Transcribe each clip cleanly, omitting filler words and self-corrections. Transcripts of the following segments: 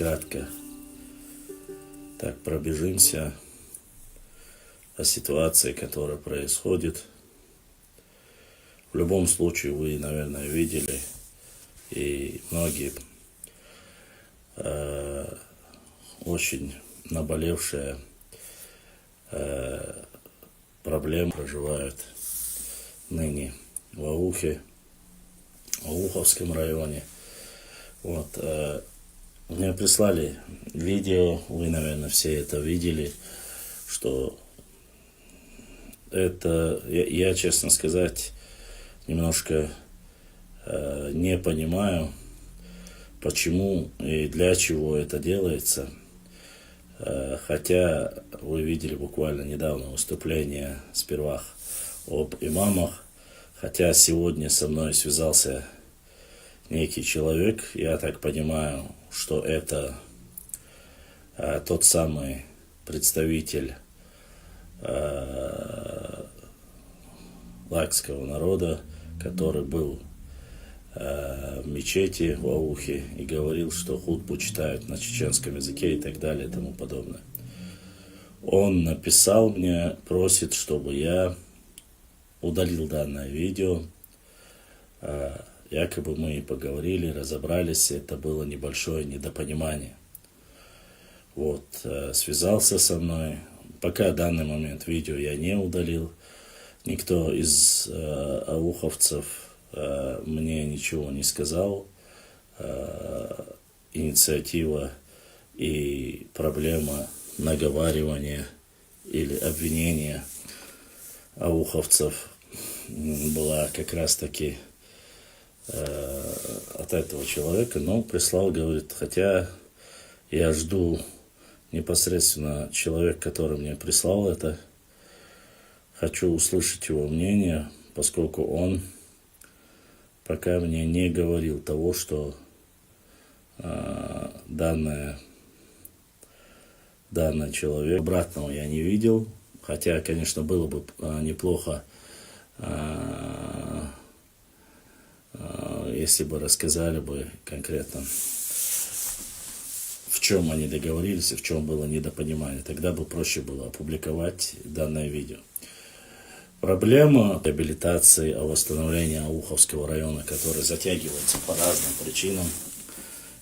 кратко так пробежимся о ситуации, которая происходит. В любом случае, вы, наверное, видели, и многие очень наболевшие проблемы проживают ныне в Аухе, в Ауховском районе. Вот, мне прислали видео, вы, наверное, все это видели, что это, я честно сказать, немножко не понимаю, почему и для чего это делается. Хотя вы видели буквально недавно выступление сперва об имамах, хотя сегодня со мной связался некий человек, я так понимаю, что это тот самый представитель лакского народа, который был в мечети в Аухе и говорил, что хутбу читают на чеченском языке и так далее и тому подобное. Он написал мне, просит, чтобы я удалил данное видео. Якобы мы поговорили, разобрались, это было небольшое недопонимание. Вот, связался со мной. Пока в данный момент видео я не удалил. Никто из ауховцев мне ничего не сказал. Инициатива и проблема наговаривания или обвинения ауховцев была как раз таки от этого человека, но прислал, говорит, хотя я жду непосредственно человек, который мне прислал это, хочу услышать его мнение, поскольку он пока мне не говорил того, что данный человек, обратного я не видел, хотя, конечно, было бы неплохо, если бы рассказали бы конкретно, в чем они договорились и в чем было недопонимание, тогда бы проще было опубликовать данное видео. Проблема реабилитации, восстановления Ауховского района, который затягивается по разным причинам,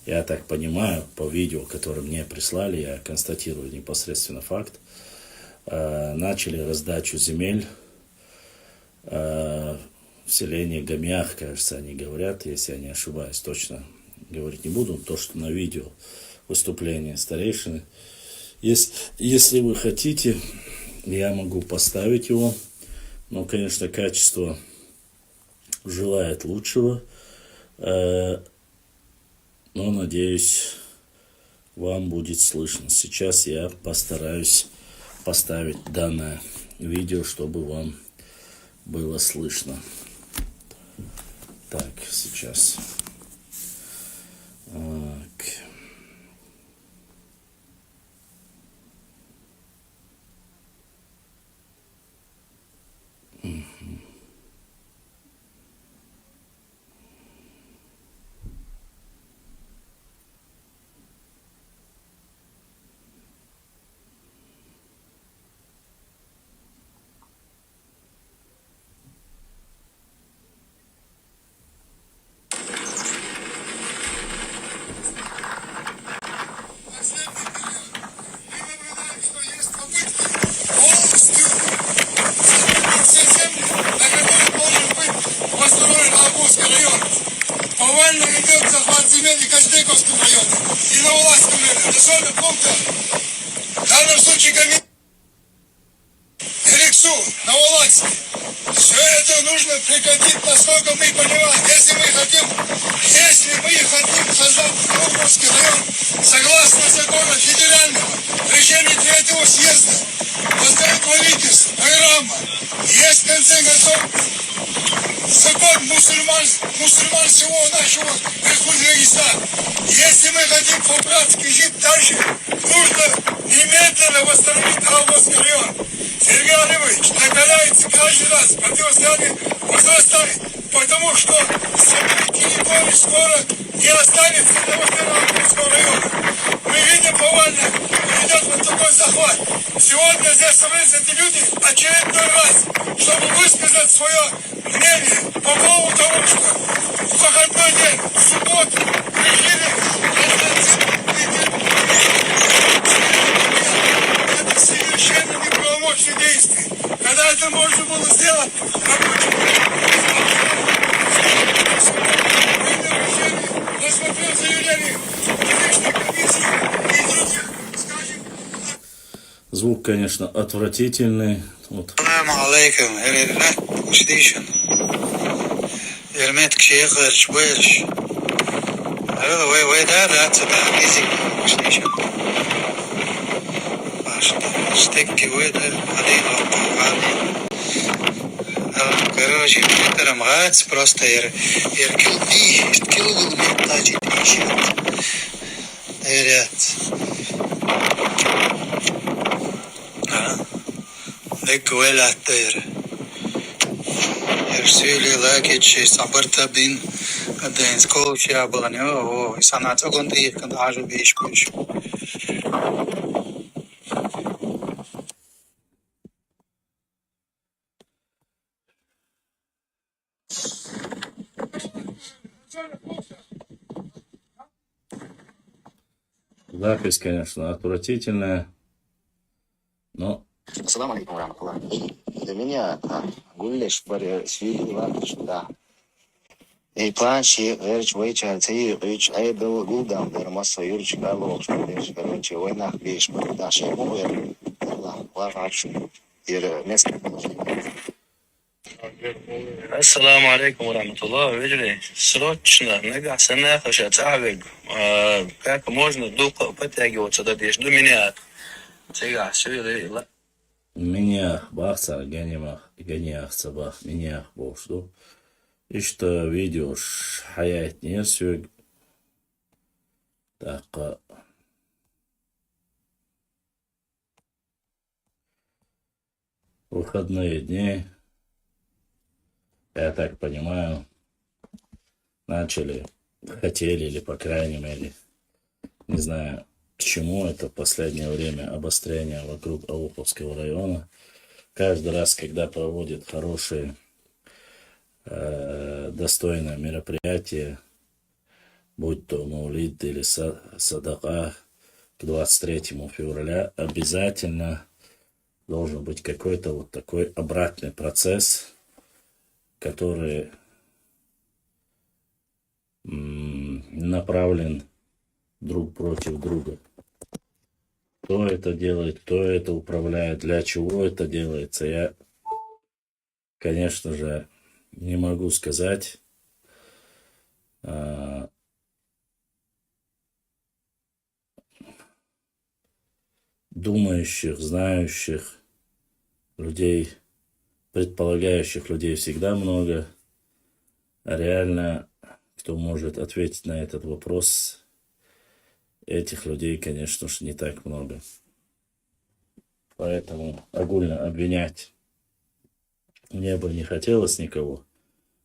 я так понимаю, по видео, которое мне прислали, я констатирую непосредственно факт, начали раздачу земель в селении Гамиах, кажется, они говорят, если я не ошибаюсь, точно говорить не буду, то, что на видео выступление старейшины. Если вы хотите, я могу поставить его. Но, конечно, качество желает лучшего. Но, надеюсь, вам будет слышно. Сейчас я постараюсь поставить данное видео, чтобы вам было слышно. Так, сейчас. Так. Повально ведет захват земель в Кождыковском районе и на Уласском районе. Населенных пунктов, в данном случае Гамиах, Элексу, на Уласке. Все это нужно прекратить, насколько мы понимаем. Если мы хотим создать Ауховский район, согласно закону федерального, решения третьего съезда, поставить правительство, программа, есть в конце концов закон мусульман всего нашего Узбекистана. Если мы хотим по-братски жить дальше, нужно немедленно восстановить Ауховский район. Сергей Олегович накаляется каждый раз, противостояние возрастает, потому что территории скоро не останется для Ауховского района. Мы видим, повально идет вот такой захват. Сегодня здесь собрались эти люди очередной раз, чтобы высказать свое мнение по поводу того, что в выходной день, в субботу, решили это совершенно неправомочные действия. Когда это можно было сделать, несмотря заявление Конечной комиссии и других, скажем, Звук, конечно, отвратительный. Вот. Assalamu alaikum. Station. Yermet kişiye kırç buyurş. Arada way da rahatsız da fizik station. Başta stekti way da hadi hadi. Короче, Виктором Гац просто килл был метаджи ищет. Nek öyle attır. Söyle laket şey sabırta bin kadın skol şey yapılanıyor. O sanat o konuda yakında acı bir iş bu iş. Запись, конечно, отвратительная, но Ассаламу алейкум раматуллах. Для меня гулеш баре свили да. И планши верч вейча цей вейч айдал гулдам дермаса юрч гало что короче война беш да шему вер да варачу ир место. Assalamu alaikum warahmatullahi wabarakatuh. Срочно, нагасана хаша цавик. Как можно духа подтягиваться до здесь до меня. Сега, söyle la. меня бахца, гениях цабах, меня бошду. İşte video hayat niye sög. Так, выходные дни, я так понимаю, хотели или, по крайней мере, не знаю, к чему это в последнее время обострение вокруг Ауховского района. Каждый раз, когда проводят хорошие, достойное мероприятие, будь то Маулид или Садака, к 23 февраля, обязательно должен быть какой-то вот такой обратный процесс, который направлен друг против друга. Кто это делает, кто это управляет, для чего это делается, я, конечно же, не могу сказать. Думающих, знающих людей, предполагающих людей всегда много. А реально, кто может ответить на этот вопрос, этих людей, конечно же, не так много. Поэтому огульно обвинять мне бы не хотелось никого.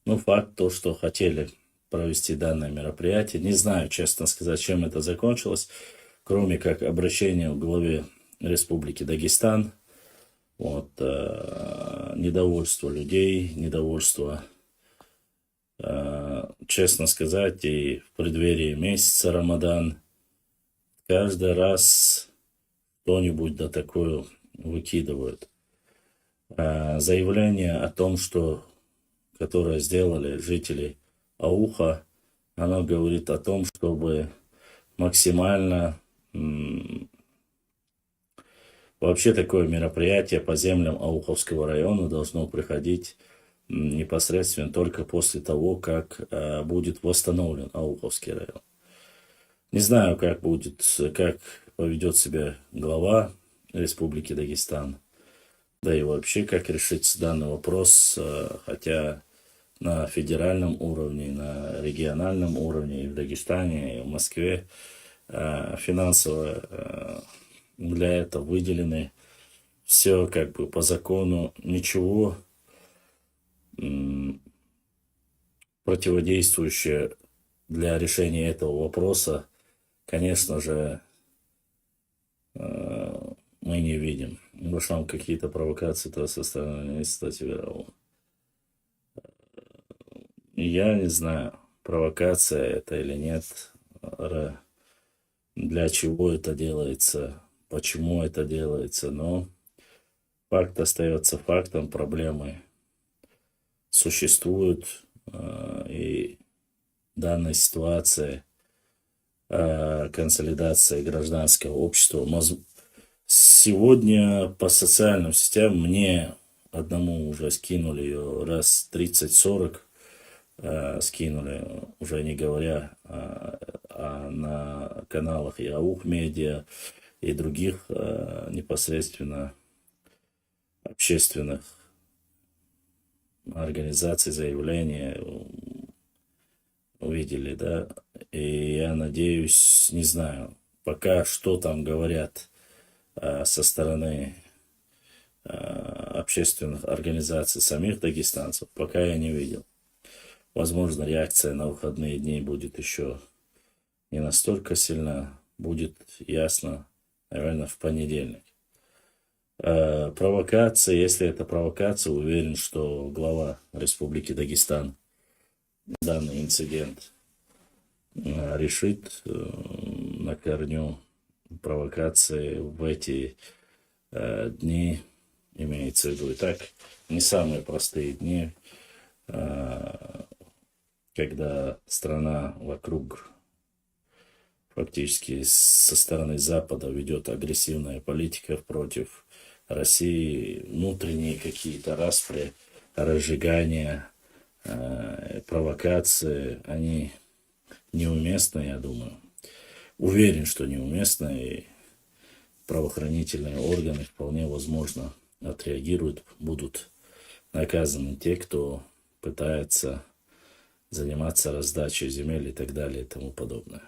Но факт то, что хотели провести данное мероприятие. Не знаю, честно сказать, чем это закончилось, кроме как обращения в главе Республики Дагестан. Вот, недовольство людей, недовольство, честно сказать, и в преддверии месяца Рамадан каждый раз кто-нибудь да такое выкидывают. Заявление о том, которое сделали жители Ауха, оно говорит о том, чтобы максимально вообще такое мероприятие по землям Ауховского района должно проходить непосредственно только после того, как будет восстановлен Ауховский район. Не знаю, как поведет себя глава Республики Дагестан, да и вообще, как решится данный вопрос, хотя на федеральном уровне, на региональном уровне, и в Дагестане, и в Москве финансово для этого выделены все как бы по закону, ничего противодействующее для решения этого вопроса, конечно же, мы не видим. В основном какие-то провокации-то со стороны Стати Верову. Я не знаю, провокация это или нет, для чего это делается, почему это делается, но факт остается фактом, проблемы существуют, и данная ситуация консолидации гражданского общества. Сегодня по социальным сетям мне одному уже скинули ее раз 30-40, скинули, уже не говоря на каналах и АУХ Медиа и других непосредственно общественных организаций заявления увидели, да, и я надеюсь, не знаю, пока что там говорят со стороны общественных организаций самих дагестанцев, пока я не видел. Возможно, реакция на выходные дни будет еще не настолько сильна, будет ясно, наверное, в понедельник. Провокация, если это провокация, уверен, что глава Республики Дагестан данный инцидент решит на корню провокации в эти дни, имеется в виду и так, не самые простые дни, когда страна вокруг фактически со стороны Запада ведет агрессивная политика против России, внутренние какие-то распри, разжигания, провокации, они неуместны, я думаю. Уверен, что неуместны, и правоохранительные органы вполне возможно отреагируют, будут наказаны те, кто пытается заниматься раздачей земель и так далее и тому подобное.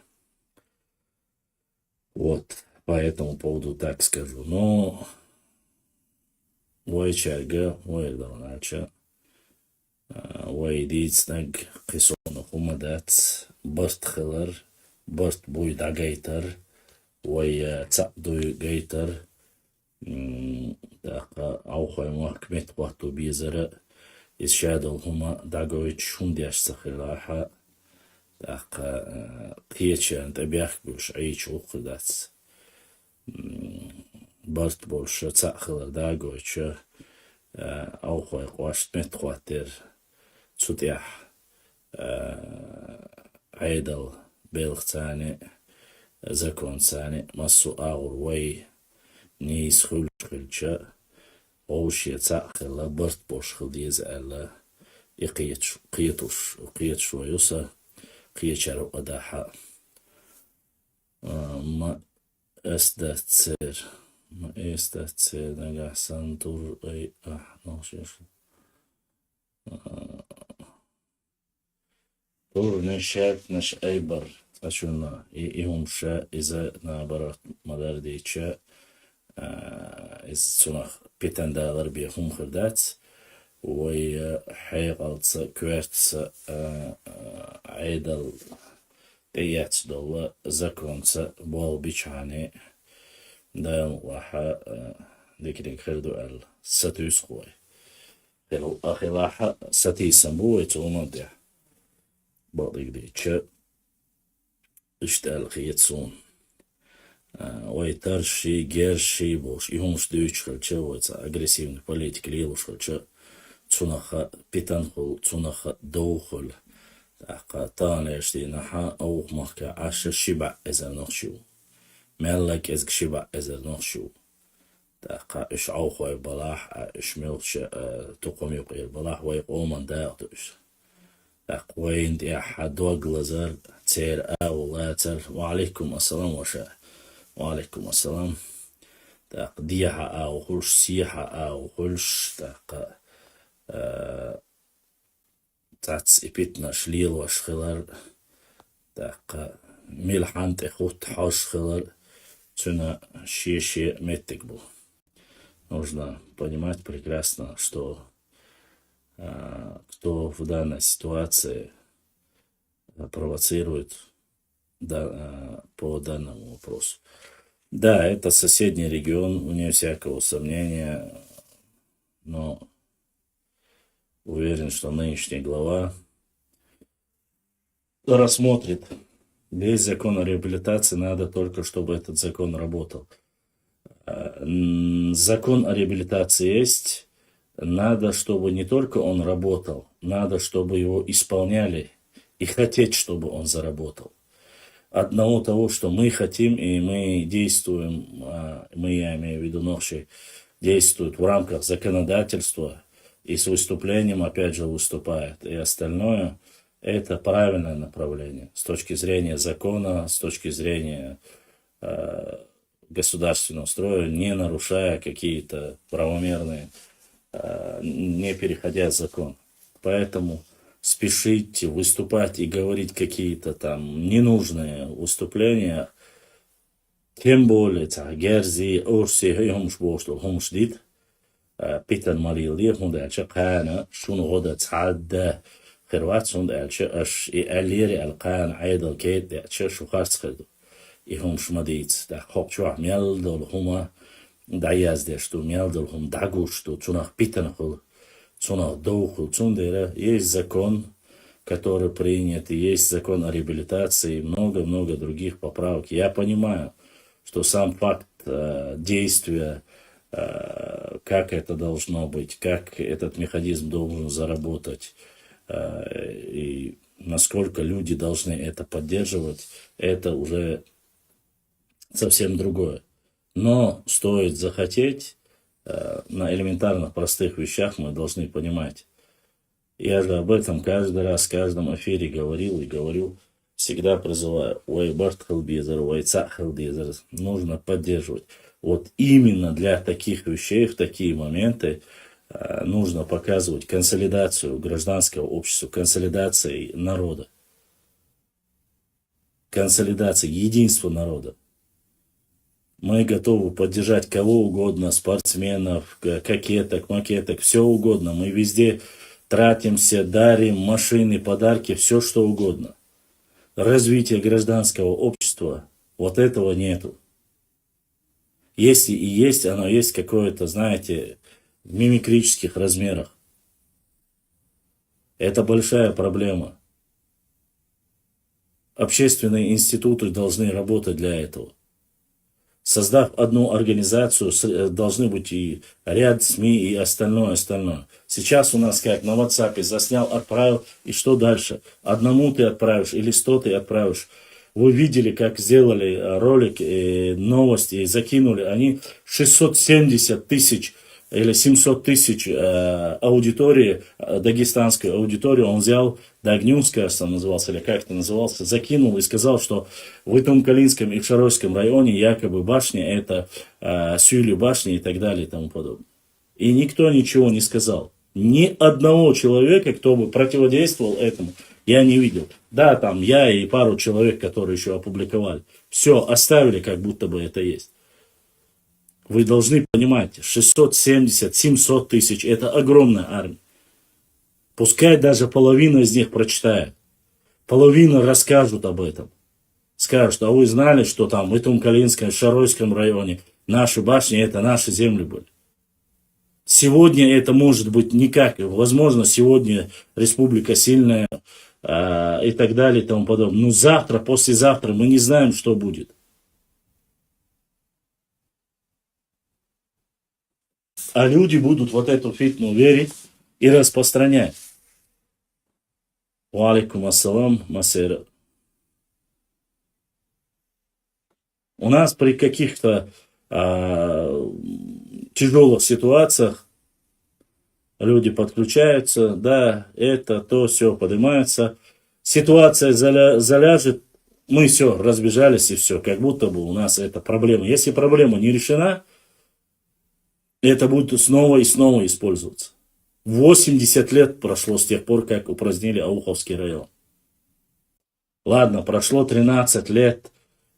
Вот, по этому поводу так скажу. Но Уайчарга, Уайдарнача, Уайдицнаг, Кисона Хумадат, Барт Хилар, Барт Буйда Гейтер, Уай Цадуй Гейтер, Аухай Махкмет Вахту Бизера, Исшадал Хума Дагович Хундяш Сахилаха, Кьечан Табях Буш Айч Ухдац, Барт больше Цахилар Даговича, Аухай Квашмет Хватер, Цутях, Айдал Белхцани, Закон Цани, Массу Аур Вай, Нис Хульча, Оуши Цахила, Барт Бош Худиз Алла, قيتش ويسا قيتشار وداحا ما استاتسير نجح سنتور اي نوشيش تور نشات نش ايبر اشونا ايهم شا اذا نابرت مدار ديتشا از سنخ $5 بيهم خردات وحيغلط كويرتس عيدل $5 زكونس بول بيشاني دا وحا ديكرين خردو ال ستوس خوي خلو أخلاحا ستي سمبوي تغمضي باقي دي تشا اشتال خيتسون ويترشي جيرشي بوش يهمش دوش خلچا ويتا агрессивный политик лилуш خلچا цунаха питанхул цунаха доухул таqa таанешти наха аухмахка аша шиба эзер нохшиу меллак эзг шиба эзер нохшиу таqa иш аухой балах иш милш туқумиук ир балах вай оман даaqtuш тaq вайн ди حدوا глазар цер аулатер وعليكم السلام وشا وعليكم السلام تaq ديها او خلش سيحة او خلش تaq تاتس إبتنا شليل وشخلر تاق ملحانت إخوت حاش خلر цена шеше меттекбу. Нужно понимать прекрасно, что кто в данной ситуации провоцирует по данному вопросу. Да, это соседний регион, вне всякого сомнения, но уверен, что нынешний глава рассмотрит. Весь закон о реабилитации, надо только, чтобы этот закон работал. Закон о реабилитации есть, надо, чтобы не только он работал, надо, чтобы его исполняли и хотеть, чтобы он заработал. Одного того, что мы хотим, и мы действуем, мы, я имею в виду наши, действуют в рамках законодательства и с выступлением, опять же, выступает. И остальное, это правильное направление с точки зрения закона, с точки зрения государственного строя, не нарушая какие-то правомерные, не переходя закон. Поэтому спешить выступать и говорить какие-то там ненужные выступления, тем более, герзи, орси, хомшдит, питер марил, лехмудача, кана, шунгода, цадда, خروات سوند ألش أش أليري القان عيد الكيت ده شو خارج خدو إهم شمديت ده خب شو عمل دول هما دعياز ده شتو ميل دول هم دعوش تو цунах питан хол цунах доухол цундера. Есть закон, который принят, и есть закон о реабилитации и много-много других поправок. Я понимаю, что сам факт действия, как это должно быть, как этот механизм должен заработать, и насколько люди должны это поддерживать, это уже совсем другое. Но стоит захотеть, на элементарных простых вещах мы должны понимать. Я же об этом каждый раз, в каждом эфире говорил и говорю, всегда призываю, нужно поддерживать. Вот именно для таких вещей, в такие моменты, нужно показывать консолидацию гражданского общества, консолидацию народа, консолидацию, единство народа. Мы готовы поддержать кого угодно, спортсменов, кокеток, макеток, все угодно. Мы везде тратимся, дарим машины, подарки, все что угодно. Развитие гражданского общества, вот этого нету. Если и есть, оно есть какое-то, знаете, в мимикрических размерах. Это большая проблема. Общественные институты должны работать для этого. Создав одну организацию, должны быть и ряд СМИ, и остальное. Сейчас у нас как на WhatsApp заснял, отправил, и что дальше? Одному ты отправишь или 100 ты отправишь. Вы видели, как сделали ролик, новости, закинули. Они 670 тысяч или 700 тысяч аудитории, дагестанской аудитории, он взял, Дагнюс, кажется, назывался, или как это назывался, закинул и сказал, что в Итумкалинском и в Шаройском районе якобы башня, это Сюли башни и так далее и тому подобное. И никто ничего не сказал. Ни одного человека, кто бы противодействовал этому, я не видел. Да, там я и пару человек, которые еще опубликовали. Все, оставили, как будто бы это есть. Вы должны понимать, 670, 700 тысяч, это огромная армия. Пускай даже половина из них прочитает. Половина расскажут об этом. Скажут, а вы знали, что там в Итумкалинском, в Шаройском районе наши башни, это наши земли были. Сегодня это может быть никак. Возможно, сегодня республика сильная и так далее и тому подобное. Но завтра, послезавтра мы не знаем, что будет. А люди будут вот эту фитну верить и распространять. Ва алейкум ассалам, масера. У нас при каких-то тяжелых ситуациях люди подключаются, да, это, то, все поднимается. Ситуация заляжет, мы все, разбежались и все, как будто бы у нас это проблема. Если проблема не решена, это будет снова и снова использоваться. 80 лет прошло с тех пор, как упразднили Ауховский район. Ладно, прошло 13 лет,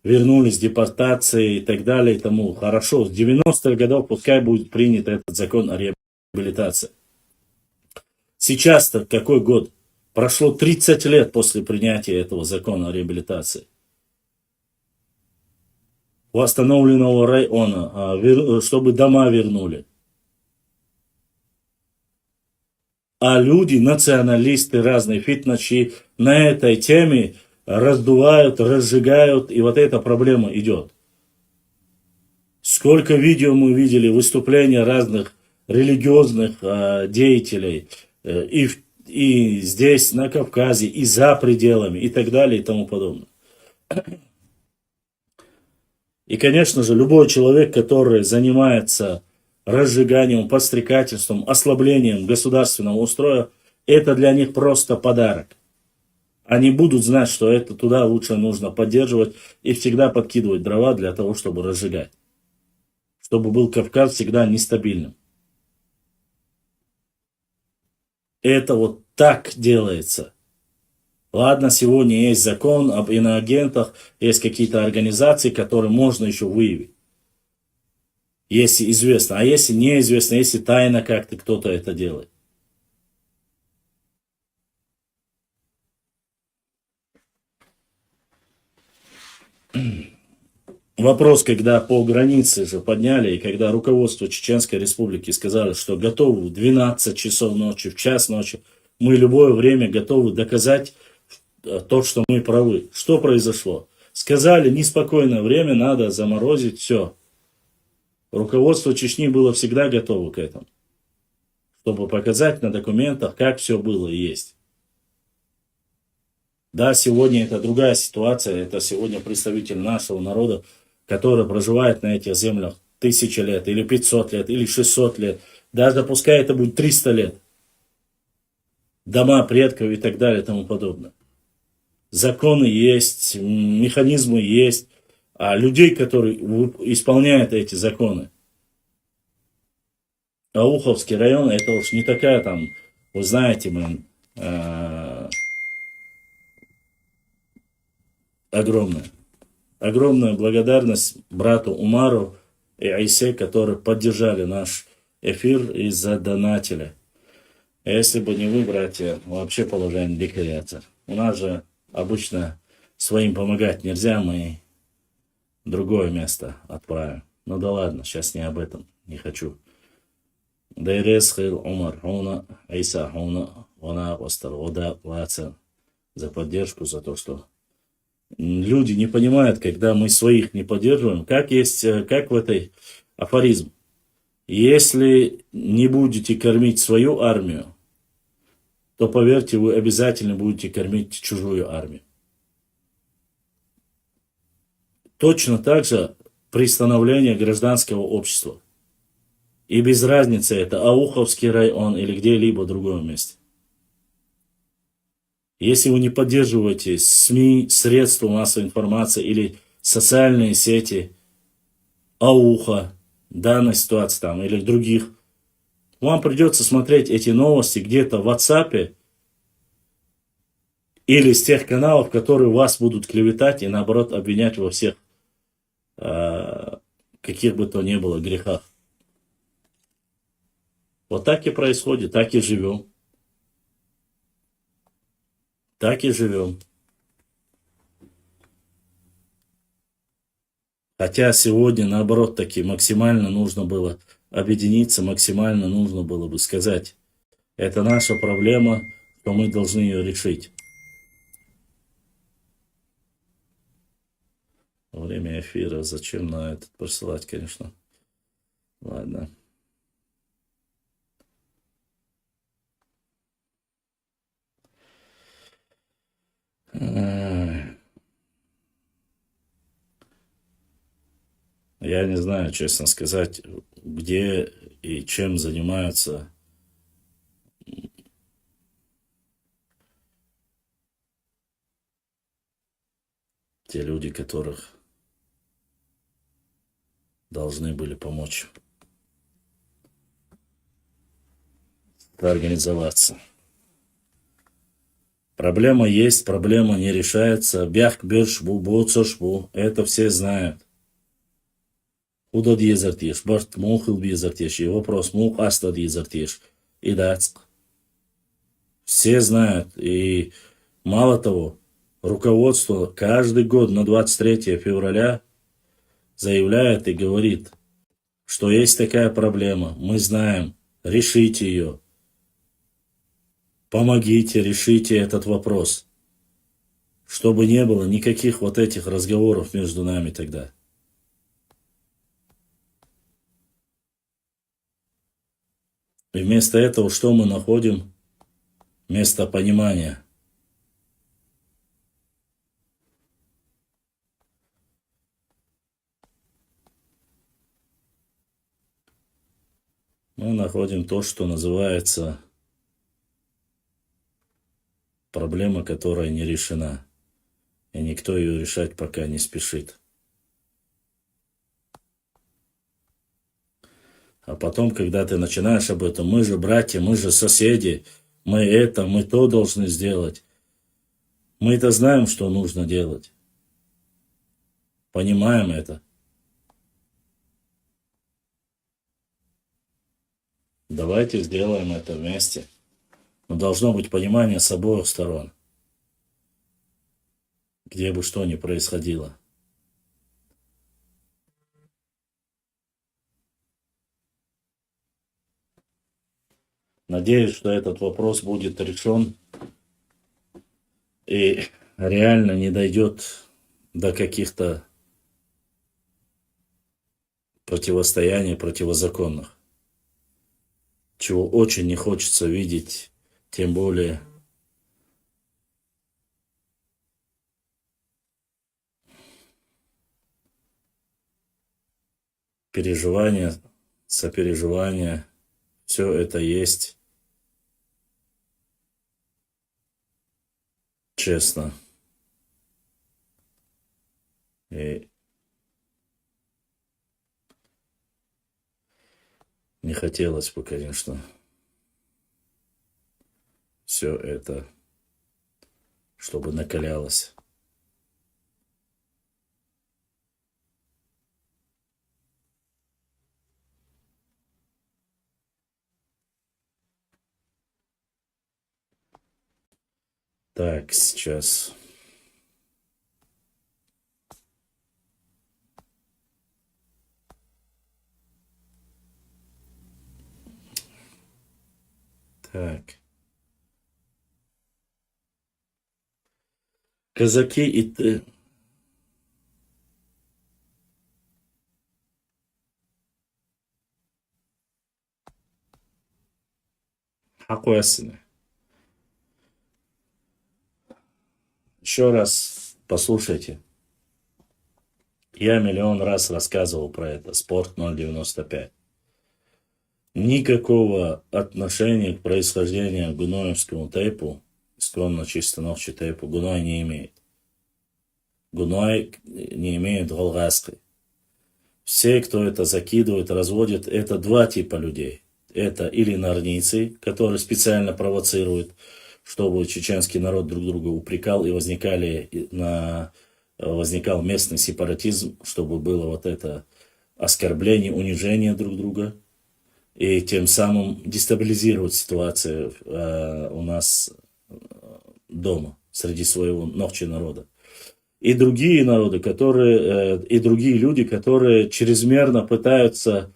вернулись депортации и так далее и тому. Хорошо, с 90-х годов пускай будет принят этот закон о реабилитации. Сейчас-то какой год? Прошло 30 лет после принятия этого закона о реабилитации. восстановленного района, чтобы дома вернули. А люди, националисты разные, фитначи, на этой теме раздувают, разжигают, и вот эта проблема идет. Сколько видео мы видели, выступления разных религиозных деятелей и здесь, на Кавказе, и за пределами, и так далее, и тому подобное. И, конечно же, любой человек, который занимается разжиганием, подстрекательством, ослаблением государственного устроя, это для них просто подарок. Они будут знать, что это туда лучше нужно поддерживать и всегда подкидывать дрова для того, чтобы разжигать. Чтобы был Кавказ всегда нестабильным. Это вот так делается. Ладно, сегодня есть закон об иноагентах, есть какие-то организации, которые можно еще выявить. Если известно. А если неизвестно, если тайно как-то кто-то это делает. Вопрос, когда по границе же подняли, и когда руководство Чеченской Республики сказали, что готовы в 12 часов ночи, в час ночи, мы любое время готовы доказать то, что мы правы. Что произошло? Сказали, неспокойное время, надо заморозить все. Руководство Чечни было всегда готово к этому, чтобы показать на документах, как все было и есть. Да, сегодня это другая ситуация, это сегодня представитель нашего народа, который проживает на этих землях 1000 лет, или 500 лет, или 600 лет, даже пускай это будет 300 лет. Дома предков и так далее и тому подобное. Законы есть, механизмы есть, а людей, которые исполняют эти законы. Ауховский район, это уж не такая там, вы знаете, огромная. Огромная благодарность брату Умару и Айсе, которые поддержали наш эфир и задонатили. Если бы не вы, братья, вообще положение дикаряться. У нас же обычно своим помогать нельзя, мы другое место отправим. Ну да ладно, сейчас не об этом, не хочу. Дайрес хил Умар Хуна, Айса Хуна, она Остарвода платят за поддержку, за то, что люди не понимают, когда мы своих не поддерживаем, как в этой афоризм. Если не будете кормить свою армию, то, поверьте, вы обязательно будете кормить чужую армию. Точно так же при становлении гражданского общества. И без разницы, это Ауховский район или где-либо в другом месте. Если вы не поддерживаете СМИ, средства массовой информации или социальные сети Ауха, данной ситуации там или других, вам придется смотреть эти новости где-то в WhatsApp или с тех каналов, которые вас будут клеветать и наоборот обвинять во всех каких бы то ни было грехах. Вот так и происходит, так и живем. Так и живем. Хотя сегодня, наоборот, таки максимально нужно было объединиться, максимально нужно было бы сказать, это наша проблема, что мы должны ее решить. Во время эфира зачем на этот посылать, конечно. Ладно. Я не знаю, честно сказать, где и чем занимаются те люди, которых должны были помочь организоваться. Проблема есть, проблема не решается. Бях биршбу, боцошбу, это все знают. Куда дезертиш, барт мухил безертиш, и вопрос мух аста дезертиш. И дацк. Все знают. И мало того, руководство каждый год на 23 февраля заявляет и говорит, что есть такая проблема, мы знаем, решите ее, помогите, решите этот вопрос, чтобы не было никаких вот этих разговоров между нами тогда. И вместо этого что мы находим? Вместо понимания. Мы находим то, что называется проблема, которая не решена. И никто ее решать пока не спешит. А потом, когда ты начинаешь об этом, мы же братья, мы же соседи, мы это, мы то должны сделать. Мы-то знаем, что нужно делать. Понимаем это. Давайте сделаем это вместе. Но должно быть понимание с обоих сторон. Где бы что ни происходило. Надеюсь, что этот вопрос будет решен и реально не дойдет до каких-то противостояний противозаконных. Чего очень не хочется видеть, тем более переживания, сопереживания, все это есть. Честно. И не хотелось бы, конечно, все это, чтобы накалялось. Так, сейчас. Так. Казаки и... Хакуасины. Еще раз послушайте. Я миллион раз рассказывал про это. Спорт 095. Никакого отношения к происхождению гуноевскому тейпу, исконно чистоногчий тейпу, гуной не имеет. Гуной не имеет голгаской. Все, кто это закидывает, разводит, это два типа людей. Это или нарницы, которые специально провоцируют, чтобы чеченский народ друг друга упрекал и возникал местный сепаратизм, чтобы было вот это оскорбление, унижение друг друга, и тем самым дестабилизировать ситуацию у нас дома, среди своего ногчи народа. И другие народы, и другие люди, которые чрезмерно пытаются,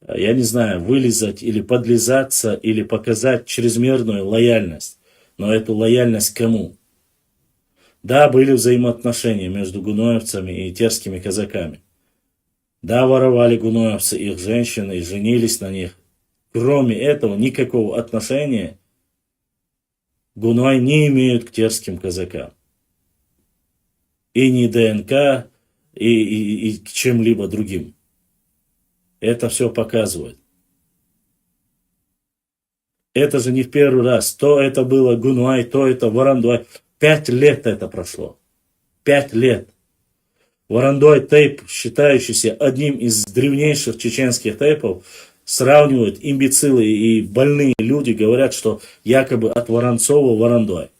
я не знаю, вылезать или подлизаться, или показать чрезмерную лояльность. Но эту лояльность кому? Да, были взаимоотношения между гуноевцами и терскими казаками. Да, воровали гуноевцы их женщин и женились на них. Кроме этого, никакого отношения гуной не имеют к терским казакам. И ни ДНК, и к чем-либо другим. Это все показывает. Это же не в первый раз. То это было Гунуай, то это Варандуай. 5 лет это прошло. 5 лет. Варандуай тейп, считающийся одним из древнейших чеченских тейпов, сравнивают имбецилы и больные люди, говорят, что якобы от Воронцова Варандуай.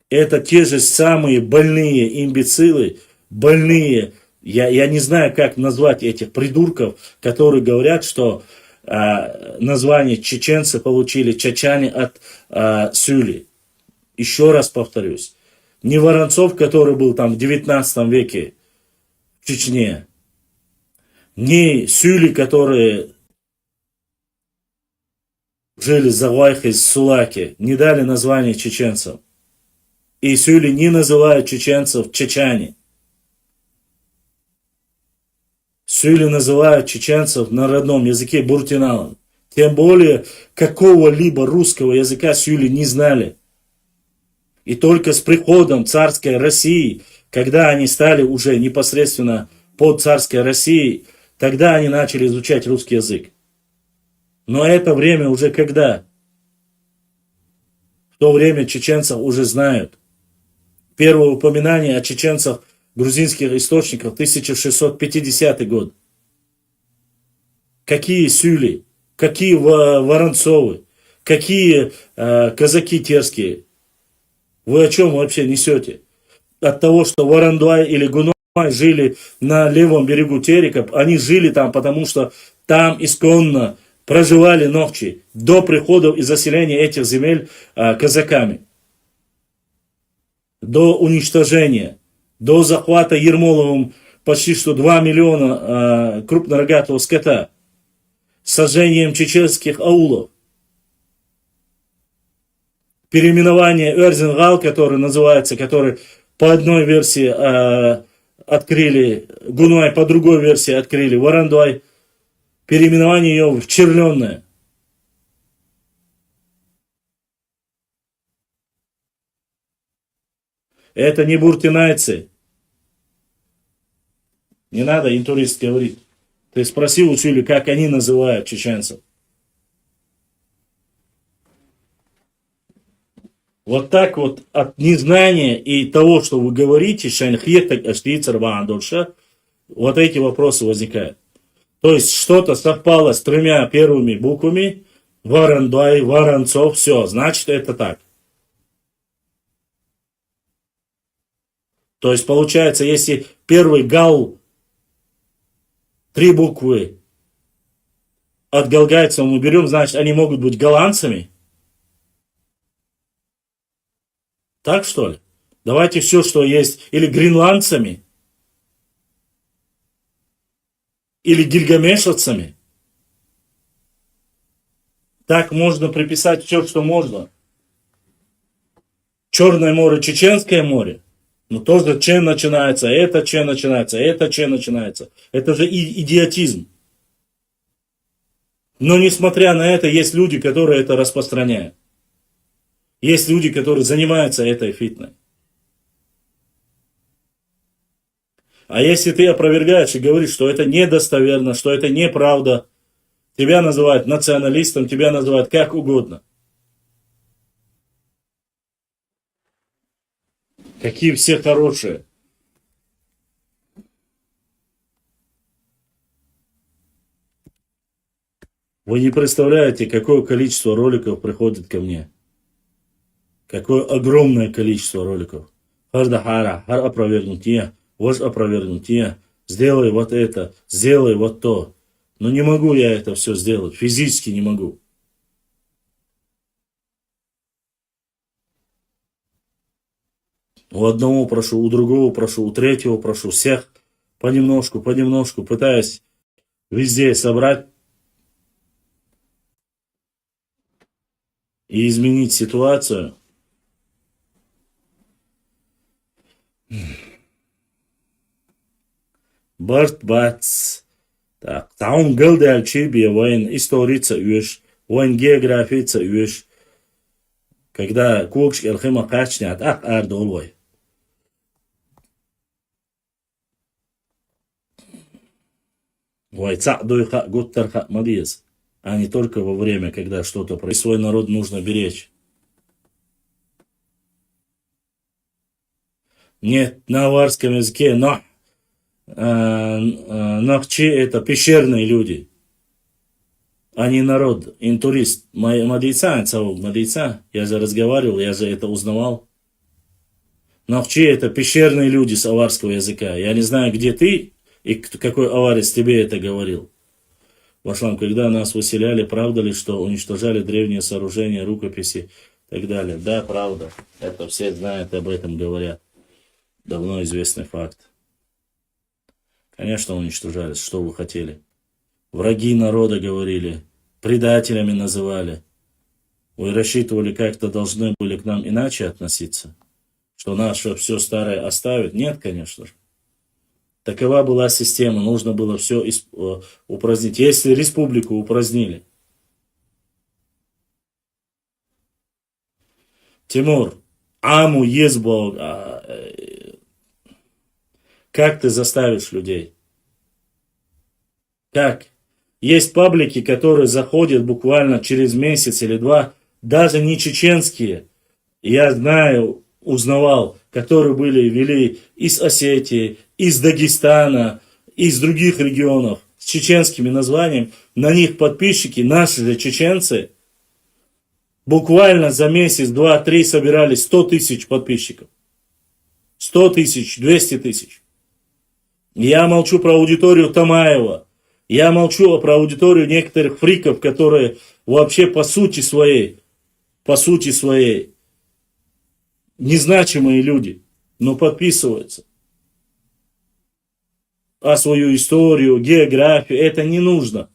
Это те же самые больные имбецилы, больные, я не знаю, как назвать этих придурков, которые говорят, что название чеченцы получили чачане от Сюли. Еще раз повторюсь. Не Воронцов, который был там в 19 веке в Чечне, ни сюли, которые жили за Вайхой, Сулаки, не дали название чеченцам. И сюли не называют чеченцев чечане. Сюли называют чеченцев на родном языке буртиналом. Тем более, какого-либо русского языка сюли не знали. И только с приходом царской России, когда они стали уже непосредственно под царской Россией, тогда они начали изучать русский язык. Но это время уже когда? В то время чеченцев уже знают. Первое упоминание о чеченцах в грузинских источниках 1650 год. Какие сюли, какие воронцовы, какие казаки терские. Вы о чем вообще несете? От того, что Варандуай или Гунуай жили на левом берегу Терека, они жили там, потому что там исконно проживали ногчи до прихода и заселения этих земель казаками. До уничтожения, до захвата Ермоловым почти что 2 миллиона крупнорогатого скота, сожжением чеченских аулов, переименование Эрзингал, который называется, который по одной версии открыли Гунуай, по другой версии открыли Варандуай, переименование ее в Черленное. Это не буртинайцы. Не надо интурист говорить. Ты спросил у Чили, как они называют чеченцев. Вот так вот от незнания и того, что вы говорите, вот эти вопросы возникают. То есть что-то совпало с 3 первыми буквами, Варандуай, Воронцов, все, значит это так. То есть получается, если первый гал, 3 буквы от галгайцев мы берем, значит они могут быть голландцами. Так что ли? Давайте все, что есть, или гренландцами, или гильгамешевцами. Так можно приписать все, что можно. Черное море, Чеченское море. Но тоже че начинается, это че начинается, это че начинается. Это же идиотизм. Но несмотря на это, есть люди, которые это распространяют. Есть люди, которые занимаются этой фитной. А если ты опровергаешь и говоришь, что это недостоверно, что это неправда, тебя называют националистом, тебя называют как угодно. Какие все хорошие. Вы не представляете, какое количество роликов приходит ко мне. Какое огромное количество роликов. Хар опровергнутие, вож опровергнутие, сделай вот это, сделай вот то. Но не могу я это все сделать, физически не могу. У одного прошу, у другого прошу, у третьего прошу, всех понемножку, пытаясь везде собрать и изменить ситуацию. Барт бац. Так, таун гылдал чиби, воин историца юш, воин географица юш. Когда кукш элхима качнят, ах ардолвой. Дойха готтарха мадиес. А не только во время, когда что-то происходит. Свой народ нужно беречь. Нет, на аварском языке, но нахчи это пещерные люди. А не народ, интурист. Мадийца, я же разговаривал, я же это узнавал. Нахчи это пещерные люди с аварского языка. Я не знаю, где ты и какой аварец тебе это говорил. Вашлам, когда нас выселяли, правда ли, что уничтожали древние сооружения, рукописи и так далее? Да, правда. Это все знают, об этом говорят. Давно известный факт. Конечно, уничтожались. Что вы хотели? Враги народа говорили, предателями называли. Вы рассчитывали, как-то должны были к нам иначе относиться? Что наше все старое оставят? Нет, конечно же. Такова была система, нужно было все упразднить. Если республику упразднили. Тимур, аму есть Бог. Как ты заставишь людей? Как? Есть паблики, которые заходят буквально через месяц или два, даже не чеченские. Я знаю, узнавал, которые вели из Осетии, из Дагестана, из других регионов с чеченскими названиями. На них подписчики, наши же чеченцы, буквально за месяц, два, три собирали 100 тысяч подписчиков. 100 тысяч, 200 тысяч. Я молчу про аудиторию Тамаева. Я молчу про аудиторию некоторых фриков, которые вообще по сути своей, незначимые люди, но подписываются. А свою историю, географию, это не нужно.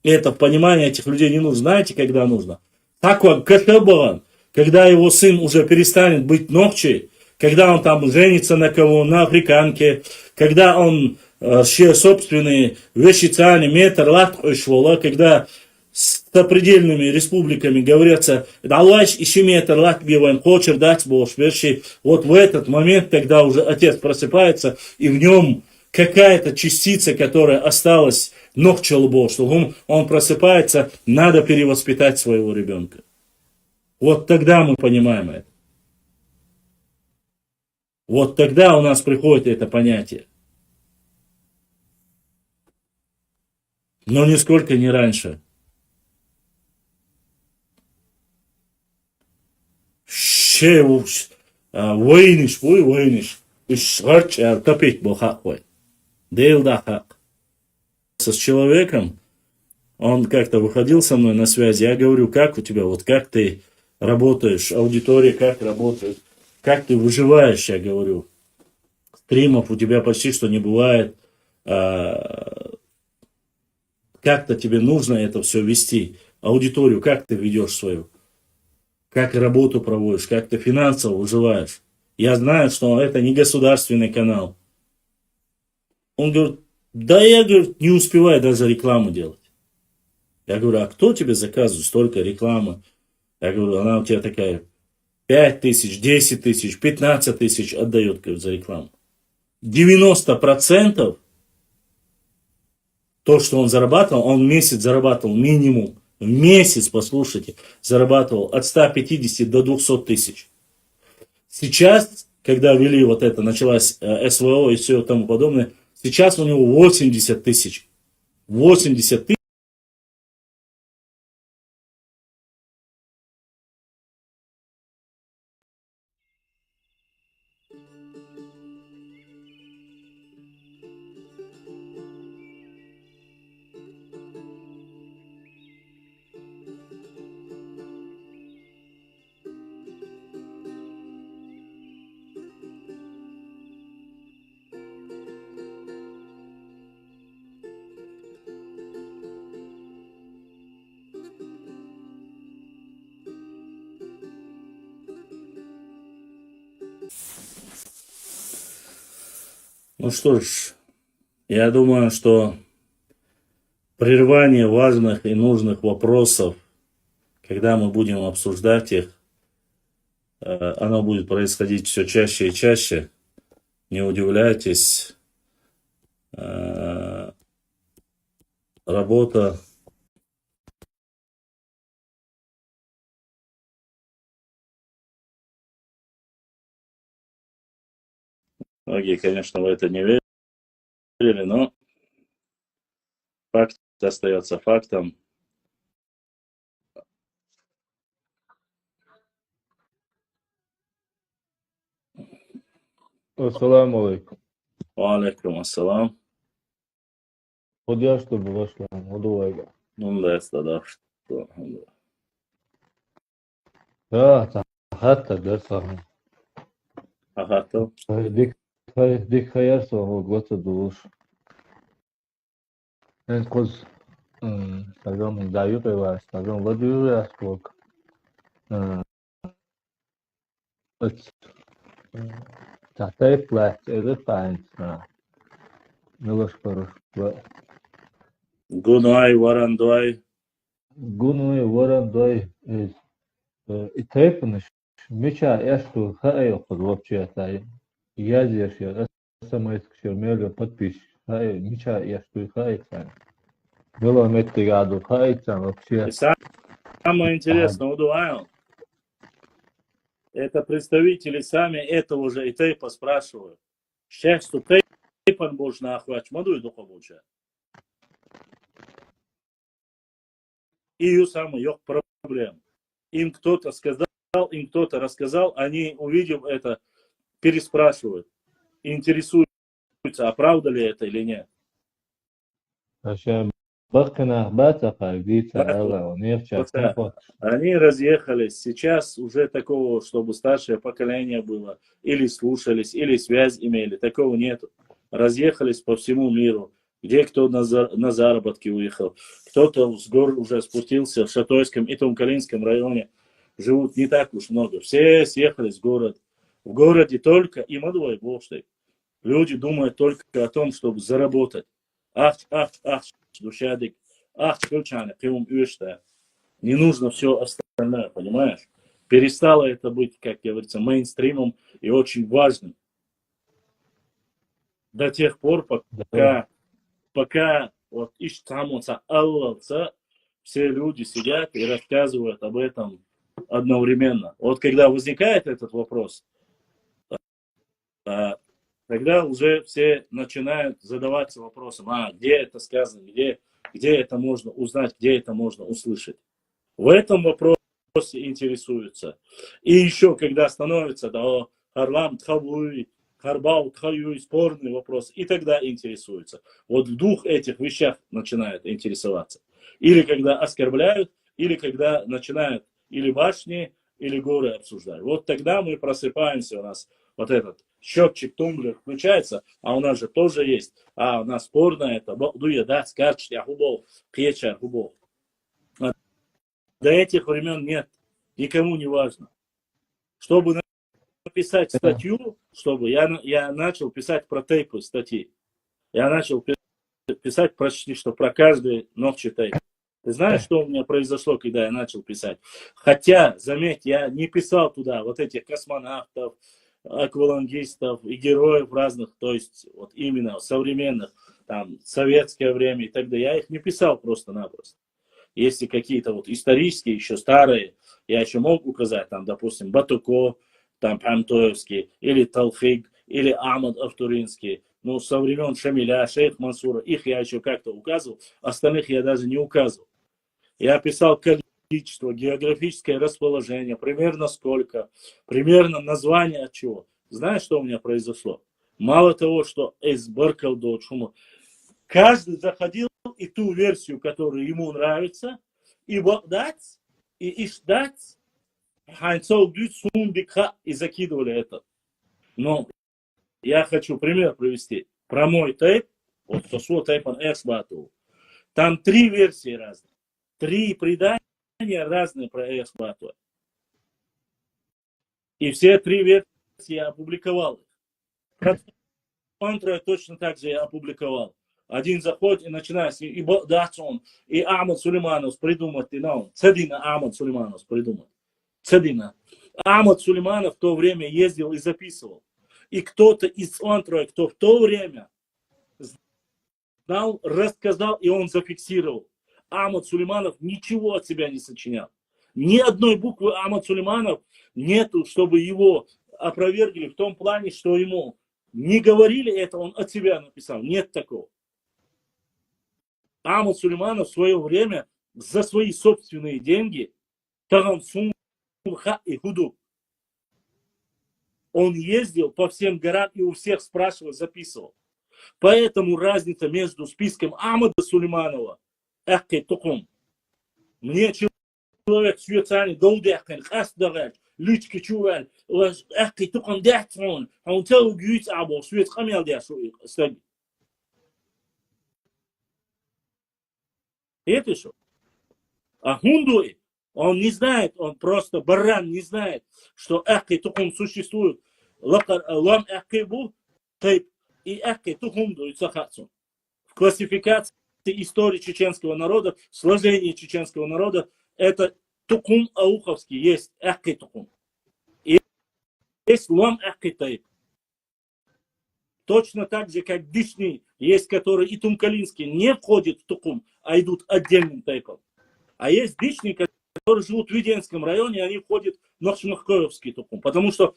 Это понимание этих людей не нужно. Знаете, когда нужно? Так вот, Кашабаган, когда его сын уже перестанет быть ногчей, когда он там женится на кого, на африканке, когда он ще собственные вещицани, метр, лат, когда с сопредельными республиками говорятся, давай еще метр лат биваем, хочешь дать Бог, вот в этот момент, когда уже отец просыпается, и в нем какая-то частица, которая осталась, ногчел Бог, что он просыпается, надо перевоспитать своего ребенка. Вот тогда мы понимаем это. Вот тогда у нас приходит это понятие. Но нисколько не раньше. Войниш, топить бохакой. Дейлдахак. С человеком, он как-то выходил со мной на связь, я говорю, как у тебя, вот как ты работаешь, аудитория как работает, как ты выживаешь, я говорю. Стримов у тебя почти что не бывает. Как-то тебе нужно это все вести. Аудиторию как ты ведешь свою? Как работу проводишь? Как ты финансово выживаешь? Я знаю, что это не государственный канал. Он говорит, да я, говорит, не успеваю даже рекламу делать. Я говорю, а кто тебе заказывает столько рекламы? Я говорю, она у тебя такая 5 тысяч, 10 тысяч, 15 тысяч отдает, говорит, за рекламу. 90% то, что он зарабатывал, он в месяц зарабатывал минимум. В месяц, послушайте, зарабатывал от 150 до 200 тысяч. Сейчас, когда ввели вот это, началась СВО и все тому подобное, сейчас у него 80 тысяч. 80 тысяч. Ну что ж, я думаю, что прерывание важных и нужных вопросов, когда мы будем обсуждать их, оно будет происходить все чаще и чаще. Не удивляйтесь. Работа многие, конечно, в это не верили, но факт остается фактом. Assalamu alaikum. Алейкум ассалам. Худя, чтобы вошла. Удувайга. Ну да, да. Да, حتى درسهم. Ага, то. ديك خيار سو هو قوت الدوش. En koz stagam dayu pe var stagam vadu ya stok. It's tatay flat ege fine. Nulos koros. Гунай, Варандой. Gunu waran doy is itaypnish micha эшту хай ход вообще тай. Я здесь я смс кшермелю подпись. Хай micha эшту хай тай. Было меттигаду хай тай вообще. И самое интересное, Удуайл, это представители сами этого же Итейпа спрашивают. Сейчас тут Тейпан больше нахвач, маду и духа больше. И ее самое, yok проблем. Им кто-то сказал, им кто-то рассказал, они, увидев это, переспрашивают, интересуются, а правда ли это или нет. عشان بقنا باتقا بيتا الله ونيرча Они разъехались. Сейчас уже такого, чтобы старшее поколение было, или слушались, или связь имели, такого нету. Разъехались по всему миру. Где кто на заработки уехал, кто-то с гор уже спустился в Шатойском и Тумкалинском районе. Живут не так уж много. Все съехались в город. В городе только и мадой болштой. Люди думают только о том, чтобы заработать. Ах, душадик, ключаны, пивом уешта. Не нужно все остальное, понимаешь? Перестало это быть, как говорится, мейнстримом и очень важным. До тех пор, пока вот иштамуца Аллахца, все люди сидят и рассказывают об этом одновременно. Вот когда возникает этот вопрос, тогда уже все начинают задаваться вопросом, где это сказано, где это можно узнать, где это можно услышать. В этом вопросе интересуются. И еще, когда становится, Харлам Тхавуй, Харбау Тхаюй, спорный вопрос, и тогда интересуются. Вот в двух этих вещах начинают интересоваться. Или когда оскорбляют, или когда начинают или башни, или горы обсуждать. Вот тогда мы просыпаемся, у нас вот этот счетчик тумблер включается, а у нас же тоже есть, у нас спорное это, дуя, да, скачет, ахубол, печа, ахубол. До этих времен нет, никому не важно. Чтобы написать статью, чтобы я начал писать про тейпы статьи. Я начал писать почти что про каждый ногчий тейп. Ты знаешь, что у меня произошло, когда я начал писать? Хотя, заметь, я не писал туда вот этих космонавтов, аквалангистов и героев разных, то есть вот именно современных, там, советское время и так далее. Я их не писал просто-напросто. Если какие-то вот исторические, еще старые, я еще мог указать, там, допустим, Батуко, там, Памтоевский, или Талхиг, или Ахмад Автуринский, ну, со времен Шамиля, Шейх Мансура, их я еще как-то указывал, остальных я даже не указывал. Я писал количество, географическое расположение, примерно сколько, примерно название от чего. Знаешь, что у меня произошло? Мало того, что эсбаркал до чума, каждый заходил и ту версию, которая ему нравится, и дать, и ждать, и закидывали это. Но я хочу пример привести. Про мой тейп, вот то тейпан эксбату. Там 3 версии разные. 3 предания разные про эксбату. И все 3 версии я опубликовал. Про Пантра точно так же я опубликовал. Один заходит и начинает, и Датсон, и Ахмад Сулейманов придумать, Цедина Ахмад Сулейманов придумать. Цедина. Ахмад Сулейманов в то время ездил и записывал. И кто-то из Антроя, кто в то время знал, рассказал, и он зафиксировал. Ахмад Сулейманов ничего от себя не сочинял. Ни одной буквы Ахмад Сулейманов нету, чтобы его опровергли в том плане, что ему не говорили это, он от себя написал. Нет такого. Ахмад Сулейманов в свое время за свои собственные деньги и худу. Он ездил по всем горам и у всех спрашивал, записывал. Поэтому разница между списком Ахмада Сулейманова мне человек в Швейцарии долдяхен, хастдагач, лички чувал, ахки туком дяхтрон, а он целый гюйц або, швейц хамел дяшу, Это что? А Хундуи, он не знает, он просто баран не знает, что Ахки Тухум существует. Лам Ахки Бу, Тайп и Ахки Тухумду и Цахацу. В классификации истории чеченского народа, сложения чеченского народа, это Тухум Ауховский, есть Ахки Тухум. И есть Лам Ахки Тайп. Точно так же, как Дишни, есть которые и Тумкалинские не входят в Тухум, а идут отдельным тайпом. А есть Дишни, которые живут в Веденском районе, они входят в Нохшмахкоевский Тухум. Потому что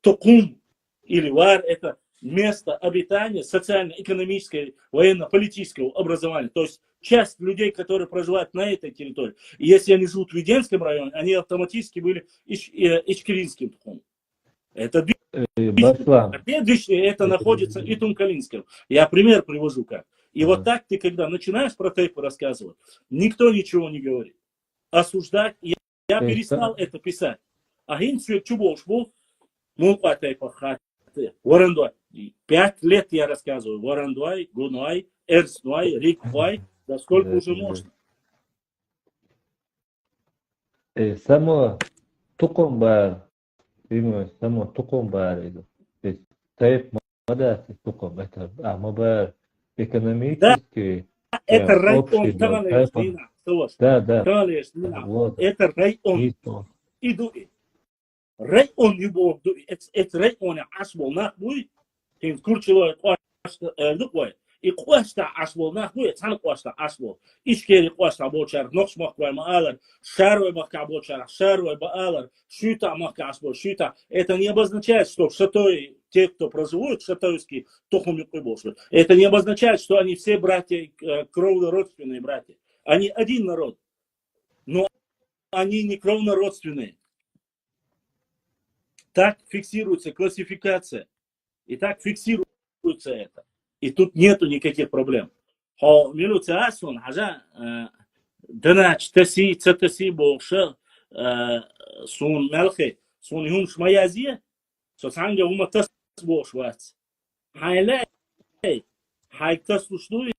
Тухум или Вар – это место обитания социально-экономического, военно-политического образования. То есть часть людей, которые проживают на этой территории. И если они живут в Веденском районе, они автоматически были Ичкеринским Тухумом. Это Баслам. Дишни, это находится и Тумкалинском. Я пример привожу как. И вот так ты, когда начинаешь про тайпы рассказывать, никто ничего не говорит. Осуждать, я перестал это писать. А хинцвек чубош был, ну, по тайпах хаты. Варандуай. 5 лет я рассказываю. Варандуай, Гунуай, Эрснуай, Риквай. Да сколько уже можно? Само Тухум бар. Само Тухум бар. Тайп мадasi Тухум. Это мабар экономический. Это район, Да. Это район. Иду. Район любого. Это район ашбол нахуй. Тем курчило луквай. И кваста ашбол нахуй. Цан кваста ашбол. Ишкери кваста бочар. Нокш махквай маалар. Шарвай махка бочар. Шарвай баалар. Шута махка ашбол. Шута. Это не обозначает, что в Шатой те, кто проживают шатойские Тухум Бошвы, это не обозначает, что они все братья, кровно-родственные братья. Они один народ, но они не кровно-родственные. Так фиксируется классификация, и так фиксируется это. И тут нету никаких проблем. Милуция Асун, хажа, данач, таси, цатаси, бокша, сун мелхи, сун юм шмаязия, соцанга ума тас бош вац. Хайлай, хайктас ушлуй,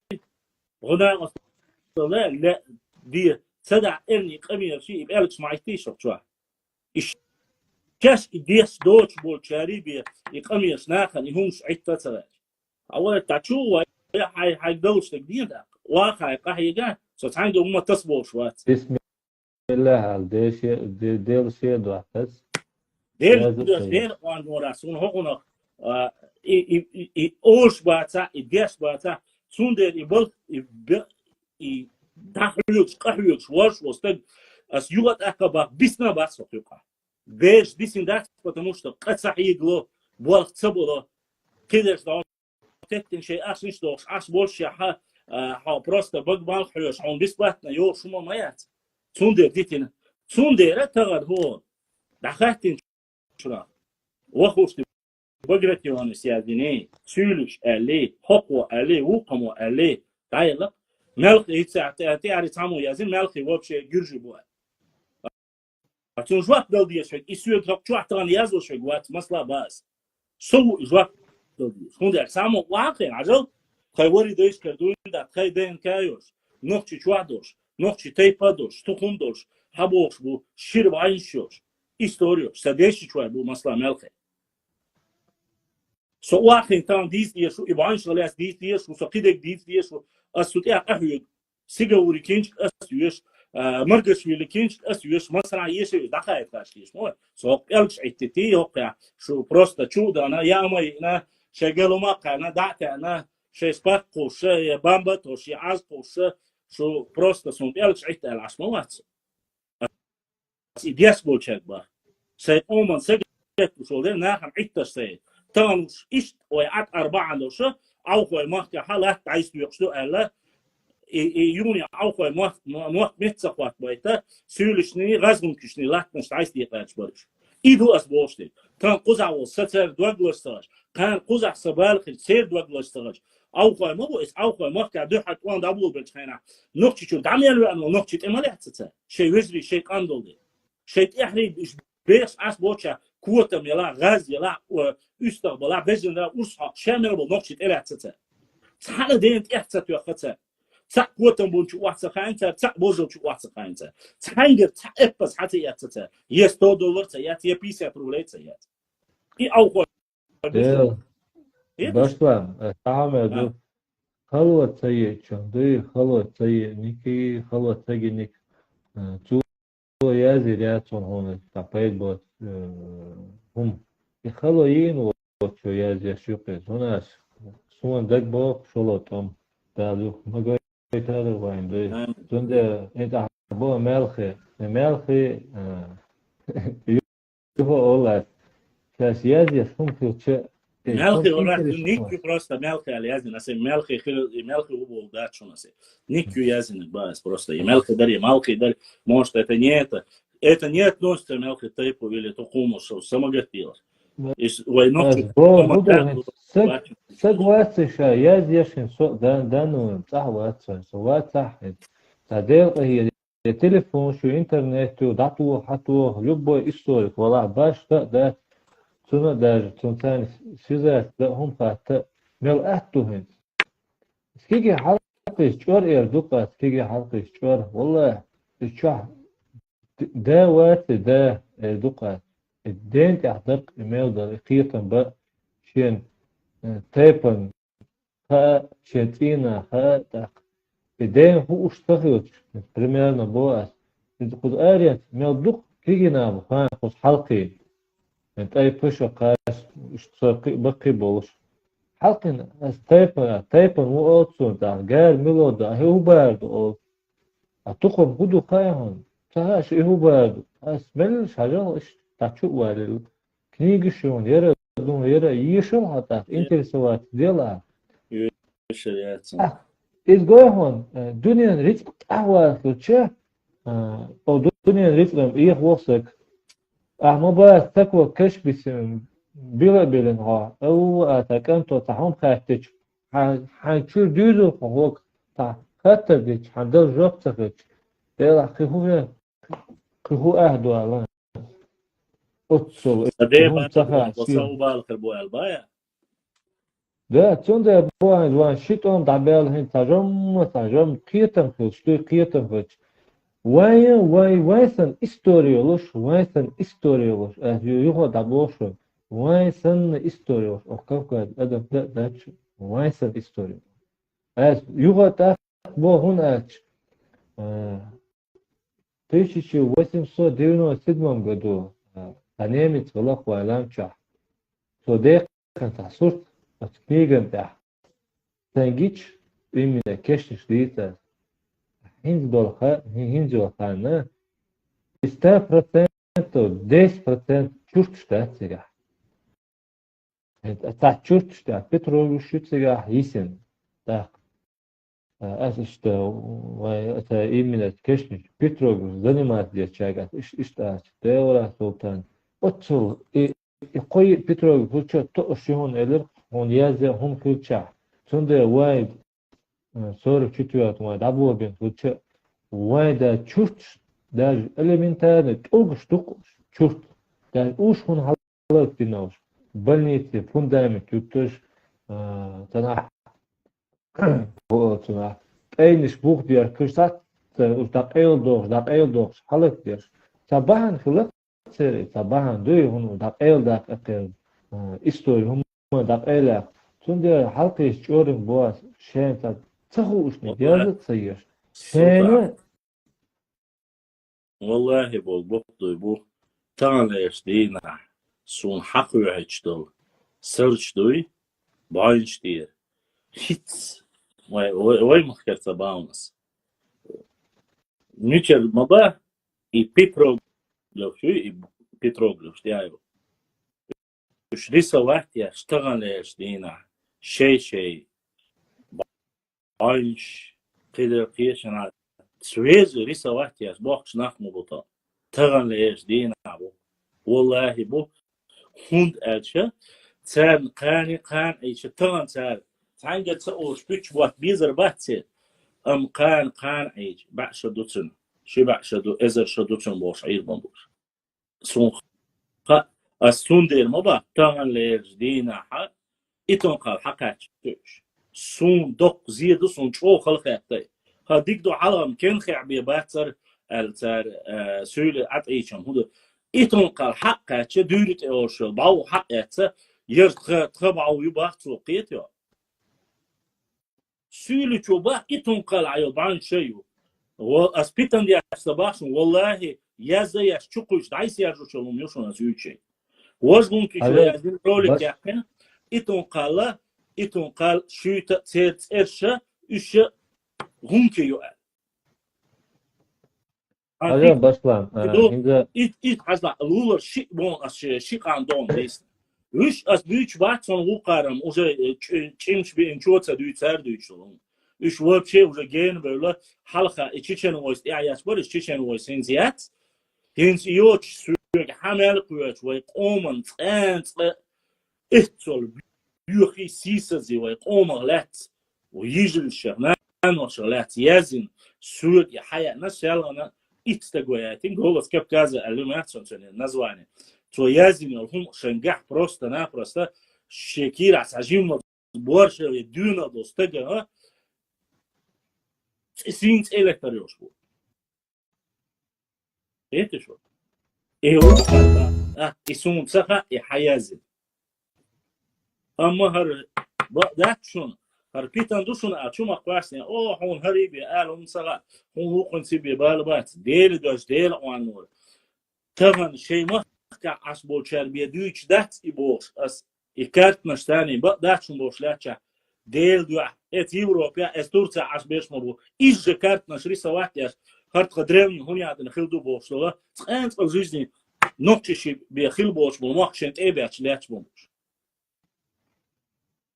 غدا أصلا لا دي صدع إني قمير شيء بقالك معيتي شو إيش كاش إديس دوتش بول شاريبي يقمير سناخن يهمش عيت تصرف أول تشو هاي دوتش تقدير ده واقع قهيجا سوتانجا هم تصبوا شوات بسم الله الديش ديل شيء دوحتس ديل وان وراسون هقنا أوش باتا إديس باتا سوندر и дахлюкс, кахлюкс, ваш восток, с югот акаба, бисна бас сокюка. Беш дисиндат, потому что кацаигло, буалхца было, кидеш да, теттин шей ашниш дошь, аш больше ха просто багбал хюш, он бесплатно, йо шума маят. Цундер дитин, цундер тагад хо, дахатин шура. Вахушти багратионы сядине, сюлюш али, хокво али, укамо али, тайлак. ملخي تعرف تعمو يازين ملخي وابشي جرجي بوا. أتون جوات دلدي شوي يسوي جوات تغني يازو شوي جوات مسلا باس. سو جوات دلدي. هون تعمو واقع عجل. خيوري دايش كردون ده خي دين كايوش. نقطة جوادوش. نقطة تيبادوش. تخوندوش. حبوش بو شير بعيشوش. إستوريوش. سديش شوي بو مسلا ملخي. سو واقع تان ديس ديشو يبعنش غلاس ديس ديشو سقيدك ديس ديشو. أسوتي أحيد سيجوري كينش أسويش مرقش ويلي كينش أسويش مصنع يشي دقائق كاشيش مو سوق ألش عتتي هوقع شو بروستا شو ده أنا يا أمي أنا شغلوا مقع أنا دعت أنا شيء سباق شيء بامبت وشيء عزق شو بروستا سون ألش عت العش موات إدياس بولشك با سيد أومن سجت وشو ده ناخم عتة سيد تانوش إيش ويعت 4 لوشة أو خوي ماك حالة تعيش يقصدو ألا يوني أو خوي ماك متسقط بيتا سولشني غزم كشني لا نشتعيش ديقاش برش إيدو أسبوشتي كان قزع وستر دوغلستاج كان قزع سبالخ سير دوغلستاج أو خوي ما بوس أو خوي ماك دو حد وان دابول بالخينا نقطة شو دعميلو أنو نقطة إمالي تتا شيء وزري شيء قندولي شيء إحري بيش أسبوشة كوتم يلا غاز يلا ويستقبل بزن لا أصحى شامل بالنقطة إلى تتا حالا دين إحتت يا ختا تاع قوتن بونش واحد خاينتا تاع بوزو واحد خاينتا تاينجر تاع ابس حتى ياتتا $100 يات يبيس يتروليت يات اي او خو ده يدش باشا تعمل خلوة سيء شندي خلوة سيء نيكي خلوة سيء نيك تو يازي رياتون هون تابيل بوت هم يخلو ين وشو يازي شوقي هناش سوان دك بوك شلو توم دالو مغاي تادر وين دي زند انت بو ملخي يهو اولا كاس يازي سمكو تش ملخي وراح نيكيو просто ملخي على يازن اسي ملخي ملخي هو дат что насе никью язин бас просто и мелхи дари малки дари может это не относится мелхи тайпу или то хумусу самогатило и войнок سجواتش يازيشن سو دانو صح واتش سوات صح تدير هي التليفون شو انترنت وداتو حتو لبو استوريك ولا باش ده سنة داج تنتان سيزات هم فات مل أهتوهن سكيجي حلقة شور إردوقة سكيجي حلقة شور والله الشح ده وات ده إردوقة الدين تحضر إيميل ده قيتن بقى شين تايبن خا شتينا خا تاق الدين هو اشتغل примерно بوأس إنت قد أريد مل دوق كيجي نابو خان قص حلقي انت اي بشو قاس بقي بولش حلقنا تايبن مو اوتسون تاع غير ميلودا هو بارد اتقم بدو قايهون تاش هو بارد اسمل شجر اش تاچو والل كنيجي شون يرى دون يرى يشل حتى انترسوات ديلا شريات از جوهون دنيا ريت قهوه كلچه او دنيا ريت لم ايه وصك ما بقى تكوى كشف بيلن ها او اتكنتو تحوم خاتج حنشور ديزو فوق تا خاتج حندل جوبتك ديلا خيهو اهدو على اتصل ديما وصاو بالخر بو البايا ده تون ده بوان شيتون دابل هين تاجم قيتم خشتو قيتم خش وين история وين история يهو دابوشو وين история وكاكو ادم ده وين история يهو تا بو هناك 1897 году немец влах вайланча содек контасурт от книгам да тангич именно кешниш дита хинзолхана 100% 10% чурчта сега это чурчта петрол шутсега хисен так это это именно кешниш петрол занимает дечага что теора султан отцул и кой петрол хуча то шон элер он язе хум хуча сонде вай 44 ما دابو بين хуча وایدا چورت در элементарный толгуштук чурт در ушхун халат динауш больницы фундамент ютуш тана тана эйниш бух дер курсат дапейлдох халат дер сабахан хлак сери сабахан дуй хун дапейлдак история хум дапейла сунде халкы чорын боас шента цахушни дер цаеш шена والله بالضبط بو تانلش دينا سون حق وحشتل سرچ دوي باينش دير هيتس واي مخكرت باونس نيتشر مبا и Петроглов и Петроглов شتايو وش رسالة يا اشتغلش دينا شيء باينش قدر قيشنا سويز رسالة يا بوخش نخمو بطا تغن ليش دينا بو والله بو هند ألشة تان قان أيش تغن تانجت سأوش بيش وات بيزر باتي قان أيش بعش دوتن شو بعش دو إزر شدوتن بوش عير بندوش سون السون دير مبا تغن ليش دينا إتون قال حقاتش سون دق زيد سون شو خلق يحتاج هديك دو علم كن خع بيباتر التر سؤال عطيشم هذا إتون قال حقه شو دورت أوشل باو حقه تخبعو يباختو قيتيا سؤال شوبا إتون قال عيوبان شيء وأسبيتن دي أستباشن والله يزاي أشوكوش دايس يرجو شلون يوشون أزوجي وزبون كي شو هذا يزين رولك بس يحكي إتون قال شو تسير إرشة إيش هم كي يقال هذا بسلام دو هنگا it hazla lular shit bon as shit aan don des Rus as büyük wat son hukarım uza çimş bir inçota düter düçlüm üç webçe uza gen böyle halka içiçen was ayas var içiçen was senziyat hins yoç sürük hamel kuvvet ve qoman ants ihtsol büyük sisezi ve qoma lat ve yijil şahnan ve lat yazin sürük haya nasıl Итстагоятин голос как каза алюматсон название. То язинил хум шенгах просто-напросто шекира сажим боршеве дюна достага синц электориош бу. Это что? Исун цаха и хаязин. Amma har da şun har pitan duşun açuma kwarsın o hon haribi alum saga hon hukun sibi balbat değil döş değil anur tavan şey mahka asbol çerbiye düç dat ibos as ikart nashtani ba da şun boşlaça değil dua et Avrupa es Turcia asbeş mu iz kart nashri sawat ya hart qadrevni hon yadın khildu boşluğa tsant o жизни nokçi bi khil boş mu mahşent ebeç lach bu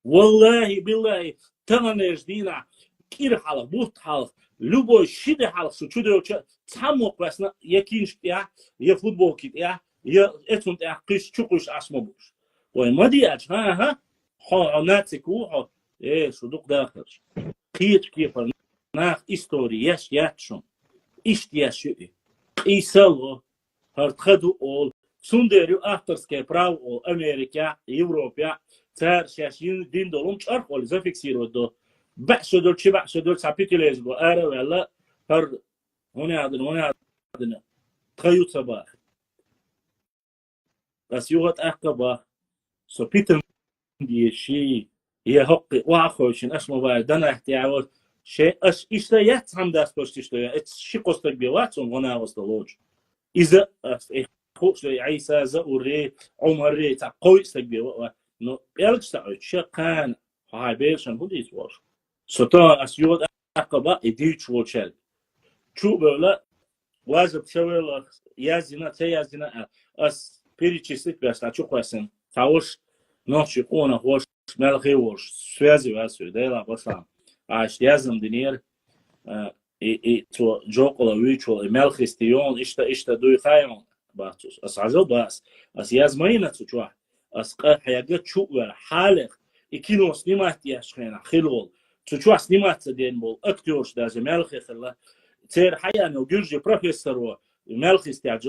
والله بالله تمنيش دينا كير حالك بوت حالك любой شيء حالك شو تدو تسمو بس يكينش يا يا فوتبول كيت يا يا اتون يا قيش تشوكش اسمو بوش وين ما دي ها ها ناتيكو ايه شو دوق داخل قيت كيف ناخ استوري ياش ياتشون اشتياشو ايسالو هرتخدو اول سونديريو اخترسكي براو او امريكا اوروبا تر شاشين دين دولم چرخ ولی زفکسیرو دو بحث دول سابيتيليز بو اره ولا هر هوني عدن تخيوت صباح بس يوغت اقبا سو بيتن دي شي هي حقي واخوشن اسمو باير دانا احتياوات شيء اش اشتيات هم داس بوشتشتويا اتس شي قوستك بيواتهم هنا وستلوج اذا خوش عيسى زوري عمر تاع قويستك بيوات No, elkste uit Shakan, Haibelsen, hoe dit was. Zodat als je wat akaba, idee wordt. Chu böyle, was op zoveel yazina, te yazina, als перечислить беста, chu kwasen, taosh, notchi, ona, hoş, melchi, hoş, связи, vasyo, dela, basam. Аш yazım dinir, to jokola, vichol, melchi, stiyon, işte duy khayon, bahtus. As azal bas, as yazmayna tuchwa. أسقى حاجات شو ولا حالق إكينو سنيمات ياشخينا خلول تشوف سنيمات تدين بول أكتورش ده جمالخي خلا تير حياة إنه جورجي بروفيسور مالخي استع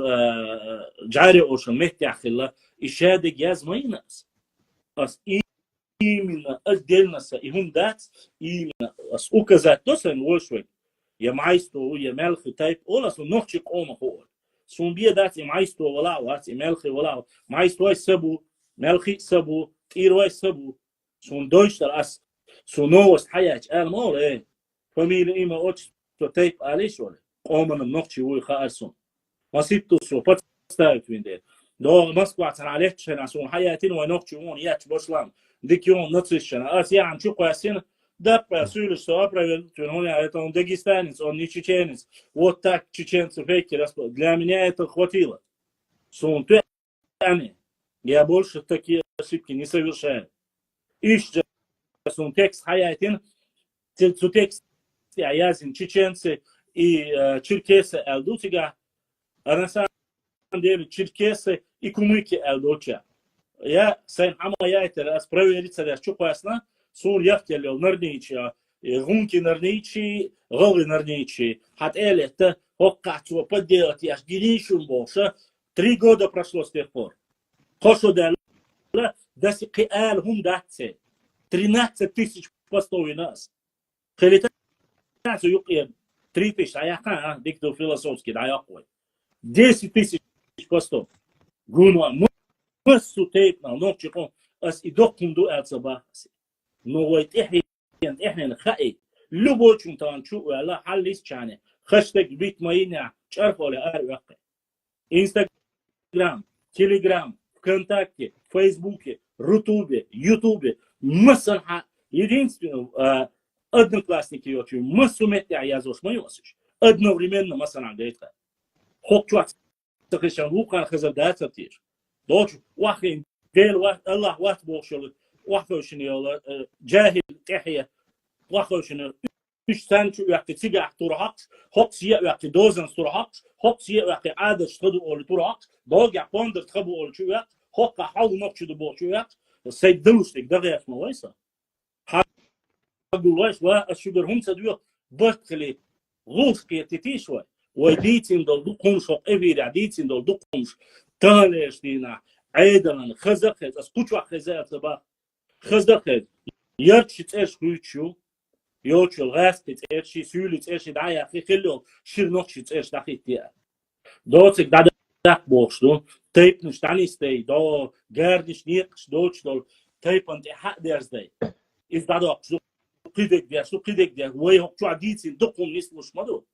جاري أوشن مهتع خلا إشادة جاز ما يناس أس إيمنا أجدلنا سإهم دات إيمنا أس أوكزات توسن وشوي يا مايستو يا مالخي تايب أولا سو نوخشي قوم هو سون دات يا مايستو ولا وات مالخي ولا مايستو سبو ملخي سبو تيروي سبو سون دوشتر اس سونوست حياج المور ايه فاميلي ايما اوتش تو تيب عليش ولا قومنا النقشي وي خالصون ما سيبتو سو باتستايت وين دير دو مسكوات عليه شنا سون حياتين ونقشي وون ياتش بوشلام ديك يوم نتشنا اس يعني شو قاسين دابا سول سوابرا هون это дагестанец он не чеченец вот так чеченцы фейки для меня это хватило сон ты Я больше такие ошибки не совершаю. Ищу текст хаятин, текст аязин чеченцы и черкесы элдутига, а на самом деле черкесы и кумыки элдуча. Я сам амаяйте раз провериться, да что поясна, сур яхтелел нарнича, гунки нарничи, голы нарничи, хат элета, хоккачу поделать, я ж генишум больше, 3 года прошло с тех пор. Хошо дала, да си қиал хум датсе. 13 тысяч постов у нас. Хелита нацию юкия 3000, а я хан, диктор философский, да я кой. 10 тысяч постов. Гунва, массу тейпна, ногчиком, ас и докунду элцабахаси. Но вот إحنا خائي لبو چونتان چو ولا حليس چانه خشتك بيت ماينا چرف ولا أروقه إنستغرام تليجرام كونتاكت فيسبوك روتوب يوتيوب مثلا единственное одноклассники يوتيوب مسومت يعزوش ما يوصش одновременно مثلا قيتها حقوق تخشن وقع خزدات كتير دوش واحد قال الله واحد بوشل واحد شنو جاهل تحية واحد شنو üç tane üyakti tiga turhaks, hoks ye üyakti dozen turhaks, hoks ye üyakti adas tudu ol turhaks, dog ya ponder txabu ol üyak, hokka halu nokçu du bol üyak, say dlustik da gayas ma vaysa. Hagul vays va ashugar humsa diyor, bartkli ruski titiş var. Ve ditin dol du konuş hok evira ditin dol du konuş. Tanleştina aydalan khazak as kuchwa khazak sabah. Khazak yarçit eş huçu يوتشل غاست تأشي سولي تأشي دعيا في خلو شير نقش تأش دقيق ديا دوتك دق بوشتو تيب نشتاني ستي دو جاردش نيقش دوتش دول تيب انت حق ديرز دي إذ دادوك سو قيدك ديا وي هوك شو عديتين دقهم نسلوش مدو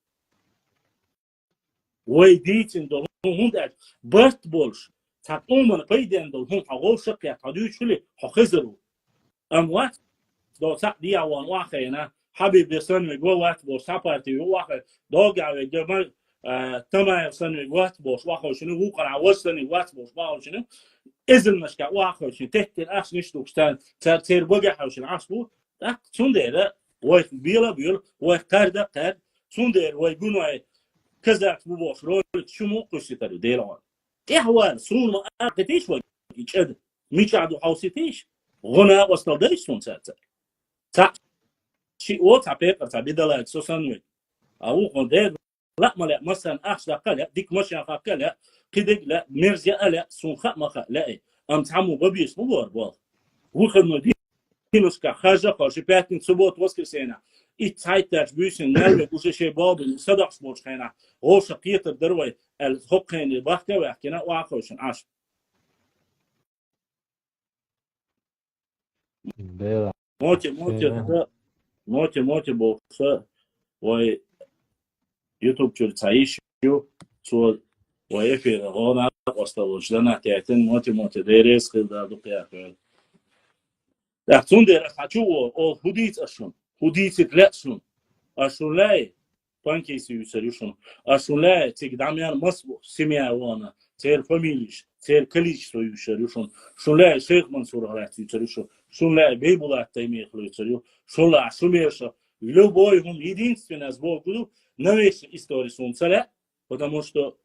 وي ديتين دول هون داج برت بولش تقوم من قيدين دول هون حقول شقيا تدوش شلي حخزرو أموات دو سق دي وان واخينا حبيب سن جو وقت بوش سپارتی واخ دوگاوی جمال تمام سن وقت بوش واخ شنو هو قرا وسن وقت بوش واخ شنو اذن مش كا واخ شنو تحت الاخ نشتوكستان تر بوجا حوشن عصبو تاك سوندير وي بيلا وي قرد سوندير وي جوناي كذا بوش رول شمو قشتر ديلان احوال سون ما اقتيش وي يشد ميچادو حوسيتيش غنا وصل ديش سون سات شيء وتعبير تعبير سوسن أو قدر لا ملا مثلا أخش دقلا ديك مش أخاكلا كده لا مرجع لا سونخ ما خ لا أم تعمو ببيس مو بار وخدنا دي نوش كخارجة خارج بيتين سبوت وسكسينا إتحيتش بيسن نلبي وش شيء باب صدق سبوت خينا هو شقيت الدروي الحق خين البحكة وحكينا وعخوشن عش موتي بوخسا و يوتيوب شو تعيش شو سو ويفي غانا واستوجدنا تاعتن موتي ديريس خدا دقيا كل دحتون دير حچو او هوديت اشون هوديت تلاتشون اشون لاي بانكي سيوسريشون اشون لاي تيك داميان مصبو سيميا وانا تير فاميليش تير كليش سيوسريشون شون لاي شيخ منصور هرات سيوسريشون شون لاي بيبولات تيمي خلوسريو شون لا شوميرشا любой он единственный сбоку новейшей истории солнца, потому что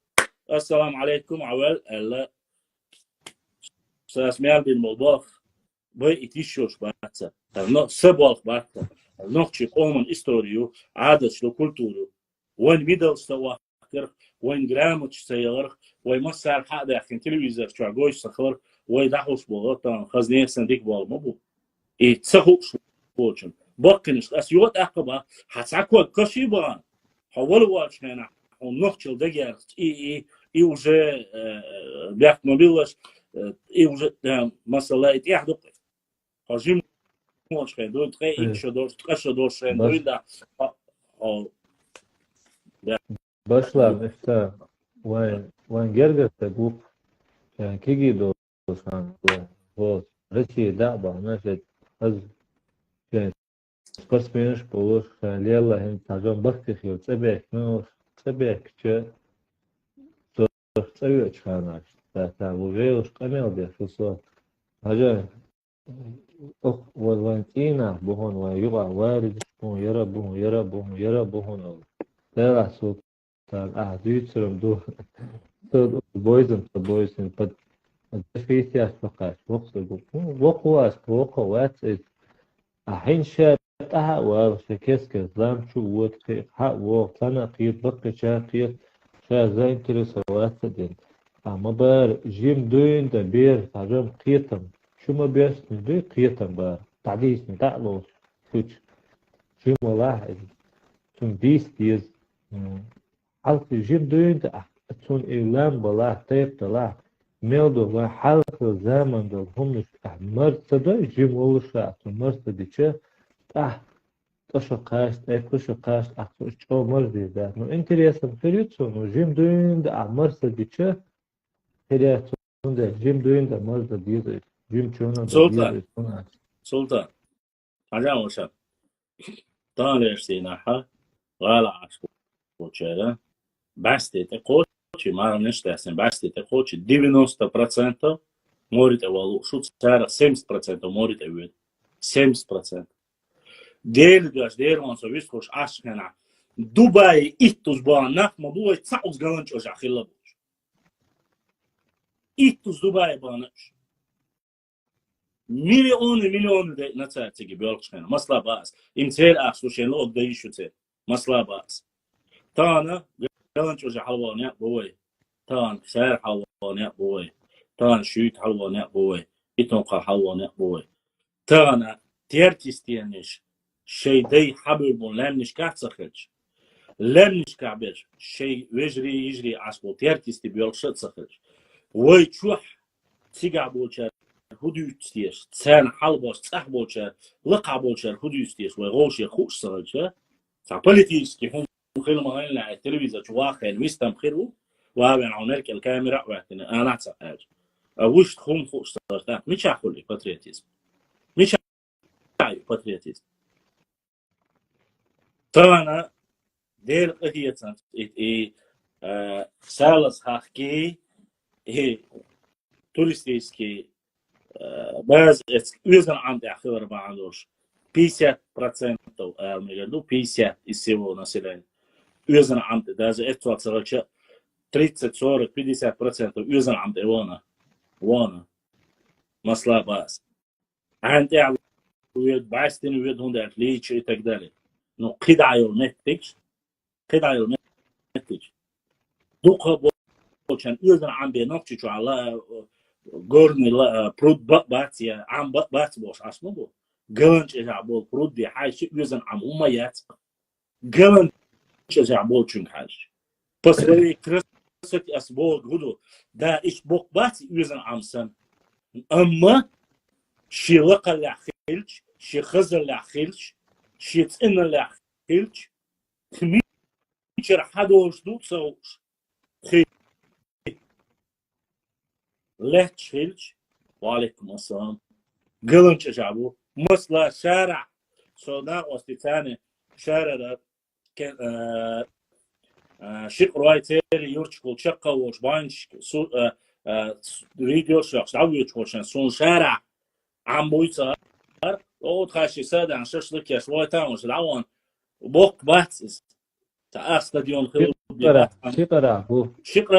ассаламу алейкум авал элла сасмял бин молбах бой итишош баца но собак баца ночи оман историю عادة شلو культуру وين ميدل سواكر وين грамотч سيار وين مسار حدا يحكي تلفزيون شو عجوش سخر وين دحوش بغطان خزنين صنديق بالمبو إيه تسخوش بوشن بقنش أسيوت أقبا حتى كشيبان حولوا واشنا ونخشل دقيق إي уже بيحكي مبيلش إي уже مثلا يتيحدق حجم مش خير دول تغير شدور تقشدور شين دول ده Başlar işte وين جرجس تقول يعني كيجي دوسان вот رشي دعبة نشد هز يعني спортсменш болуш лела хем тажон бахтих ё цебек ну цебек че цебек чханаш та уже уж камел де шусо ажа ох валентина бухон ва юга варид бухон яра бухон тера су та ахдуйцром ду бойзен под фейсиас факаш وقواس الحين شاتها وشكسك زام شو وتقي حق وطنا قيد بقي شاقيت شا زين ترسوات دين أما بار جيم دوين دبير تعجب قيتم شو ما بيش ندوي قيتم بار تعديش نتعلو شوش شو ملاحظ تون بيستيز حلق جيم دوين دا تون إعلان بلا تيب تلا ميلدو حلق زمن دو همش مرتدا جيم ولشا تون مرتدي چه تشو قاشت تشو قاشت تشو مرضي ده نو интересно период но جيم دوين دا مرتدي چه период ده جيم دوين دا مرتدي ده جيم چونا ده سلطان حاجة وشا طالع سيناحة غالع عشبو وشيرا بستي تقوشي ما نشتهسن بستي تقوشي 90% مورد أولو شو تسارة 70% مورد أول 70% ديل دوش ديل وان سويس خوش عشقنا دبي إتوس بانا موضوع تسعوز غلنش أجا خلا بوش إتوس دبي بانش مليون ده نتاع تيجي بيولكشنا مصلا باس إمتير أخسوشين لو دايشوتي مصلا باس تانا غلنش أجا حلوانيا بوي تان سير حلوانيا بوي تان شوت حلوانيا بوي إتنقل حلوانيا بوي تانا تيرتيستيانش شيء دي حبيبون لامنش كاتسخلش لامنش كعبش شيء وجري يجري عصبو تيرتيستي بيولكشت سخلش وي تشوح تيجع بولشر هدوستيش تسان حلبوش تصح بولشر لقع بولشر هدوستيش وغوشي خوش سخلش فبوليتيسكي هم خير مهين على التلفزيون واخن ويستم خيرو وابن عونرك الكاميرا وقتنا انا تصحاج وش تخون خوش سخلش مش اخولي باتريوتيزم مش باتريوتيزم طبعا دير قهية سالس حقي تورستيسكي باز يوزن عند اخر بعدوش 50% ميجادو 50 يسيبو население يوزن عند даже это целоча 30 40 50% يوزن عند وانا масла باز عند ويد باستين ويد هون ليش и так далее но قدعيو نتج دوقه بوشان يوزن عم بينوكشي شو على غورني لا برود باتيا عم بات بوش اسمه بو غلنش اجابول برود دي حاجه يوزن عم اميات غلنش اجابول چون حاجه بس ري كرست اسبول غدو دا ايش بوك بات يوزن عم سن اما شي لقى لخيلش شي خزر لخيلش شي تن لخيلش كميشر حدوش دوتسوش خي لاتشيلش وعليكم السلام قلنش اجابو مثل شارع سودان وستيتاني شارع ده كان شق روايتيري يورشكول شقة وش باينش فيديو شخص عوي تشوشن سون شارع عم بويتار او تخاشي سادة عن ششلك يا شويتان وش العوان بوك باتس تا استاديون خير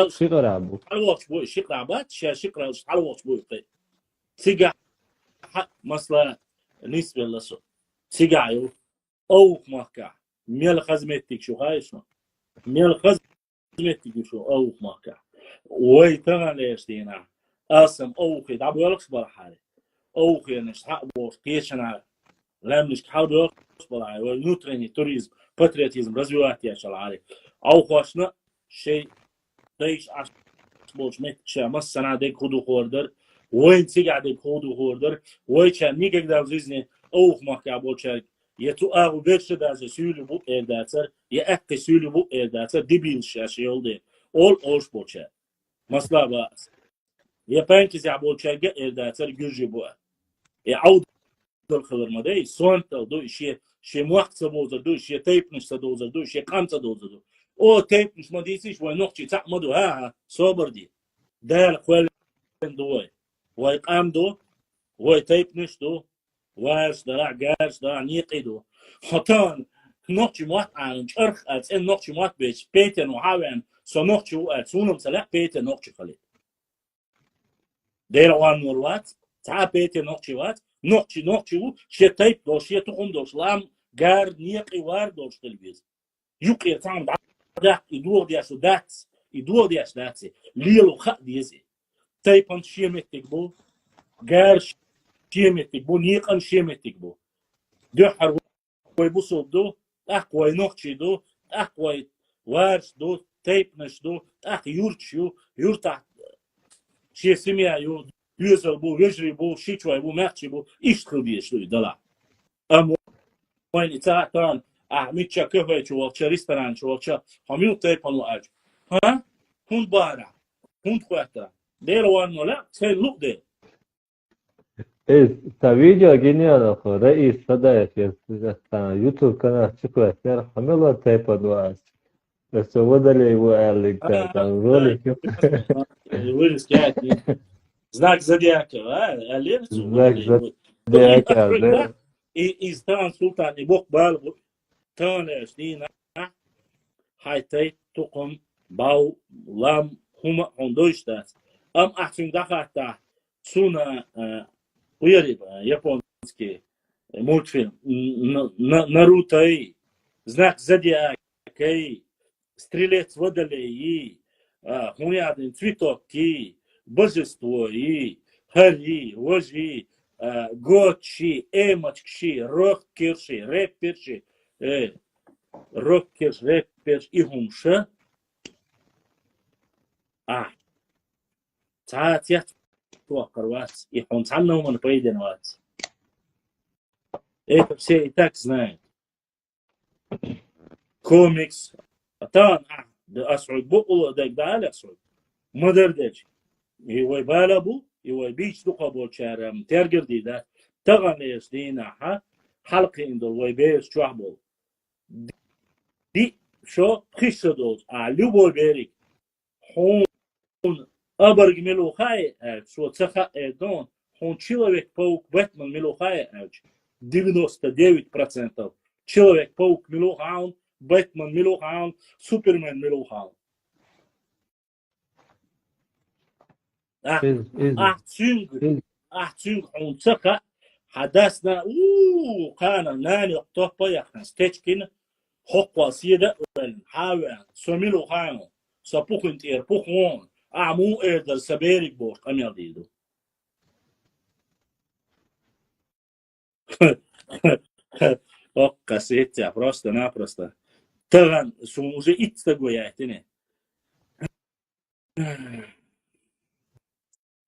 شقرا بو حلوش بوي شقرا بات شقرا حلوش بوي تيجا مثلا نسبة لسو تيجايو او مكة ميل خزمتك شو هايش ميل خزمتك شو او مكة وي تمام ليش دينا اسم او خي دابو يلكس برحالي او خي نش حق بوش كيشنا لامنش حاول يلكس برحالي ونوتريني توريزم باتريوتيزم развивать يا شلعالي او خوشنا شيء دايش عش بوش مت شا مسنا ديك خدو خوردر وين تيجي خودو خوردر وين كان نيجي كده وزيزني اوه ما كابو شارك يتو اغو بيتش دازه سولو بو ايداتر يا اك سولو بو ايداتر ديبيل شاشي يولدي اول اوش بوچا مثلا باس يا بانكي زعبو شارك ايداتر جوجي بو يعود الخضر مدي سونت دو شي وقت بوزر دو شي تيب نش دوزر دو شي قامت دوزر دو او تيب مش مديسيش وين نقطي تعمدو ها صبر دي دال خوال دوي ويقام دو ويتيب نشدو واش درع جاش درع نيقيدو خطان نقطي موات عن شرخ ان نقطي موات بيش بيتن وحاوين سو نقطي وقت سونم سلاح بيتن نقطي خليل دير وان نوروات تعا بيتن نقطي وات نقطي و شي تيب دو شي تقوم دوش لام جار نيقي وار دوش تلبيز يقير تعم داك يدور دياش داتسي ليلو خق ديزي تيبان شيمتك بو جار شيمتك بو نيقن شيمتك بو دو حر ويبوسو دو أقوى نقشي دو أقوى وارش دو تيبنش دو أخ يورتش يورتع شي سميا يوزل بو يجري بو شيشوي بو ماتشي بو يشتغل بيش دو دلع أم وين إتاعتان ميتشا كهوي شوالشا ريستوران شوالشا هميو تيبانو أج ها هون بارع هون خواتها دير وانو لا سين لوك دير Та видео гениально, Раис Садаев, YouTube канал Чиквет, Хамила Тейпа 20. Все выдали его Эрлик, там ролики. вырез кятни знак зодиака алерцу Знак зодиака, да. и стан султан и бог бал танеш дина хайтай туком бау лам хума хондойштас ам ахтин дахата суна уяриб японский мультфильм Наруто и знак зодиака и стрелец водолей и хунядин цветок и божество и хари вожи гочи эмочки рокерши рэперши рокерш рэперш и хумша цаатят توقروات يحون عنهم من بيدنوات это все и так знают комикс طبعا ده اسعد بقول ده قال اسعد ما دردش هو بالابو هو بيش دقبول شارم ترجر دي ده طبعا يسدينا حلقه عند الويبيس شعبول دي شو خشدوز لوبول بيريك هون أبرج ملوخاي شو تخا دون هون Человек-паук Бэтмен милухай 99% Человек-паук милухаун Бэтмен милухаун Супермен милухаун أحسن هون تخا حدثنا كان ناني اقتوبا يخن ستيشكين حقوا سيدة حاوان سميلوخاون سبوخن تير بوخون مو إيردر سبيرك بوش أمير ديدو قصيتها просто تغن سموزي إتستقوى يأتيني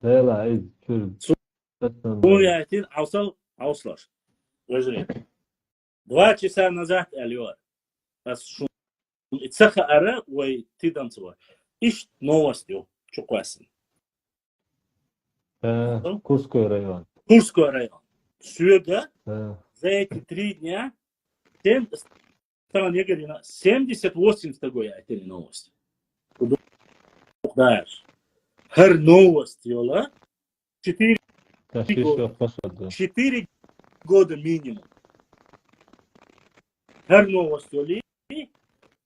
لا إيه سمو يأتين عوصلش وجري 2 часа назад اليوم بس شو اتسخى أرى ويتيدن سوا إيش новостью чуквасин Курской район. Курской район. Сюда за эти 3 дня 78 такой эти новости. Знаешь, хер новость, ёла, 4 года минимум. Хер новость, ёли,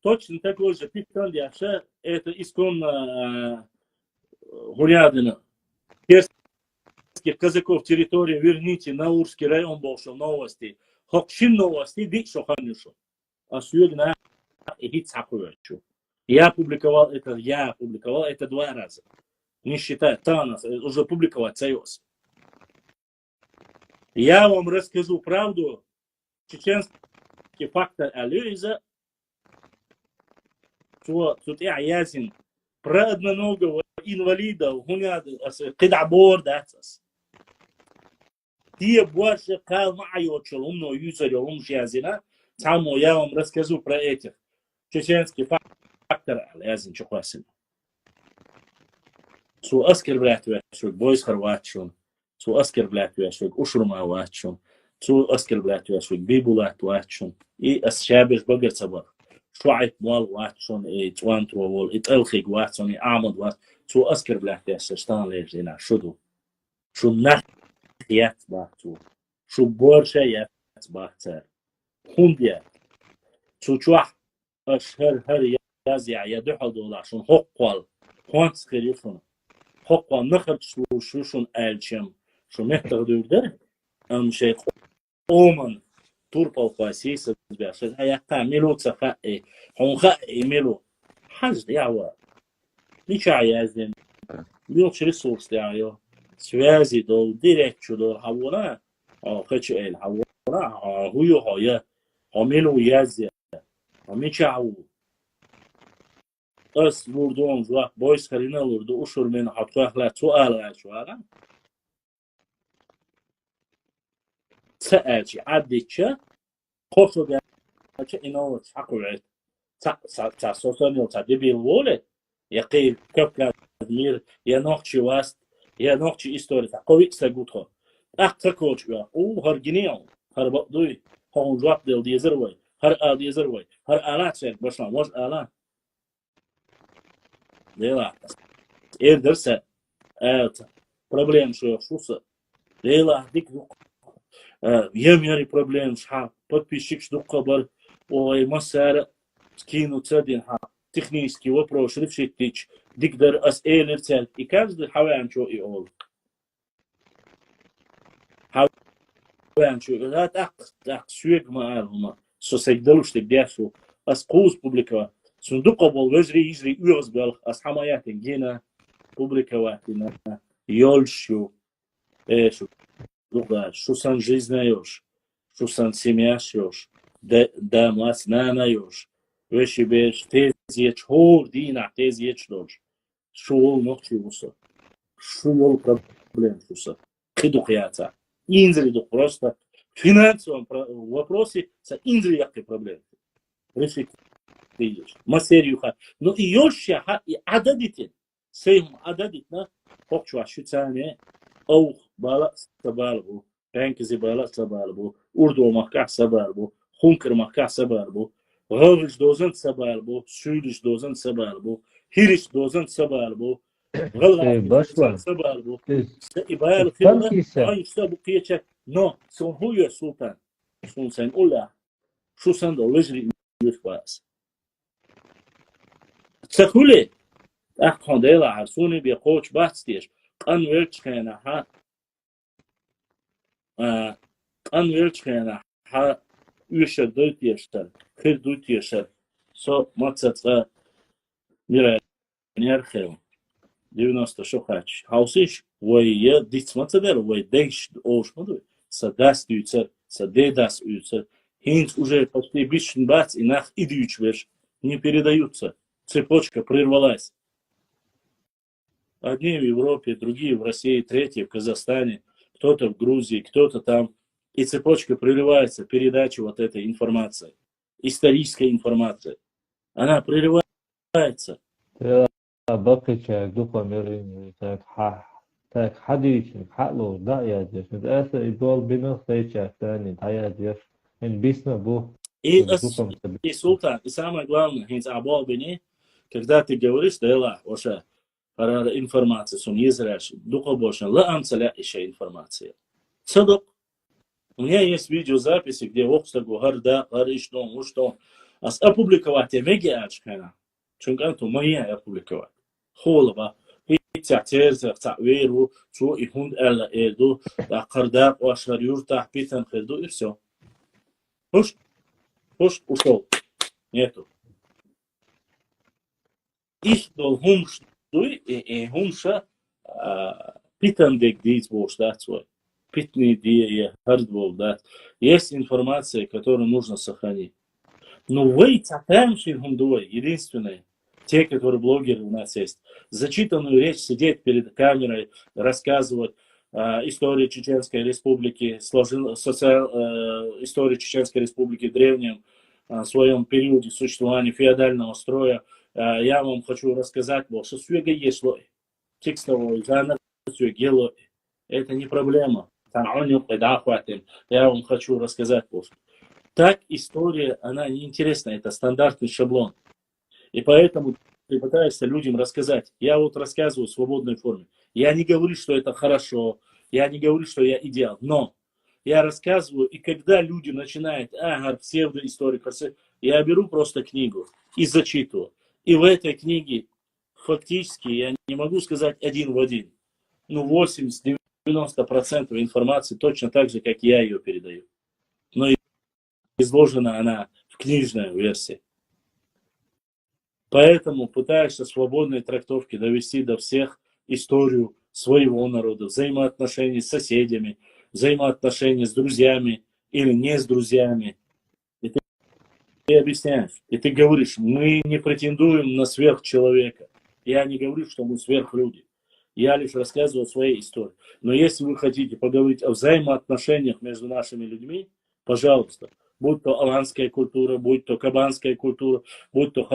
точно такой же питан яша, это исконно гулядина. Перских казаков территории верните на Урский район больше новости. Хокшин новости, дик шоханюшу. А сегодня и хит сакуючу. Я публиковал это 2 раза. Не считая Танас, уже публиковать союз. Я вам расскажу правду. Чеченский фактор Алюиза. Что тут я ясен. Про одноногого инвалидов, قطع борد أساس. Те больше калмают, что умно юзали, умшязина. Само я вам расскажу про этих. Чеченский фактор, лязин чухасин. Су аскер блять вешук, бойс хорватчун. Су аскер блять вешук, ушрума ватчун. Су аскер блять вешук, бибулат ватчун. И асшабиш багер сабах. شعيب مال واتشون توان تروول اتلخيق واتشون عامد وات شو أسكر بلاحتي أشتان ليش هنا شو نخيات باحتو شو بورشيات باحتر خنديات شو تشوح أشهر هر يازيع يدحل دولا شون حقوال خوانس خريفون حقوال نخرج شو شون ألشم شو مهتغدور در أم شيء أومن توربا وقاسيس بيعشان هيا ميلو تسخاء حنخاء ميلو حاج ديعوا ليش عيازين ميلوش ريسورس ديعيو سوازي دو ديريكتشو دو حونا خيتش ايل حونا هويو هايا ميلو يازي ميشاو أس وردون زوا بويس خلينا وردو أشهر من حطوا لا سؤال عشوائي سأجي عديتش قصو جاتش إنه تحقق تا سوسانيو تا دبيل وولد يقي كوكا دير يا نوختي واست يا نوختي إستوري تا قوي سجوتها أختكوش يا هرجينيو هربطوي هون جواب دل ديزروي هر ديزروي هر آلات سير باشنا واش آلات ديلا درسه проблем شو شوسه ديلا ديك يميري проблем شحال подписчик что خبر ой مسار скину цадин ха технический вопрос решить дикдар ас элерцел и каждый хаван что и ол хаван что لا так сюек маалма со сагдалуш дяшу ас куз публика صندوق بول وزري يجري يوز بال ас حمايات جينا публика ватина يولشو ايش شو سان жизнь شو سان семьяш да мас нанаёш веши беш тезиеч хор дина тезиеч дож шул нохчи уса шул проблем уса хидухята инзри до просто финансовом вопросе са инзри яки проблем решить видишь материю ха но и ёшья ха и ададите сейм ададитна хокчу ашуцане او بالا سبالبو بانكزي بالا سبالبو اردو مكح سبالبو خونكر مكح سبالبو غوش دوزن سبالبو سودش دوزن سبالبو هيرش دوزن سبالبو غلا Başla. سبالبو Biz إبال sanki خير ise أي سبب قيتش نو سون هو يا سلطان سون سين أولا شو سند لجري يفاس تقولي أحكم ديلا عرسوني بيقوش بحثيش قن ويرتش كينا ها قن ويرتش كينا ها يشر دوت يشتر خير دوت يشر سو ماتسات ميرا نيرخيو 90 شوخاч хаусиш вой я дицмацадер вой дейш ошмоду садас дюцер садедас уцер хинц уже почти бишн бац и нах идюч веш не передаются цепочка прервалась одни в Европе другие в России третьи в Казахстане кто-то в Грузии кто-то там и цепочка прерывается передача вот этой информации исторической информации она прерывается bakacak dupamirin tak hadicin hatlo da yadir. Esa idol bina saycak tani hayadir. En bisna bu И, дупам и султан, и самое главное, хинц абол бини, когда ты говоришь, да ла, оша, информация, сон езраш, духа бошен, ла амцаля еще информация. Садок. У меня есть видеозаписи, где вокстагу гарда, гариштон, уштон, а опубликовать я меги ачкана. Чунганту моя опубликовать. Холоба. Hitja terza ta'wiru, цу и хунд элла элду, да кардак, вашар юртах, питан хелду, и все. Пуш, ушел. Нету. Ich dol humш, дуй, и humша, питан дек диц бош, да, свой. Питни ди, хардвол, да. Есть информация, которую нужно сохранить. Но вы цатамшин хундуй, единственное, те, которые блогеры у нас есть, зачитанную речь сидеть перед камерой, рассказывать историю Чеченской Республики, историю Чеченской Республики в древнем своем периоде существования феодального строя. Я вам хочу рассказать, что сюга есть текстовой жанр, это не проблема. Я вам хочу рассказать. Так история, она неинтересна, это стандартный шаблон. И поэтому ты пытаешься людям рассказать. Я вот рассказываю в свободной форме. Я не говорю, что это хорошо. Я не говорю, что я идеал. Но я рассказываю, и когда люди начинают, псевдоисторик, я беру просто книгу и зачитываю. И в этой книге фактически, я не могу сказать один в один, но 80-90% информации точно так же, как я ее передаю. Но изложена она в книжной версии. Поэтому пытаешься свободной трактовки довести до всех историю своего народа, взаимоотношения с соседями, взаимоотношения с друзьями или не с друзьями. И ты объясняешь. И ты говоришь, мы не претендуем на сверхчеловека. Я не говорю, что мы сверхлюди. Я лишь рассказываю своей истории. Но если вы хотите поговорить о взаимоотношениях между нашими людьми, пожалуйста, будь то аланская культура, будь то кабанская культура, будь то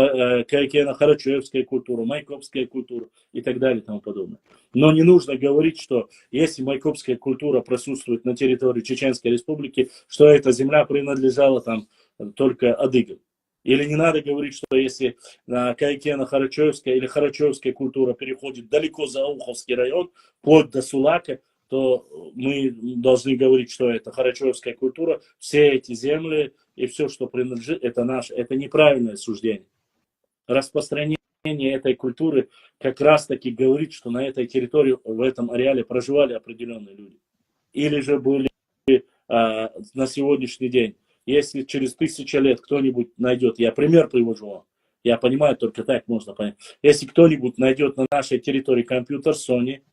каракена-харачевская культура, майкопская культура и так далее и тому подобное. Но не нужно говорить, что если майкопская культура присутствует на территории Чеченской Республики, что эта земля принадлежала там только адыгам. Или не надо говорить, что если Кайкена-Харачевская или Харачевская культура переходит далеко за Ауховский район, вплоть до Сулака, то мы должны говорить, что это Харачевская культура, все эти земли и все, что принадлежит, это наше. Это неправильное суждение. Распространение этой культуры как раз-таки говорит, что на этой территории, в этом ареале проживали определенные люди. Или же были на сегодняшний день. Если через 1000 лет кто-нибудь найдет, я пример привожу вам, я понимаю, только так можно понять. Если кто-нибудь найдет на нашей территории компьютер Sony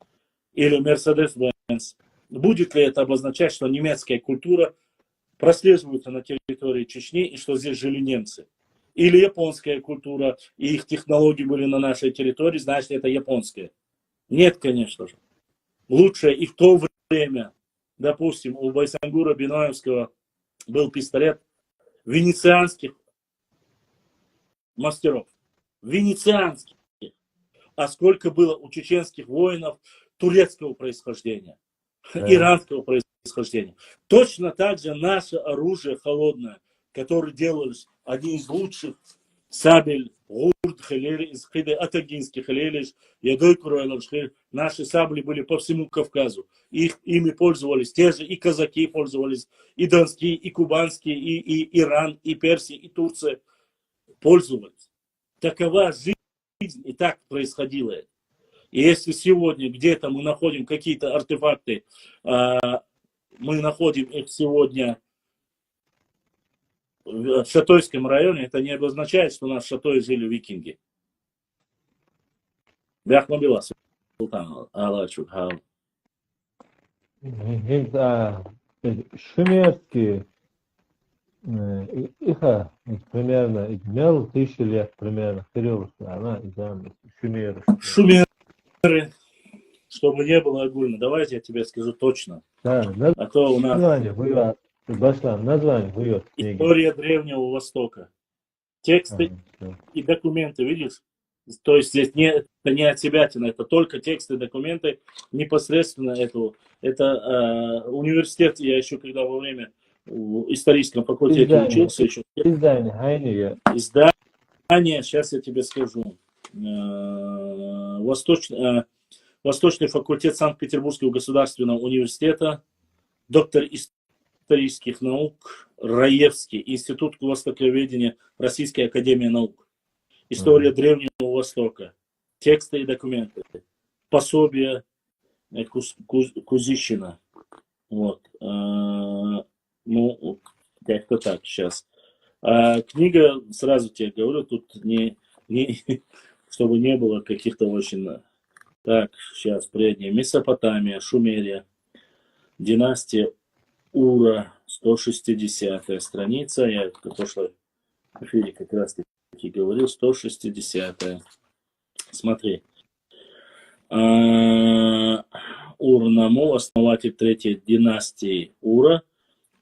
или Mercedes-Benz, будет ли это обозначать, что немецкая культура прослеживается на территории Чечни и что здесь жили немцы? Или японская культура и их технологии были на нашей территории, значит, это японская? Нет, конечно же. Лучше и в то время, допустим, у Байсангура Биноевского был пистолет венецианских мастеров. Венецианских. А сколько было у чеченских воинов турецкого происхождения, иранского происхождения. Точно так же наше оружие холодное, которое делалось одни из лучших сабель, наши сабли были по всему Кавказу. Ими пользовались те же и казаки пользовались, и донские, и кубанские, и Иран, и Персия, и Турция пользовались. Такова жизнь, и так происходило это. И если сегодня где-то мы находим какие-то артефакты, мы находим их сегодня в Шатойском районе, это не обозначает, что у нас в Шатое жили викинги. Бяхмабила, Султан, Аллачук, Хау. Шумерские, их примерно, имел 1000 лет примерно, она шумеры. Шумеры, чтобы не было огульно, давайте я тебе скажу точно. Да, а то у нас название вывод книги. История Древнего Востока. Тексты и документы, видишь? То есть здесь это не от себятина, это только тексты и документы непосредственно этого. Это университет, я еще когда во время в историческом факультете учился. Еще. Издание, сейчас я тебе скажу. Восточный факультет Санкт-Петербургского государственного университета, доктор исторических наук Раевский, Институт востоковедения Российской академии наук. История Древнего Востока. Тексты и документы. Пособие Кузищина. Вот. Ну, как-то так сейчас. Книга, сразу тебе говорю, тут чтобы не было каких-то очень... Так, сейчас предняя. Месопотамия, Шумерия. Династия Ура, 160-я страница. Я в прошлом эфире как раз таки говорил, 160-я. Смотри. Ур-Наму, основатель третьей династии Ура,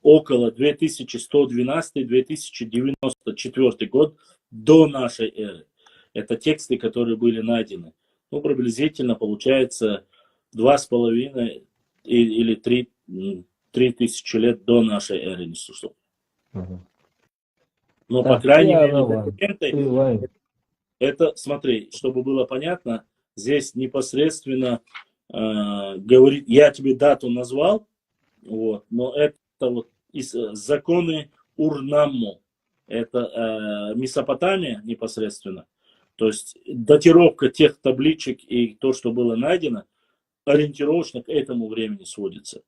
около 2112-2094 год до нашей эры. Это тексты, которые были найдены. Ну, приблизительно получается 2,5 или 3 тысячи лет до нашей эры Иисуса. Но, по крайней мере, документы, это, смотри, чтобы было понятно, здесь непосредственно говорит, я тебе дату назвал, вот, но это вот законы Ур-Намму, это Месопотамия непосредственно, то есть датировка тех табличек и то, что было найдено, ориентировочно к этому времени сводится.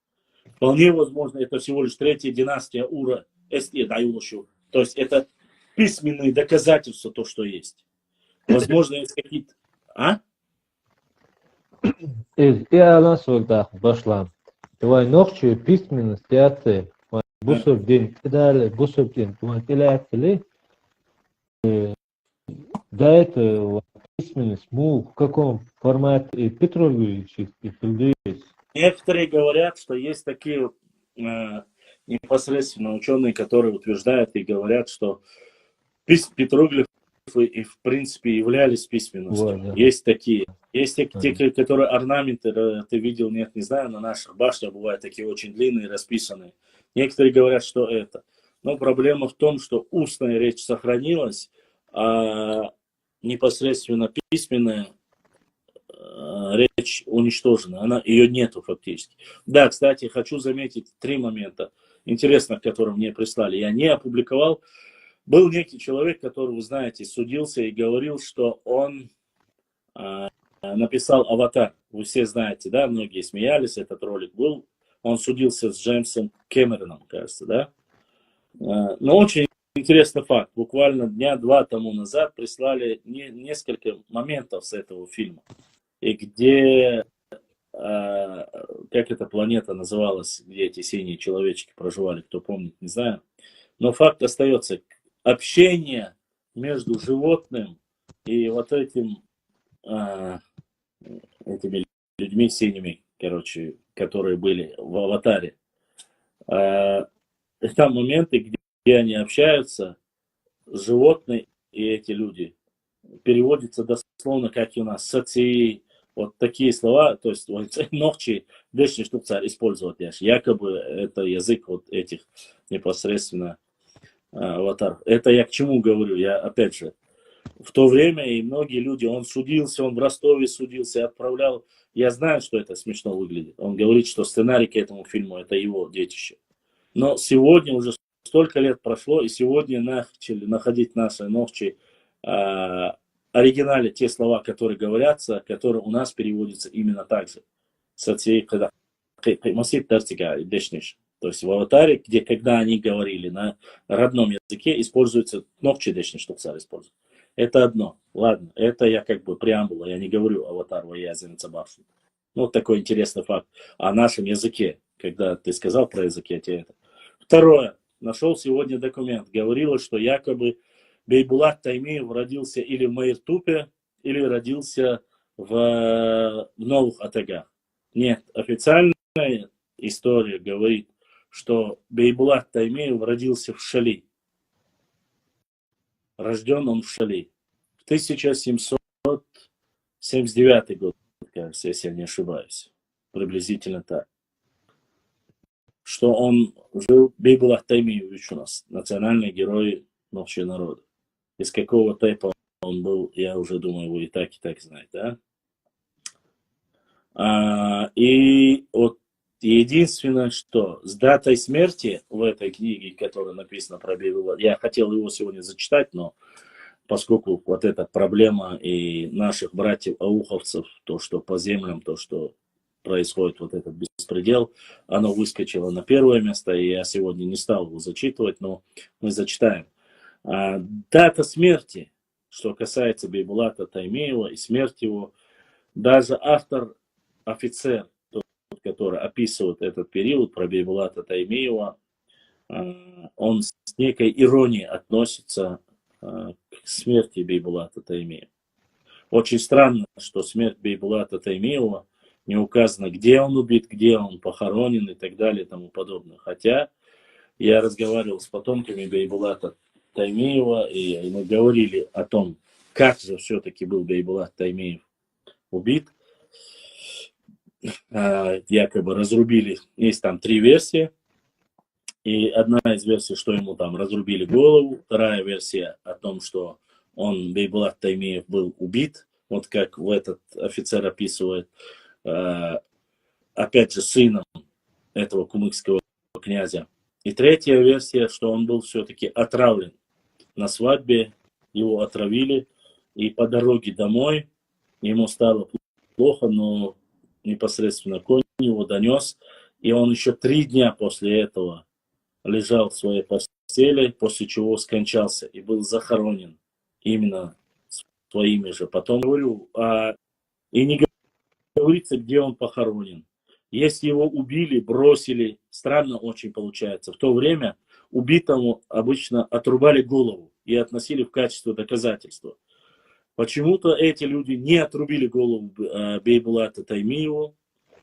Вполне возможно, это всего лишь третья династия Ура, то есть это письменные доказательства, то, что есть. Возможно, есть какие-то... Я на сюда пошла. Давай ночью письменность, театр, бусов день, далее бусов день, до этого письменность, в каком формате Петрович есть? Некоторые говорят, что есть такие непосредственно ученые, которые утверждают и говорят, что петроглифы и в принципе являлись письменностью. Вот, да. Есть такие. Есть те, которые орнаменты, ты видел, нет, не знаю, на наших башнях бывают такие очень длинные, расписанные. Некоторые говорят, что это. Но проблема в том, что устная речь сохранилась, а непосредственно письменная речь уничтожена. Ее нету фактически. Да, кстати, хочу заметить 3 момента интересных, которые мне прислали. Я не опубликовал. Был некий человек, который, вы знаете, судился и говорил, что он написал «Аватар». Вы все знаете, да, многие смеялись, этот ролик был. Он судился с Джеймсом Кэмероном, кажется, да. Но очень интересный факт. Буквально дня 2 тому назад прислали несколько моментов с этого фильма. И где, как эта планета называлась, где эти синие человечки проживали, кто помнит, не знаю. Но факт остается. Общение между животным и вот этими людьми синими, короче, которые были в «Аватаре». Там моменты, где они общаются, животные и эти люди, переводится дословно, как и у нас, соци, вот такие слова, то есть ногчи, дешни штукцар использовать, якобы это язык вот этих непосредственно аватар. Это я к чему говорю? Я опять же, в то время и многие люди, он судился, он в Ростове судился, отправлял. Я знаю, что это смешно выглядит. Он говорит, что сценарий к этому фильму это его детище. Но сегодня уже столько лет прошло, и сегодня начали находить наши ногчи оригинале те слова, которые говорятся, которые у нас переводятся именно так же. То есть в «Аватаре», где когда они говорили на родном языке, используется ногчи дешни, что царь использует. Это одно. Ладно, это я как бы преамбула, я не говорю «Аватар» воязенца башни. Ну, вот такой интересный факт о нашем языке, когда ты сказал про язык, я тебе это. Второе. Нашел сегодня документ. Говорилось, что якобы Бейбулат Таймиев родился или в Майртупе, или родился в Новых Атагах. Нет, официальная история говорит, что Бейбулат Таймиев родился в Шали. Рожден он в Шали. В 1779 год, кажется, если я не ошибаюсь. Приблизительно так. Что он жил, Бейбулат Таймиевич у нас, национальный герой нашего народа. Из какого тайпа он был, я уже думаю, вы и так знаете, да? И вот единственное, что с датой смерти в этой книге, которая написана про Бейбулат, я хотел его сегодня зачитать, но поскольку вот эта проблема и наших братьев-ауховцев, то, что по землям, то, что происходит вот этот беспредел, оно выскочило на первое место, и я сегодня не стал его зачитывать, но мы зачитаем. Дата смерти, что касается Бейбулата Таймиева и смерть его, даже автор, офицер, тот, который описывает этот период про Бейбулата Таймиева, он с некой иронией относится к смерти Бейбулата Таймиева. Очень странно, что смерть Бейбулата Таймиева не указано, где он убит, где он похоронен и так далее и тому подобное. Хотя я разговаривал с потомками Бейбулата Таймиева, и мы говорили о том, как же все-таки был Бейбулат Таймиев убит. Якобы разрубили, есть там 3 версии. И одна из версий, что ему там разрубили голову. Вторая версия о том, что он, Бейбулат Таймиев, был убит. Вот как в этот офицер описывает. Опять же, сыном этого кумыкского князя. И третья версия, что он был все-таки отравлен. На свадьбе его отравили. И по дороге домой ему стало плохо, но непосредственно конь его донес. И он еще 3 дня после этого лежал в своей постели, после чего скончался и был захоронен именно своими же. Потом говорю, и не говорится, где он похоронен. Если его убили, бросили, странно очень получается. В то время убитому обычно отрубали голову. и относили в качестве доказательства. Почему-то эти люди не отрубили голову Бейбулата Таймиеву,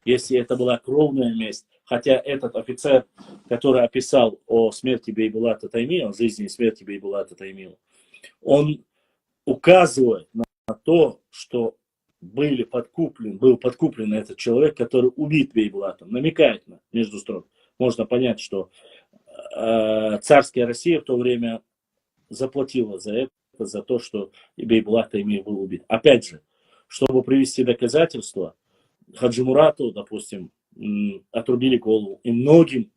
если это была кровная месть. Хотя этот офицер, который описал о смерти Бейбулата Таймиева, жизни и смерти Бейбулата Таймиева, он указывает на то, что был подкуплен этот человек, который убит Бейбулатом. Намекает на между строк. Можно понять, что царская Россия в то время заплатила за это, за то, что Бейбулат Таймиев был убит. Опять же, чтобы привести доказательства, Хаджи Мурату, допустим, отрубили голову. И многим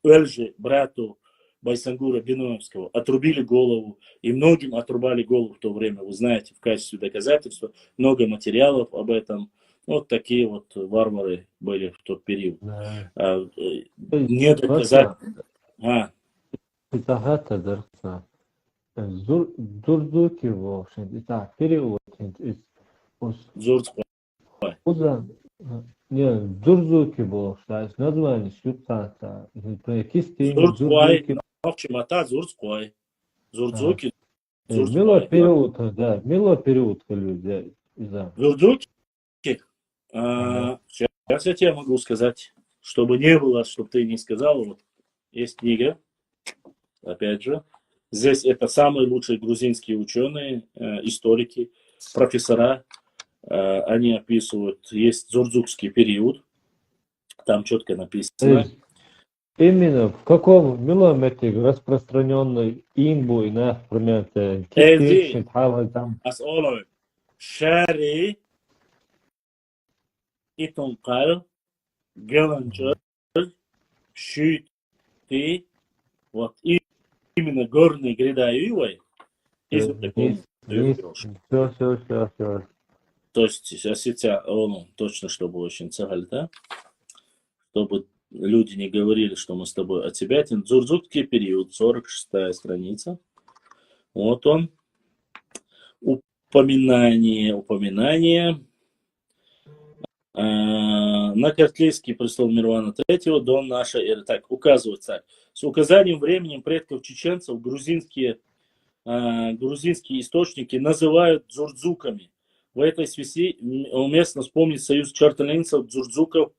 Эльже, брату Байсангура Биноевского, отрубили голову. И многим отрубали голову в то время. Вы знаете, в качестве доказательства. Много материалов об этом. Вот такие вот варвары были в тот период. Да. Не доказать. Итагата дырса. Зурдуки в общем. Итак, перевод. Зурдуки. Не, Зурдуки был, значит, название субстанция. Зурдуки. Нохчимата Зурдуки. Зурдуки. Мило перевод, да. Мило перевод люди. Зурдуки. Сейчас я тебе могу сказать, чтобы не было, чтобы ты не сказал. Вот есть книга, опять же. Здесь это самые лучшие грузинские ученые, историки, профессора. Они описывают, есть Зурдукский период, там четко написано. Именно в каком милометре распространенный имбу и, например, там. Шари, Итункал, Геланчер, Шюти, вот именно горные гряда Ювай, Все. То есть сейчас точно, чтобы очень цагали, да? Чтобы люди не говорили, что мы с тобой отсебятин. Зурдукский период, 46-я страница. Вот он. Упоминание. На Картлийский престол Мирвана III до нашей эры. Так, указывает царь. С указанием временем предков чеченцев грузинские источники называют дзурдзуками. В этой связи уместно вспомнить союз чарталинцев-дзурдзуков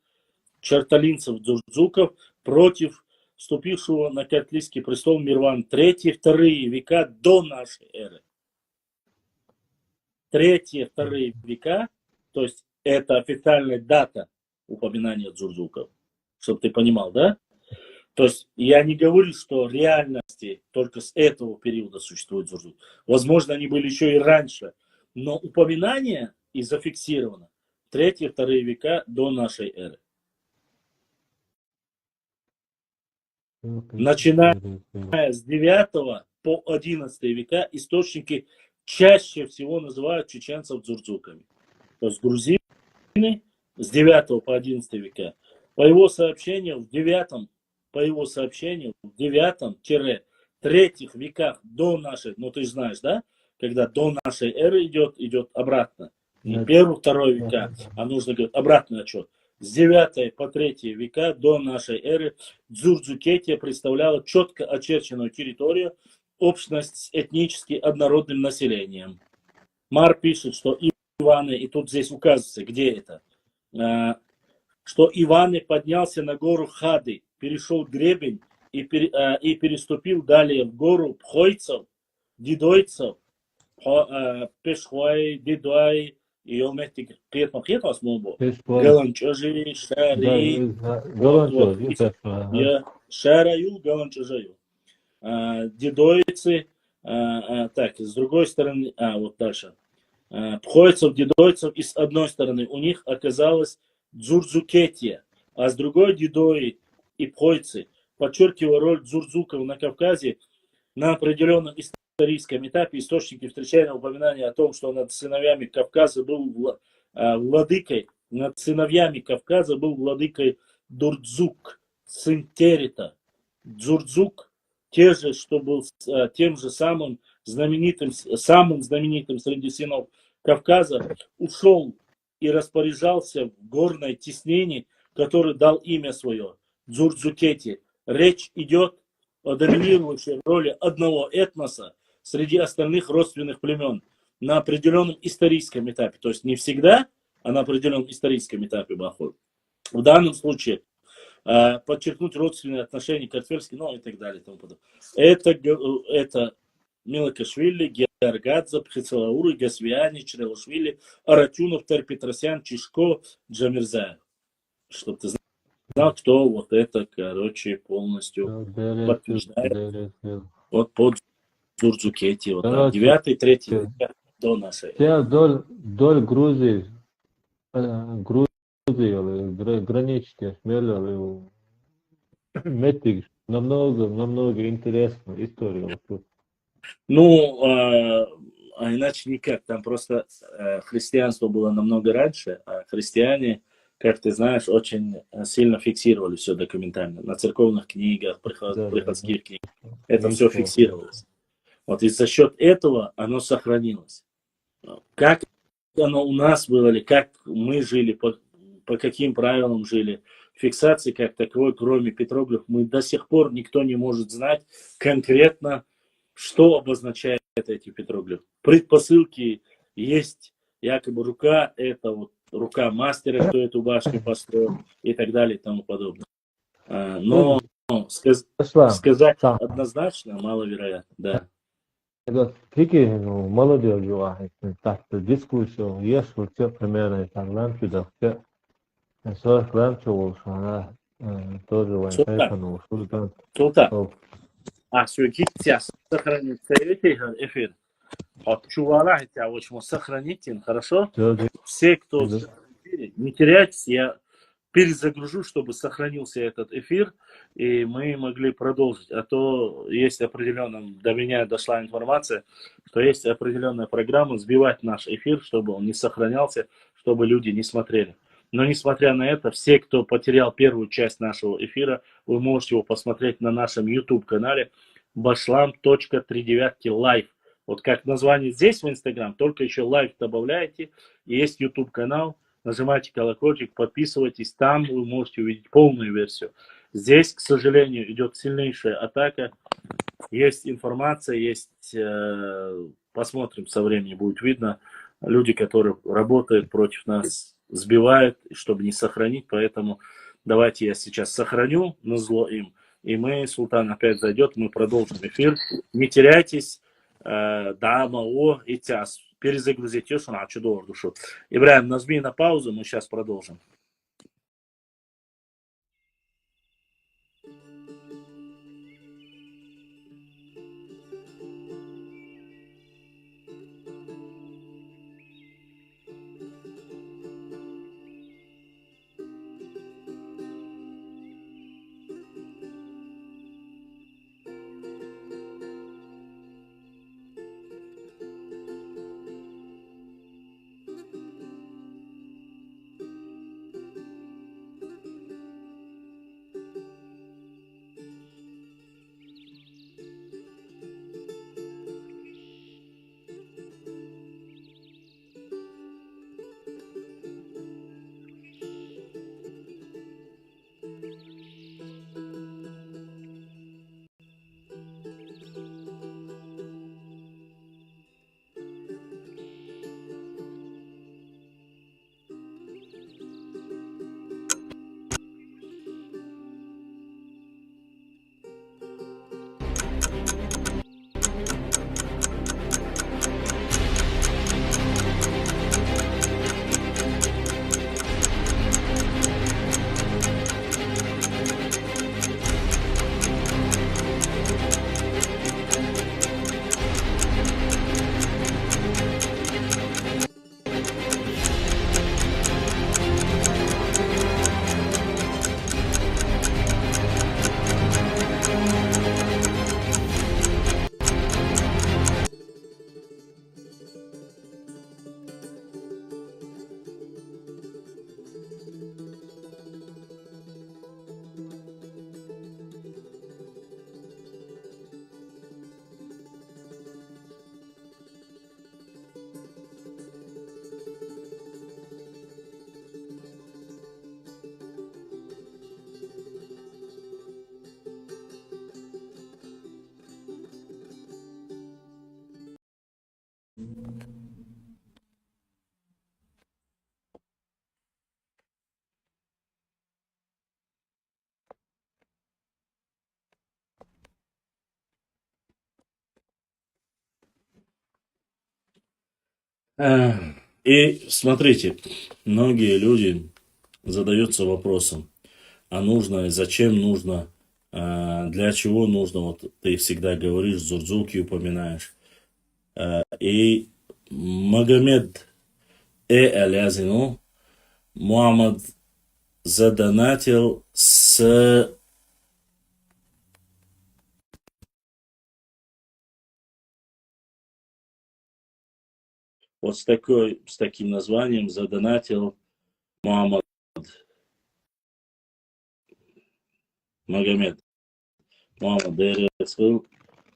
против вступившего на Картлийский престол Мирван III, вторые века до нашей эры. Вторые века, то есть это официальная дата упоминания дзурдзуков, чтобы ты понимал, да? То есть я не говорю, что в реальности только с этого периода существует дзурдзук. Возможно, они были еще и раньше. Но упоминание и зафиксировано 3-2 века до нашей эры. Начиная с 9 по 11 века источники чаще всего называют чеченцев дзурдзуками. То есть грузины с 9 по 11 века. По его сообщению, в 9-3 веках до нашей, ну ты же знаешь, да? Когда до нашей эры идет обратно. Не 1-2 века, а нужно говорить обратный отчет. С 9 по 3 века до нашей эры Дзурдзукетия представляла четко очерченную территорию, общность с этнически однородным населением. Мар пишет, что Иваны, и тут здесь указывается, где это, что Иваны поднялся на гору Хады, перешел гребень и переступил далее в гору Пхойцев, Дидойцев, Пешхуай, Дидуай, и Елметик Петмахет Асмобо, Галанчажи, Шари, Шараю, Галанчажаю, Дидойцы, так, с другой стороны, вот дальше, Пхойцев, Дидойцев, и с одной стороны у них оказалась Дзурдзукетия, а с другой Дидои и Пхойцы, подчеркивая роль дзурдзуков на Кавказе на определенном историческом этапе. Источники встречают упоминание о том, что над сыновьями Кавказа был владыкой Дурдзук, сын Терита. Дзурдзук, те же, что был тем же самым знаменитым среди сынов Кавказа, ушел и распоряжался в горной теснине, который дал имя свое Дзурдзукете. Речь идет о доминирующей роли одного этноса среди остальных родственных племен на определенном историческом этапе. То есть не всегда, а на определенном историческом этапе Бахур. В данном случае подчеркнуть родственные отношения Картфельский, ну и так далее. И тому подобное. Это Милакашвили, Георгадзе, Пхицелауры, Гасвиани, Чрелашвили, Аратюнов, Терпетросян, Чишко, Джамирзаев. Чтобы ты знал, кто вот это, короче, полностью подтверждает. Вот под Зурцукети, вот так. Короче, 9-3 века до нашей. все вдоль Грузии, граничные смели Метик, намного интересная история. Вот тут. Ну, иначе никак. Там просто христианство было намного раньше, а христиане, как ты знаешь, очень сильно фиксировали все документально. На церковных книгах, Да. приходских книгах. Это все Ничего. фиксировалось. Вот и за счет этого оно сохранилось. Как оно у нас было, или как мы жили, по каким правилам жили, фиксации как таковой, кроме петроглифов, мы до сих пор никто не может знать конкретно, что обозначает эти петроглифы. Предпосылки есть, якобы рука, это вот рука мастера, кто эту башню построил, и так далее, и тому подобное. Но сказать Сам. однозначно маловероятно, да. Кики, ну, молодежь واحد تحت дискуссию, есть все примерно там лампи, да, все 40 лампи уж, она тоже Султан, Султан. Султан, все-таки тебя сохранить эфир. От чувала, хотя очень сохраните, хорошо? Все, кто в эфире, не теряйтесь, я перезагружу, чтобы сохранился этот эфир, и мы могли продолжить. А то есть определенная, до меня дошла информация, что есть определенная программа сбивать наш эфир, чтобы он не сохранялся, чтобы люди не смотрели. Но несмотря на это, все, кто потерял первую часть нашего эфира, вы можете его посмотреть на нашем YouTube-канале bashlam.39 live. Вот как название здесь в Instagram, только еще лайв добавляете, и есть YouTube-канал, нажимайте колокольчик, подписывайтесь, там вы можете увидеть полную версию. Здесь, к сожалению, идет сильнейшая атака, есть информация, есть, посмотрим, со временем будет видно, люди, которые работают против нас, сбивают, чтобы не сохранить, поэтому давайте я сейчас сохраню на зло им, и мы, Султан опять зайдет, мы продолжим эфир, не теряйтесь, дама, и тяс. Перезагрузить ее, что чудо душу. Ибраим, нажми на паузу, мы сейчас продолжим. Э, И смотрите, многие люди задаются вопросом, а нужно, зачем нужно, для чего нужно, вот ты всегда говоришь, Зурзуки упоминаешь. И Магомед Алязину Мухаммад задонатил вот с таким названием задонатил Мухаммад Магомед Мухаммад Дересвил,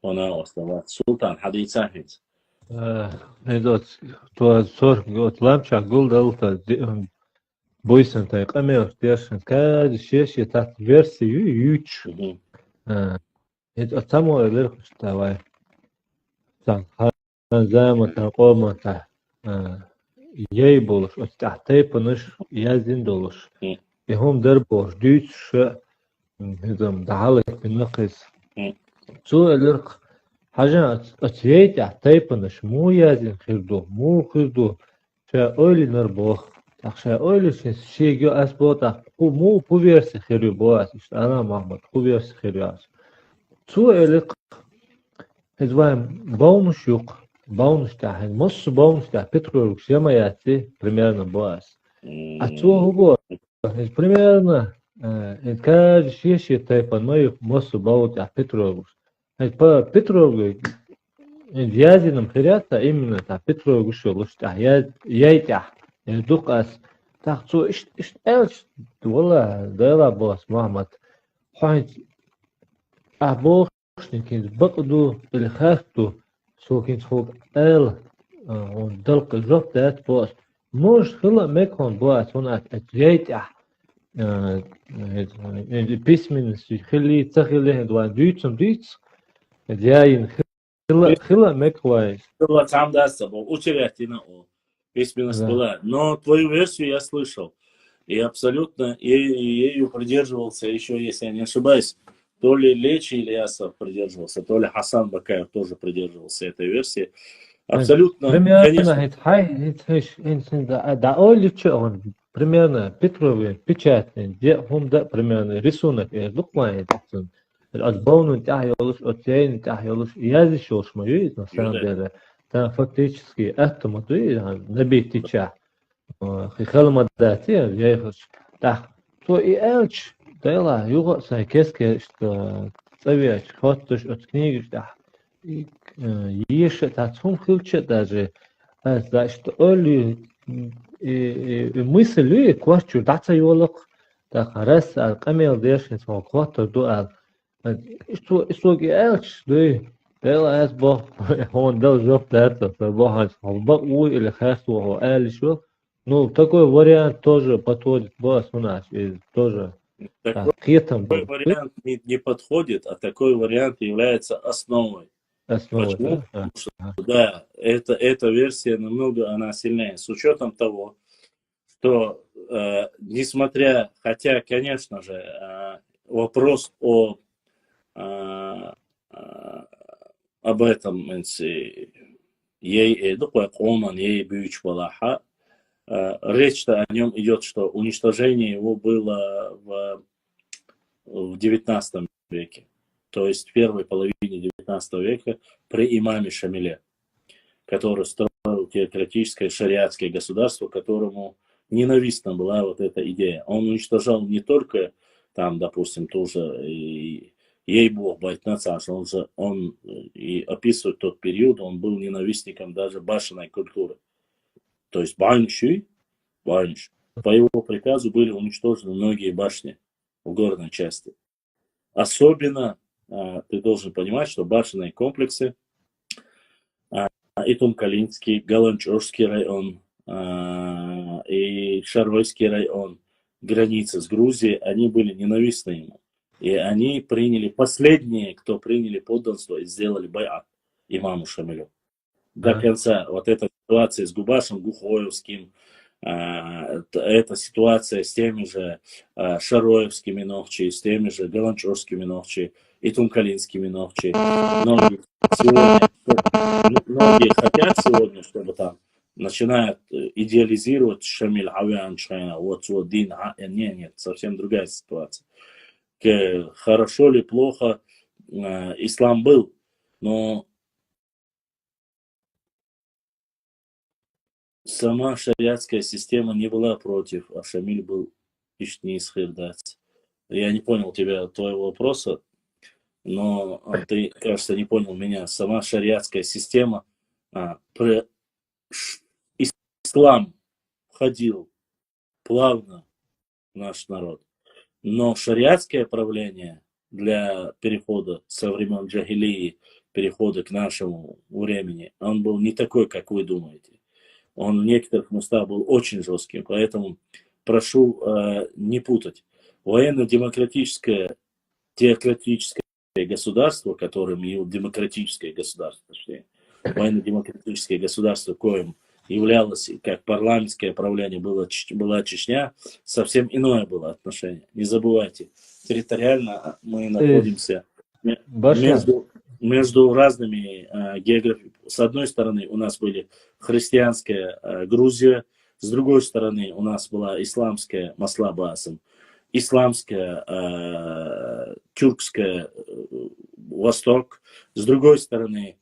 она оставалась Султан Хадид Сахид. то сор гот ламча гул далта бойсен тай камер дершен кад шеш ятат версию юч Мгм. это само элер штавай сан зама та кома та ей болуш от тахтай пыныш язин долуш Мгм. бихом дер бош дүйт ш хизам дахалак бинакис Мгм. цу элер حاجة أتيت أعتيبنش مو يازن خيردو مو خيردو شا أولي نربوخ تخشى أولي شي جو أسبوتا هو مو بوفيرس خيرو بواس أنا محمد بوفيرس خيرو تو إلق هزوان باونش يوق باونش تاعهن مص باونش تاع بترولوكس يما ياتي примерно بواس أتو هو هز примерно هز كاج شيشي تايبان ما مص باو تاع بترولوكس هز با بترولوكس Язином хирята именно та Петро гушо та яйтя дукас та цо иш элч вала дала бос Мухаммад хойт абошникин бакду بالخافتو سوكين فوق ال دلق الجوب دات بوس مش خلا ميكون بوس هنا اتجيتع بيسمنس خلي تخلي دوان دويتس جاين خلا ميكواي Было сам дастся, учерятина о письменность да. была. Но твою версию я слышал. И абсолютно ею придерживался, еще если я не ошибаюсь, то ли Лечи Ильясов придерживался, то ли Хасан Бакаев тоже придерживался этой версии. Абсолютно, Примерно конечно. да оличи он примерно Петрове печатный, где он да примерно рисунок лукмает. Отбауну тяхиолуш, отсеян тяхиолуш, язык уж мою на самом деле. Там фактически это мотивы набить тича. Хихалма дати, я их так. То и элч, дела, юго сайкеске, что цавяч, хоть от книги, да. Еще тацун хилче даже, значит, оли мысли кварчу даца йолок, так раз камел дешин смог кварту дуал. Что элч, да. ديلا أسبوع هو ده جوب تاتا فبوحد هو или хасу هو قال شو ну такой вариант тоже подходит босс у нас и тоже Такой пакетом был вариант не подходит, а такой вариант является основой. основой Почему? да? Потому что, да, эта версия намного она сильнее. С учетом того, что, хотя, конечно же, вопрос об этом, ей, ей бьюч балаха, речь-то о нем идет, что уничтожение его было в 19 веке. То есть в первой половине 19 века при имаме Шамиле, который строил теократическое шариатское государство, которому ненавистна была вот эта идея. Он уничтожал не только там, допустим, тоже ей Бог Байтнаца, он и описывает тот период, он был ненавистником даже башенной культуры. То есть Банши, по его приказу были уничтожены многие башни в горной части. Особенно ты должен понимать, что башенные комплексы и Тумкалинский, Галанчожский район, и Шарвойский район, границы с Грузией, они были ненавистны ему. И они приняли, последние, кто приняли подданство и сделали байат имаму Шамилю. до Ага. конца. Вот эта ситуация с Губашем, Гухоевским, эта ситуация с теми же Шароевскими Нохчи, с теми же Галанчевскими Нохчи и Тункалинскими Нохчи. Многие сегодня, многие хотят сегодня, чтобы там начинают идеализировать Шамиль Авиан Шайна, вот Дин, нет, совсем другая ситуация. Хорошо ли, плохо ислам был, но сама шариатская система не была против, а Шамиль был ишниис хирдат. Я не понял твоего вопроса, но ты, кажется, не понял меня. Сама шариатская система, ислам входил плавно в наш народ, но шариатское правление для перехода со времен джахилии, перехода к нашему времени, он был не такой, как вы думаете. Он в некоторых местах был очень жестким, поэтому прошу не путать. Военно-демократическое, теократическое государство, которым и демократическое государство, точнее, военно-демократическое государство, коим являлось, как парламентское правление была Чечня, совсем иное было отношение. Не забывайте, территориально мы находимся Баша, между разными географиями. С одной стороны у нас были христианская Грузия, с другой стороны у нас была исламская Маслабасом, исламская тюркская Восток, с другой стороны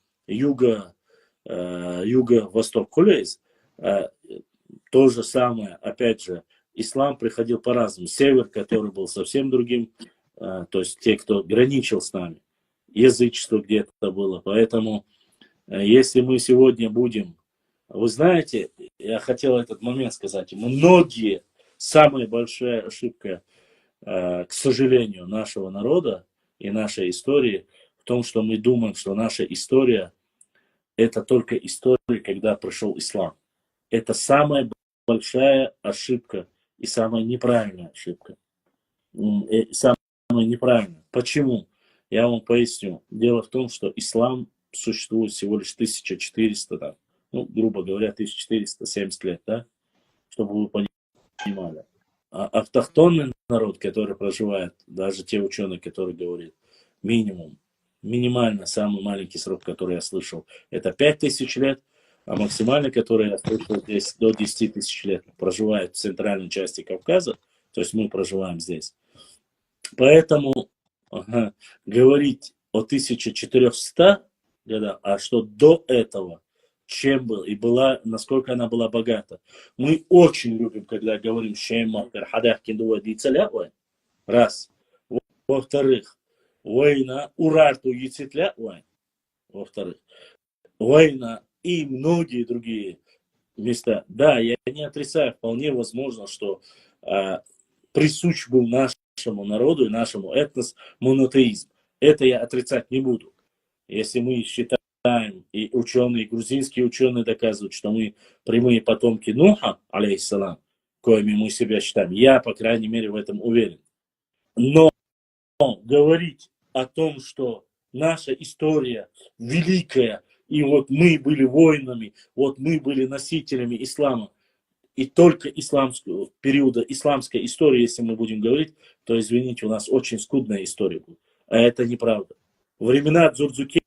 юго-восток Кулейс. То же самое, опять же, ислам приходил по-разному. Север, который был совсем другим, то есть те, кто граничил с нами, язычество где-то было. Поэтому, если мы сегодня будем... Вы знаете, я хотел этот момент сказать. Многие, самая большая ошибка, к сожалению, нашего народа и нашей истории в том, что мы думаем, что наша история это только история, когда пришел ислам. Это самая большая ошибка и самая неправильная ошибка. И самая неправильная. Почему? Я вам поясню. Дело в том, что ислам существует всего лишь 1400, да, грубо говоря, 1470 лет, да, чтобы вы понимали. А автохтонный народ, который проживает, даже те ученые, которые говорят, минимально самый маленький срок, который я слышал, это 5000 лет, а максимально, который я слышал здесь, до 10 тысяч лет, проживает в центральной части Кавказа, то есть мы проживаем здесь. Поэтому говорить о 1400 годах, а что до этого, чем был и была, насколько она была богата. Мы очень любим, когда говорим «Шейма, Кархадах, Киндуа, Дицаля», раз. Во-вторых, война, Урарту, Яцитля, во-вторых, война и многие другие места. Да, я не отрицаю, вполне возможно, что присущ был нашему народу и нашему этнос монотеизм. Это я отрицать не буду. Если мы считаем, и ученые, грузинские ученые доказывают, что мы прямые потомки Нуха, алейхиссалам, коими мы себя считаем. Я, по крайней мере, в этом уверен. Но говорить о том, что наша история великая, и вот мы были воинами, вот мы были носителями ислама, и только исламского периода, исламской истории, если мы будем говорить, то, извините, у нас очень скудная история будет. А это неправда. Времена Дзурдзукетии,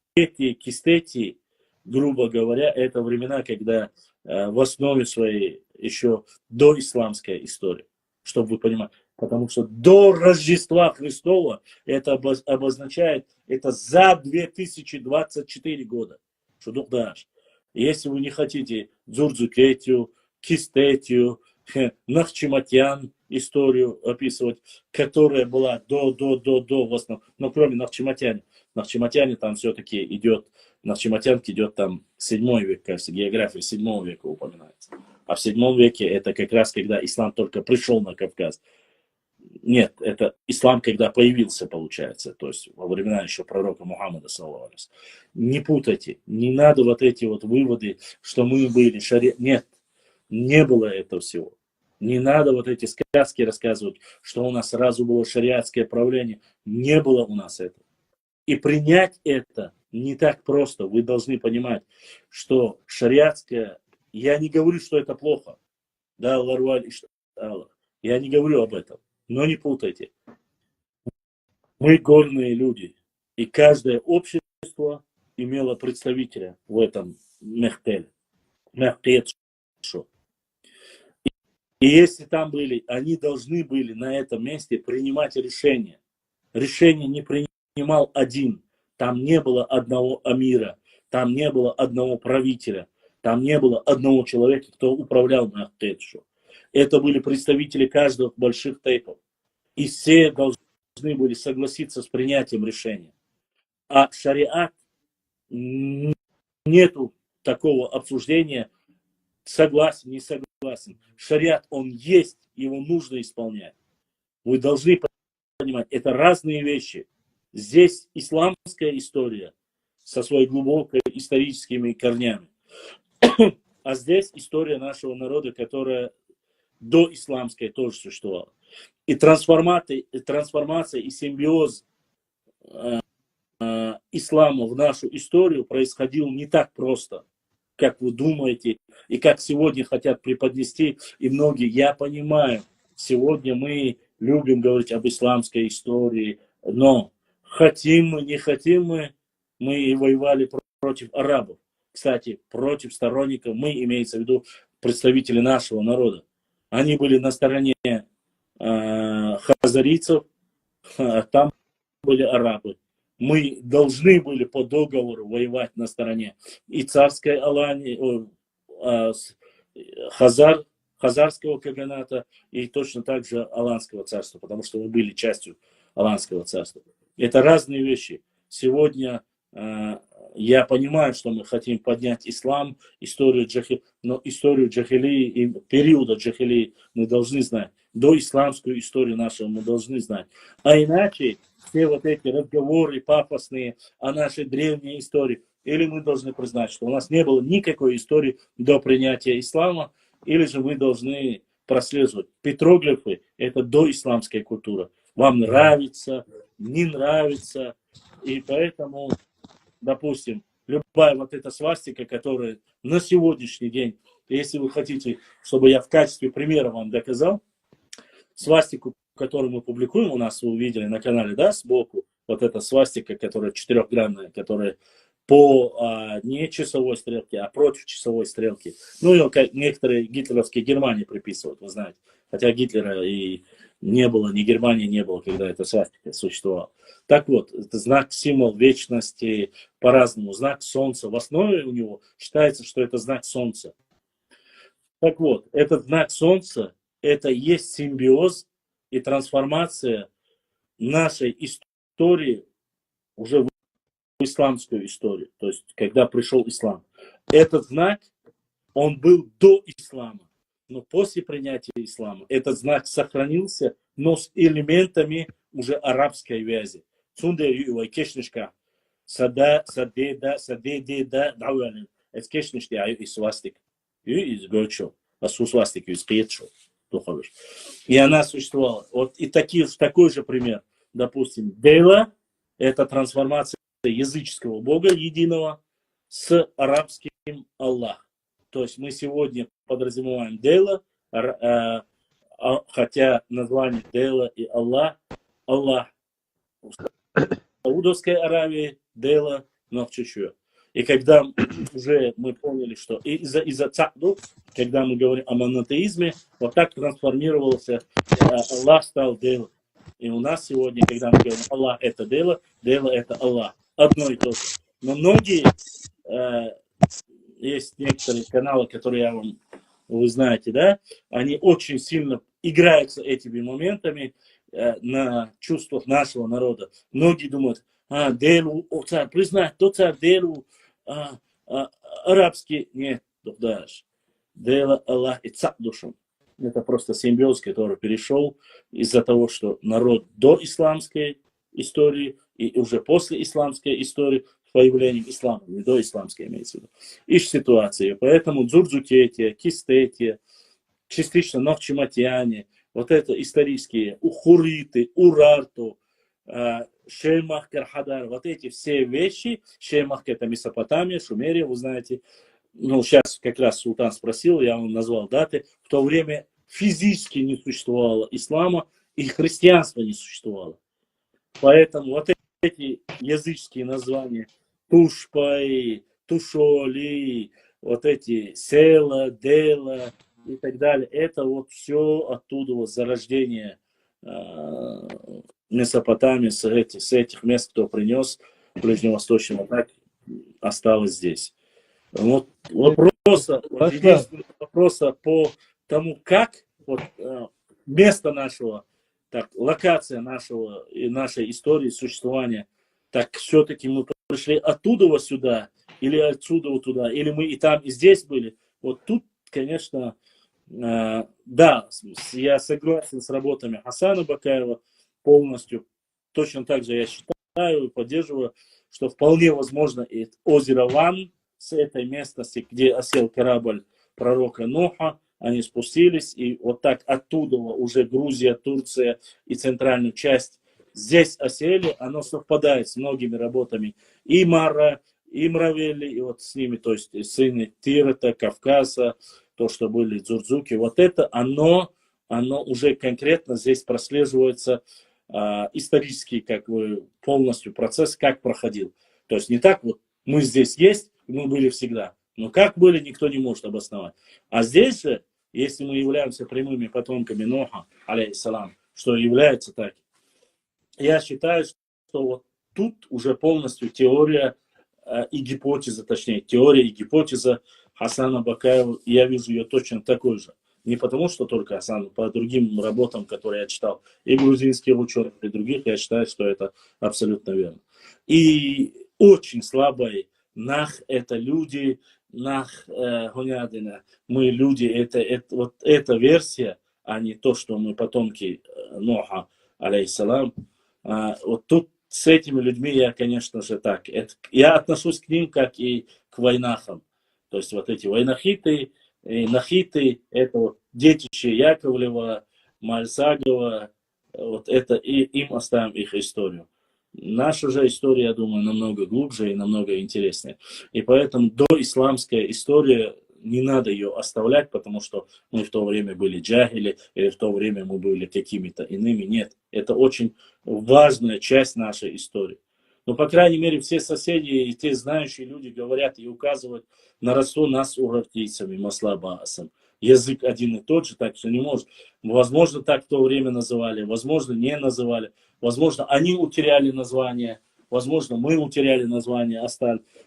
Кистетии, грубо говоря, это времена, когда в основе своей еще доисламская история, чтобы вы понимали. Потому что до Рождества Христова это обозначает, это за 2024 года. Шудухдаш. Если вы не хотите Дзурдзукетию, Кистетию, Нахчиматян историю описывать, которая была до в основном, но кроме Нахчиматяне. Нахчиматяне там все-таки идет, Нахчиматянки идет там 7 век, кажется, география 7 века упоминается. А в 7 веке это как раз когда ислам только пришел на Кавказ. Нет, это ислам, когда появился, получается, то есть во времена еще пророка Мухаммада, саллаллаху. Не путайте, не надо вот эти вот выводы, что мы были Нет, не было этого всего. Не надо вот эти сказки рассказывать, что у нас сразу было шариатское правление. Не было у нас этого. И принять это не так просто. Вы должны понимать, что шариатская, я не говорю, что это плохо. Да, ларваль, я не говорю об этом. Но не путайте. Мы горные люди. И каждое общество имело представителя в этом мехтеле. И если там были, они должны были на этом месте принимать решения. Решение не принимал один. Там не было одного амира, там не было одного правителя, там не было одного человека, кто управлял Мехтедшу. Это были представители каждого больших тейпов. И все должны были согласиться с принятием решения. А шариат нету такого обсуждения, согласен, не согласен. Шариат, он есть, его нужно исполнять. Вы должны понимать, это разные вещи. Здесь исламская история со своими глубокими историческими корнями. А здесь история нашего народа, которая до исламской тоже существовала. И трансформация и симбиоз ислама в нашу историю происходил не так просто, как вы думаете, и как сегодня хотят преподнести, и многие, я понимаю, сегодня мы любим говорить об исламской истории, но хотим мы, не хотим мы и воевали против арабов. Кстати, против сторонников, мы, имеется в виду представители нашего народа. Они были на стороне хазарийцев, а там были арабы. Мы должны были по договору воевать на стороне и царской Алании, хазарского каганата, и точно так же Аланского царства, потому что мы были частью Аланского царства. Это разные вещи. Сегодня я понимаю, что мы хотим поднять ислам, историю джахилии, но историю джахилии и периода джахилии мы должны знать. Доисламскую историю нашего мы должны знать. А иначе все вот эти разговоры пафосные о нашей древней истории, или мы должны признать, что у нас не было никакой истории до принятия ислама, или же мы должны прослеживать. Петроглифы – это доисламская культура. Вам нравится, не нравится, и поэтому, допустим, любая вот эта свастика, которая на сегодняшний день, если вы хотите, чтобы я в качестве примера вам доказал, свастику, которую мы публикуем, у нас вы увидели на канале, да, сбоку, вот эта свастика, которая четырехгранная, которая по не часовой стрелке, а против часовой стрелки. Ну, ее некоторые гитлеровские Германии приписывают, вы знаете. Хотя Гитлера и не было, ни Германии не было, когда эта свастика существовала. Так вот, это знак, символ вечности, по-разному, знак солнца. В основе у него считается, что это знак солнца. Так вот, этот знак солнца, это и есть симбиоз и трансформация нашей истории уже в исламскую историю. То есть, когда пришел ислам. Этот знак, он был до ислама. Но после принятия ислама этот знак сохранился, но с элементами уже арабской вязи. Цунде юй кешнишка. Сада, садеда, садедеда, дауэлен. Это кешнишка, а и свастик. Юй из гочо. А су свастик из пьетшо. И она существовала. Вот и такой же пример. Допустим, Дейла – это трансформация языческого бога единого с арабским Аллах. То есть мы сегодня подразумеваем Дейла, хотя название Дейла и Аллах в Саудовской Аравии Дейла, но в чуть-чуть. И когда уже мы поняли, что из-за цаду, когда мы говорим о монотеизме, вот так трансформировался, Аллах стал Дейла. И у нас сегодня, когда мы говорим Аллах это Дейла это Аллах. Одно и то же. Но многие, есть некоторые каналы, которые вы знаете, да, они очень сильно играются этими моментами на чувствах нашего народа. Многие думают, Дейлу, царь, признать, то царь Дейлу, арабский, нет, даже. Дейла Аллах и царь душом. Это просто симбиоз, который перешел из-за того, что народ до исламской истории и уже после исламской истории с появлением ислама, не до исламской имеется в виду, ищет ситуации. Поэтому Дзурдзукетия, Кистетия, частично Нохчиматьяне, вот это исторические Ухуриты, Урарту, Шеймах, Кархадар, вот эти все вещи, Шеймах это Месопотамия, Шумерия, вы знаете, ну, сейчас как раз Султан спросил, я вам назвал даты, в то время физически не существовало ислама, и христианства не существовало. Поэтому вот эти языческие названия, Тушпай, Тушоли, вот эти Села, Дела и так далее, это вот все оттуда, вот зарождение Месопотамии, с этих мест, кто принес Ближневосточного, так осталось здесь. Вот вопроса по тому, как вот, место нашего, так, локация нашего и нашей истории существования, так все-таки мы пришли оттуда сюда, или отсюда вот туда, или мы и там, и здесь были. Вот тут, конечно, да, я согласен с работами Хасана Бакаева полностью. Точно так же я считаю и поддерживаю, что вполне возможно и озеро Ван с этой местности, где осел корабль пророка Ноха, они спустились, и вот так оттуда уже Грузия, Турция и центральную часть здесь осели, оно совпадает с многими работами и Мара, и Мравели, и вот с ними, то есть сыны Тирета, Кавказа, то, что были Дзурдзуки, вот это оно уже конкретно здесь прослеживается исторический как бы полностью процесс, как проходил. То есть не так вот мы здесь есть, мы были всегда. Но как были, никто не может обосновать. А здесь же, если мы являемся прямыми потомками Ноха, алейхиссалам, что является так, я считаю, что вот тут уже полностью теория и гипотеза, точнее, теория и гипотеза Хасана Бакаева, я вижу ее точно такой же. Не потому, что только Хасан, по другим работам, которые я читал, и грузинских ученых, и других, я считаю, что это абсолютно верно. И очень слабый Нах – это люди, Нах Гунядина, мы люди, это вот эта версия, а не то, что мы потомки Ноха, алейхиссалам. Вот тут с этими людьми я, конечно же, так. Я отношусь к ним как и к войнахам. То есть вот эти войнахиты, и нахиты, это вот детище Яковлева, Мальсагова, вот это и им оставим их историю. Наша же история, я думаю, намного глубже и намного интереснее. И поэтому доисламская история, не надо ее оставлять, потому что мы в то время были джахили, или в то время мы были какими-то иными. Нет, это очень важная часть нашей истории. Но, по крайней мере, все соседи и те знающие люди говорят и указывают на родство нас с урартийцами, Маслабаасом. Язык один и тот же, так что не может. Возможно, так в то время называли, возможно, не называли. Возможно, они утеряли название, возможно, мы утеряли название,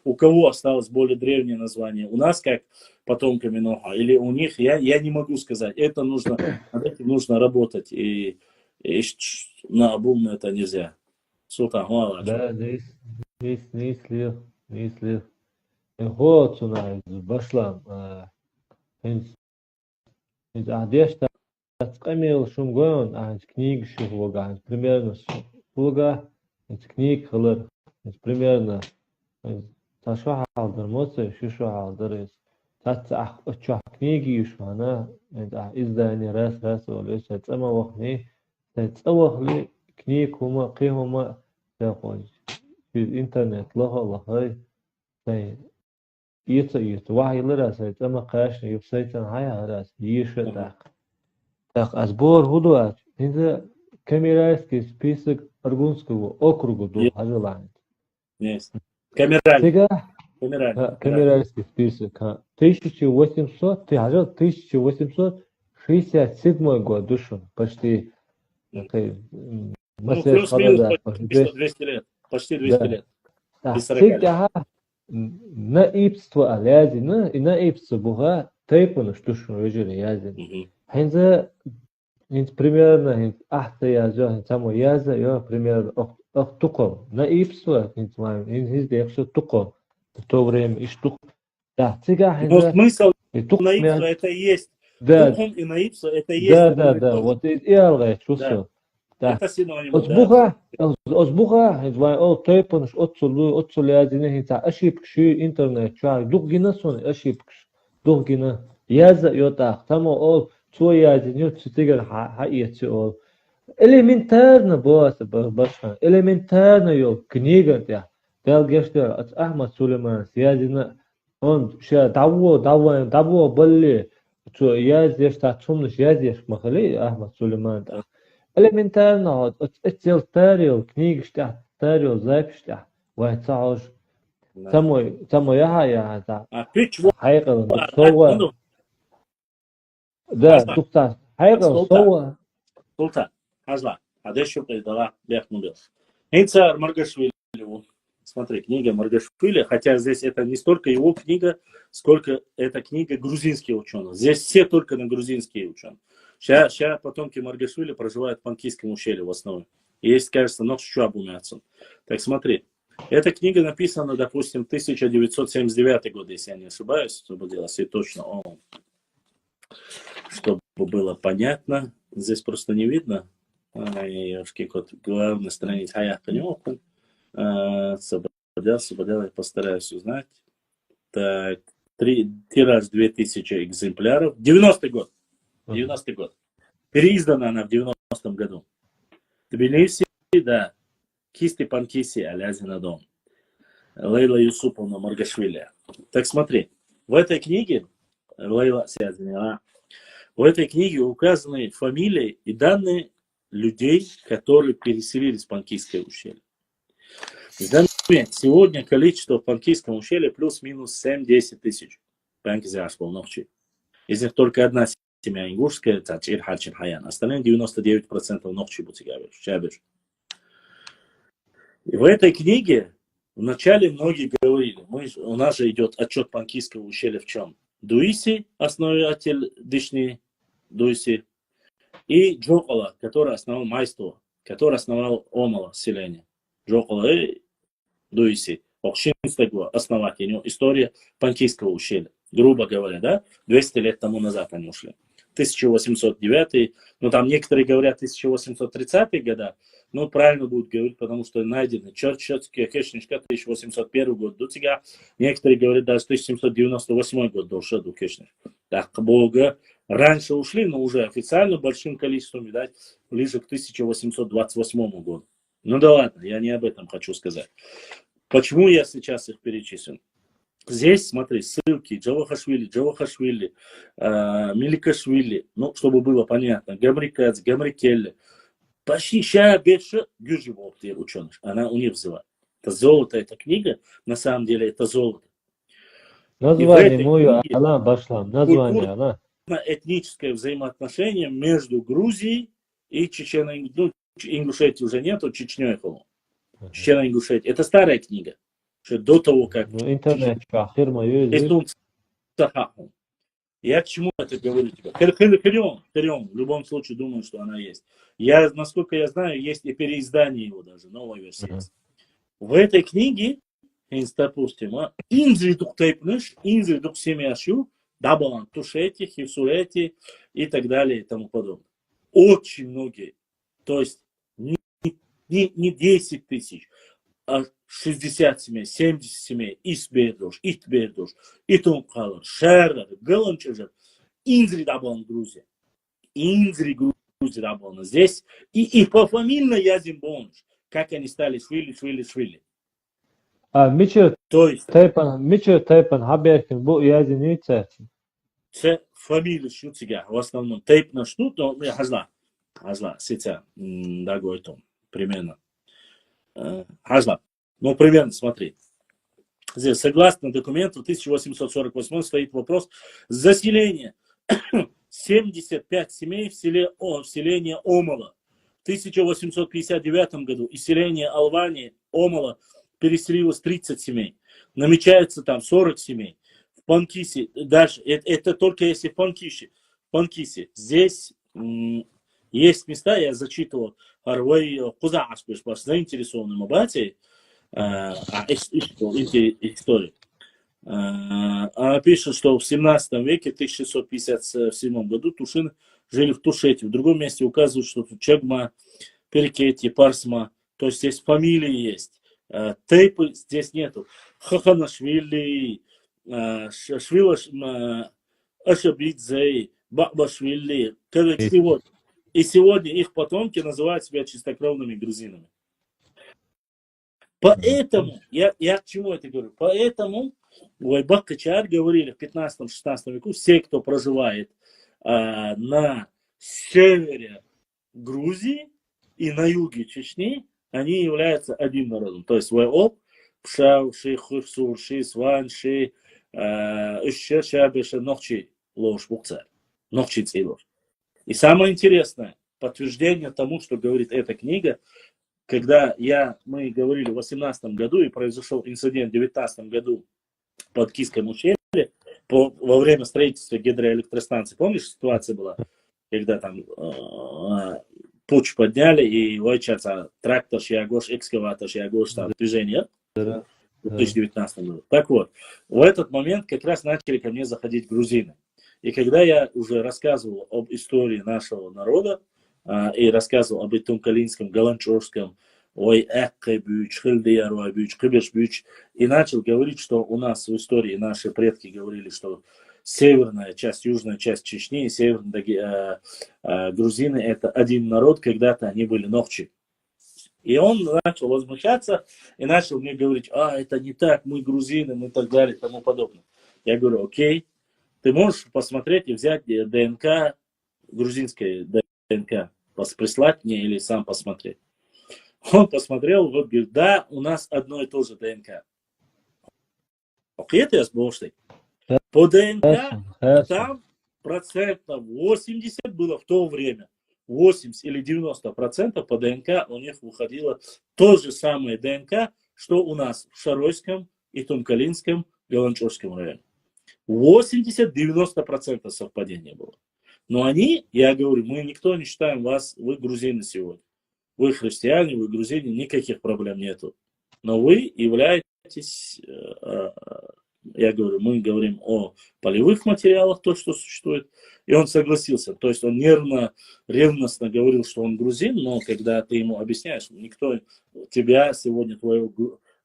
у кого осталось более древнее название. У нас, как потомками Ноха, или у них, я не могу сказать. Это нужно, над этим нужно работать, и наобум это нельзя. Султан, мало. Да, если вот у башлам, одежда скамил шумгон, книг шухвога, примерно шухвога, книг хлыр, примерно ташва халдыр, моцы шишу халдыр, татса очах книги юшмана, издание раз олеш, цама вахни, цавахли книг хума қихума تقول في الإنترنت الله يت وحي لراس أما قاش يبسيطن هاي راس يشة так сбор художеств это камерайский список Аргунского округа до Хажеланд. Камерайский список 1800 1867 год душу почти Почти 200 лет. Почти 200 лет. наибство алязина и наибство буга тайпана что рожили язин. Хенза примерно ахта яза само яза я примерно туком наибство хизде туком в то время и что да цыга хенза смысл наибство это и есть. Туком и наибство это и есть. Да вот и алга чувство. Это синоним. Озбуга о тайпанш отцу язина хита ашипкши интернет чай дугина сон ашипкш дугина яза йота тамо ол цо язин ют цитигер хаиети ол элементарно bo'lsa boshqa элементарно yo'q kniga belgeshler Ahmad Süleyman yazını on şey davu belli şu yaz yaşta çumluş yaz yaş mahali Ahmad Süleyman da элементарно отцел старил книги что старил запись واتساعش Да. самой я да А почему? хайгыл Ну, сова да Азла. тукта хайгыл Султан. сова Султан, Азла, а дальше передала Бехмубил. Инца Маргашвили. Смотри, книга Маргашвили, хотя здесь это не столько его книга, сколько это книга грузинских ученых. Здесь все только на грузинские ученые. Сейчас потомки Маргашвили проживают в Панкийском ущелье в основном. И есть, кажется, ночь Чуабумяцин. Так смотри, эта книга написана, допустим, 1979 год, если я не ошибаюсь, чтобы делать и точно, чтобы было понятно. Здесь просто не видно. Ёшки кот, главная страница. А я понял. Сободел, я постараюсь узнать. Так, тираж 2000 экземпляров. 90-й год. 90-й год. Переиздана она в 90-м году. Тбилиси, да. Кисти Панкиси, Алязина дом. Лейла Юсуповна Маргашвили. Так смотри, в этой книге, Лейла Сязина, в этой книге указаны фамилии и данные людей, которые переселились в Панкийское ущелье. Сегодня количество в Панкийском ущелье плюс-минус 7-10 тысяч. Из них только одна семья ингушская, это Чирхаль Чирхаян. Остальные 99% Нохчи Бутигавиш. И в этой книге вначале многие говорили, у нас же идет отчет Панкийского ущелья в чем? Дуиси, основатель Дышни Дуиси, и Джокола, который основал Майство, который основал Омала селение. Джокола и Дуиси, Окшинского основатель, история Панкийского ущелья. Грубо говоря, да, 200 лет тому назад они ушли. 1809, ну там некоторые говорят 1830-е года, но правильно будут говорить, потому что найдены Чорчатские кешничка 1801 год до тебя, некоторые говорят даже 1798 год до Шеду кешнич. Так, Бога, раньше ушли, но уже официально большим количеством, видать, ближе к 1828 году. Ну да ладно, я не об этом хочу сказать. Почему я сейчас их перечислю? Здесь, смотри, ссылки Джавахашвили, Миликашвили, ну, чтобы было понятно, Гамрикац, Гамрикелли. Почти ща больше Гюжевов ученых, она у них взяла. Это золото, эта книга, на самом деле это золото. название мое, она башла, название, она. Этническое взаимоотношение между Грузией и Чеченой, ну, Ингушетии уже нету, Чечней было. Чечено-Ингушетия. Это старая книга. Что до того, как... Ну, интернет, фирма есть. Я к чему это говорю тебе? Хрен. В любом случае думаю, что она есть. Насколько я знаю, есть и переиздание его даже, новая версия есть. В этой книге, допустим, инзри дух тайпныш, инзри дух семяшу, дабалан тушети, хивсурети и так далее и тому подобное. Очень многие. То есть не 10 тысяч, а 60 семей, 70 семей, Итбердош, Итумкалар, Шерер, Галанчежер, Инзри Дабан Грузия. Инзри Грузия Дабана. Здесь и пофамильно Язимбонж, как они стали Швили. А Мичер То есть, Тайпан, Хаберкин, был Язиница. це фамилия шутига, в основном тейп на штут, но я хазла, сетя, да, гойтом, примерно. Хазла. Ну, примерно, смотри. Здесь, согласно документу 1848 стоит вопрос заселения 75 семей в селение Омала. В 1859 году из селения Алвании Омала переселилось 30 семей. Намечается там 40 семей. В Панкисе, дальше, это только если в Панкисе. Здесь есть места, я зачитывал, заинтересованным абатией, историю. Пишет, что в 17 веке, в 1657 году, тушины жили в Тушете. В другом месте указывают, что тут Чагма, Перекетти, Парсма. То есть здесь фамилии есть. Тейпы здесь нету. Хаханашвили, Швила Ашабидзей, Бабашвили. Всего И сегодня их потомки называют себя чистокровными грузинами. Поэтому, я к чему это говорю? Поэтому у Айбак Качар говорили в 15-16 веку, все, кто проживает на севере Грузии и на юге Чечни, они являются одним народом. То есть Вайоп, Пшау, Ши, Хурсур, Ши, Сван, Ши, Ишчер, Шабиша, Нохчи, Лош, Букцар. Нохчи, Цейлош. И самое интересное, подтверждение тому, что говорит эта книга, когда мы говорили в 2018 году, и произошел инцидент в 2019 году под Кийском ущелье, во время строительства гидроэлектростанции. Помнишь, ситуация была, когда там пуч подняли, и войчаться трактор, шиагош, экскаватор, шиагош, там движение в 2019 году. Так вот, в этот момент как раз начали ко мне заходить грузины. И когда я уже рассказывал об истории нашего народа, и рассказывал об этом калинском, галанчорском, ой, бюч, хильдияр, бюч, кыбеш бюч, и начал говорить, что у нас в истории наши предки говорили, что северная часть, южная часть Чечни и северные грузины это один народ, когда-то они были нохчи. И он начал возмущаться и начал мне говорить, это не так, мы грузины, мы так далее и тому подобное. Я говорю, окей, ты можешь посмотреть и взять ДНК, грузинское ДНК, прислать мне или сам посмотреть. Он посмотрел, вот говорит, да, у нас одно и то же ДНК. Окей, ты сбошный. По ДНК там процентов 80 было в то время. 80 или 90% по ДНК у них выходило то же самое ДНК, что у нас в Шаройском и Тумкалинском, Галанчорском районе. 80-90% совпадения было. Но я говорю, мы никто не считаем вас, вы грузины сегодня. Вы христиане, вы грузины, никаких проблем нету. Но вы являетесь, я говорю, мы говорим о полевых материалах, то, что существует. И он согласился. То есть он ревностно говорил, что он грузин, но когда ты ему объясняешь, никто тебя сегодня, твою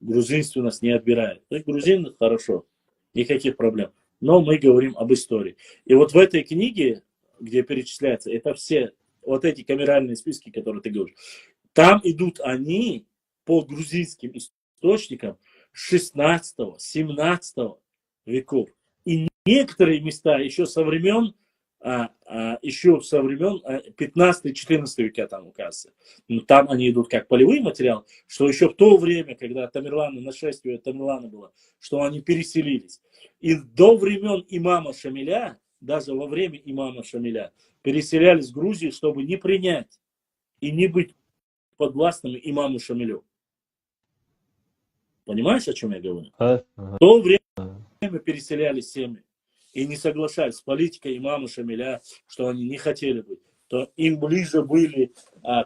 грузинственность не отбирает. Ты грузин, хорошо, никаких проблем. Но мы говорим об истории. И вот в этой книге, где перечисляется, это все вот эти камеральные списки, которые ты говоришь, там идут они по грузинским источникам 16-17 веков. И некоторые места еще со времен 15-14 века там указывается. Но там они идут как полевые материалы, что еще в то время, когда нашествие Тамерлана было, что они переселились. И до времен имама Шамиля, даже во время имама Шамиля, переселялись в Грузию, чтобы не принять и не быть подвластными имаму Шамилю. Понимаешь, о чем я говорю? В то время переселялись семьи и не соглашались с политикой имама Шамиля, что они не хотели быть. То им ближе были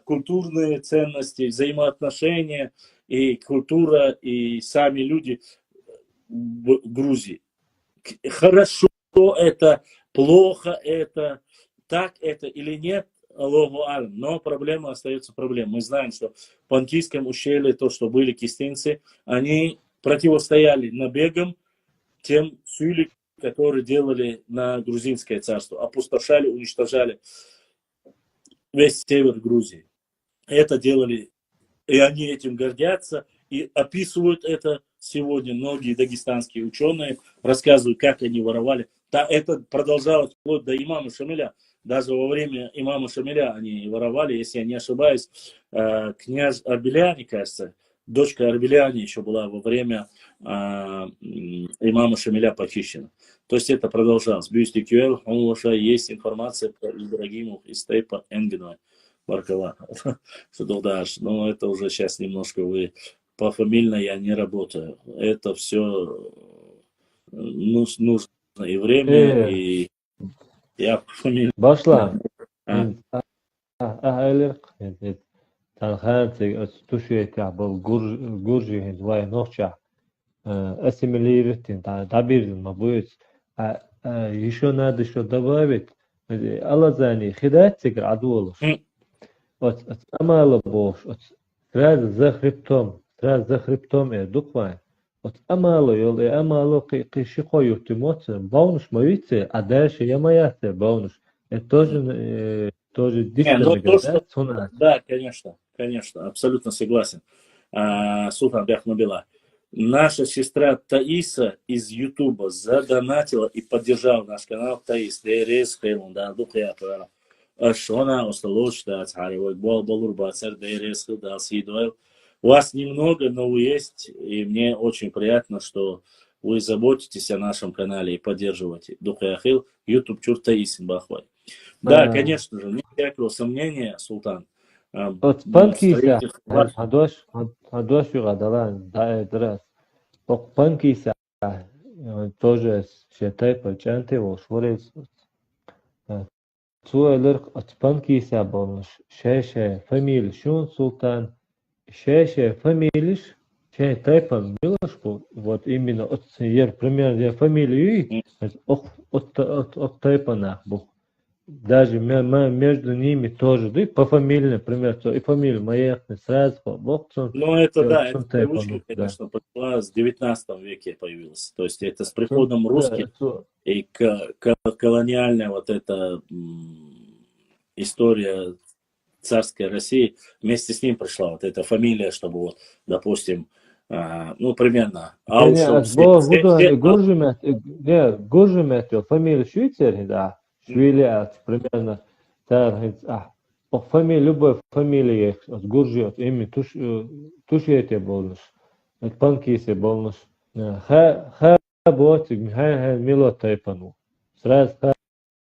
культурные ценности, взаимоотношения и культура, и сами люди в Грузии. Хорошо это, плохо это, так это или нет, Аллаху алям. Но проблема остается проблемой. Мы знаем, что в Панкийском ущелье, то, что были кистинцы, они противостояли набегам тем сюли, которые делали на грузинское царство. Опустошали, уничтожали весь север Грузии. Это делали, и они этим гордятся, и описывают это сегодня. Многие дагестанские ученые рассказывают, как они воровали. Это продолжалось вплоть до имама Шамиля. Даже во время имама Шамиля они воровали, если я не ошибаюсь, князь Арбеляни, кажется, дочка Арбеляни еще была во время имама Шамиля похищена. То есть это продолжалось. Бюстикюэл, есть информация про Ибрагимов и Стейпа Энгеной. Баркала. Но это уже сейчас немножко вы пофамильно я не работаю. Это все нужно и время, и я фамилия. Başla. Ahalik. Tanhantig tuşuyet ya bu gurji hind vay nohça. Assimilirtin da birdin ma bu еще надо что добавить. Алазани хидат тигр аду olur. Вот амала бош. Раз захриптом дуквай. Вот амало yol амало киши koyup timot. Баунуш мавице, а дальше я маяте баунуш. Это тоже тоже Не, ну дистами то, что... говорят, сунат. Да, конечно, конечно, абсолютно согласен. Султан Бяхмабила. Наша сестра Таиса из Ютуба задонатила и поддержала наш канал Таис. Дейрес Хейлун, да, духия пора. Ашона, Осталоч, да, Царевой, Балур, Бацар, Дейрес Хил, да, Сидуэл. Вас немного, но вы есть, и мне очень приятно, что вы заботитесь о нашем канале и поддерживаете Духия Хил, Ютуб Чур Таисин Бахвай. Да, конечно же, нет всякого сомнения, Султан. От панкиса, Строительство... хадош югадалан, да, драс. От панкиса, тоже считай, почанты, волшворец. Цуэлэр от панкиса болмуш, шеше фамилия шун султан, шеше фамилиш, шеше тайпан милош был, вот именно от ер, примерно, я фамилию, от тайпанах был. Даже между ними тоже, да и по фамилии, например, то и фамилия моя сразу, Ну, это да, эта тайпан, привычка, да. конечно, пошла с 19 веке появилась. То есть это с приходом русских и колониальная вот эта история царской России, вместе с ним пришла вот эта фамилия, чтобы вот, допустим, ну, примерно, Гуржемет, фамилия Швейцарии, да, Швейцария, примерно, фамилия, любой фамилия, от Гуржи, от имя, тушете болнуш, от панкисе болнуш, ха ботик, мило тайпану, сразу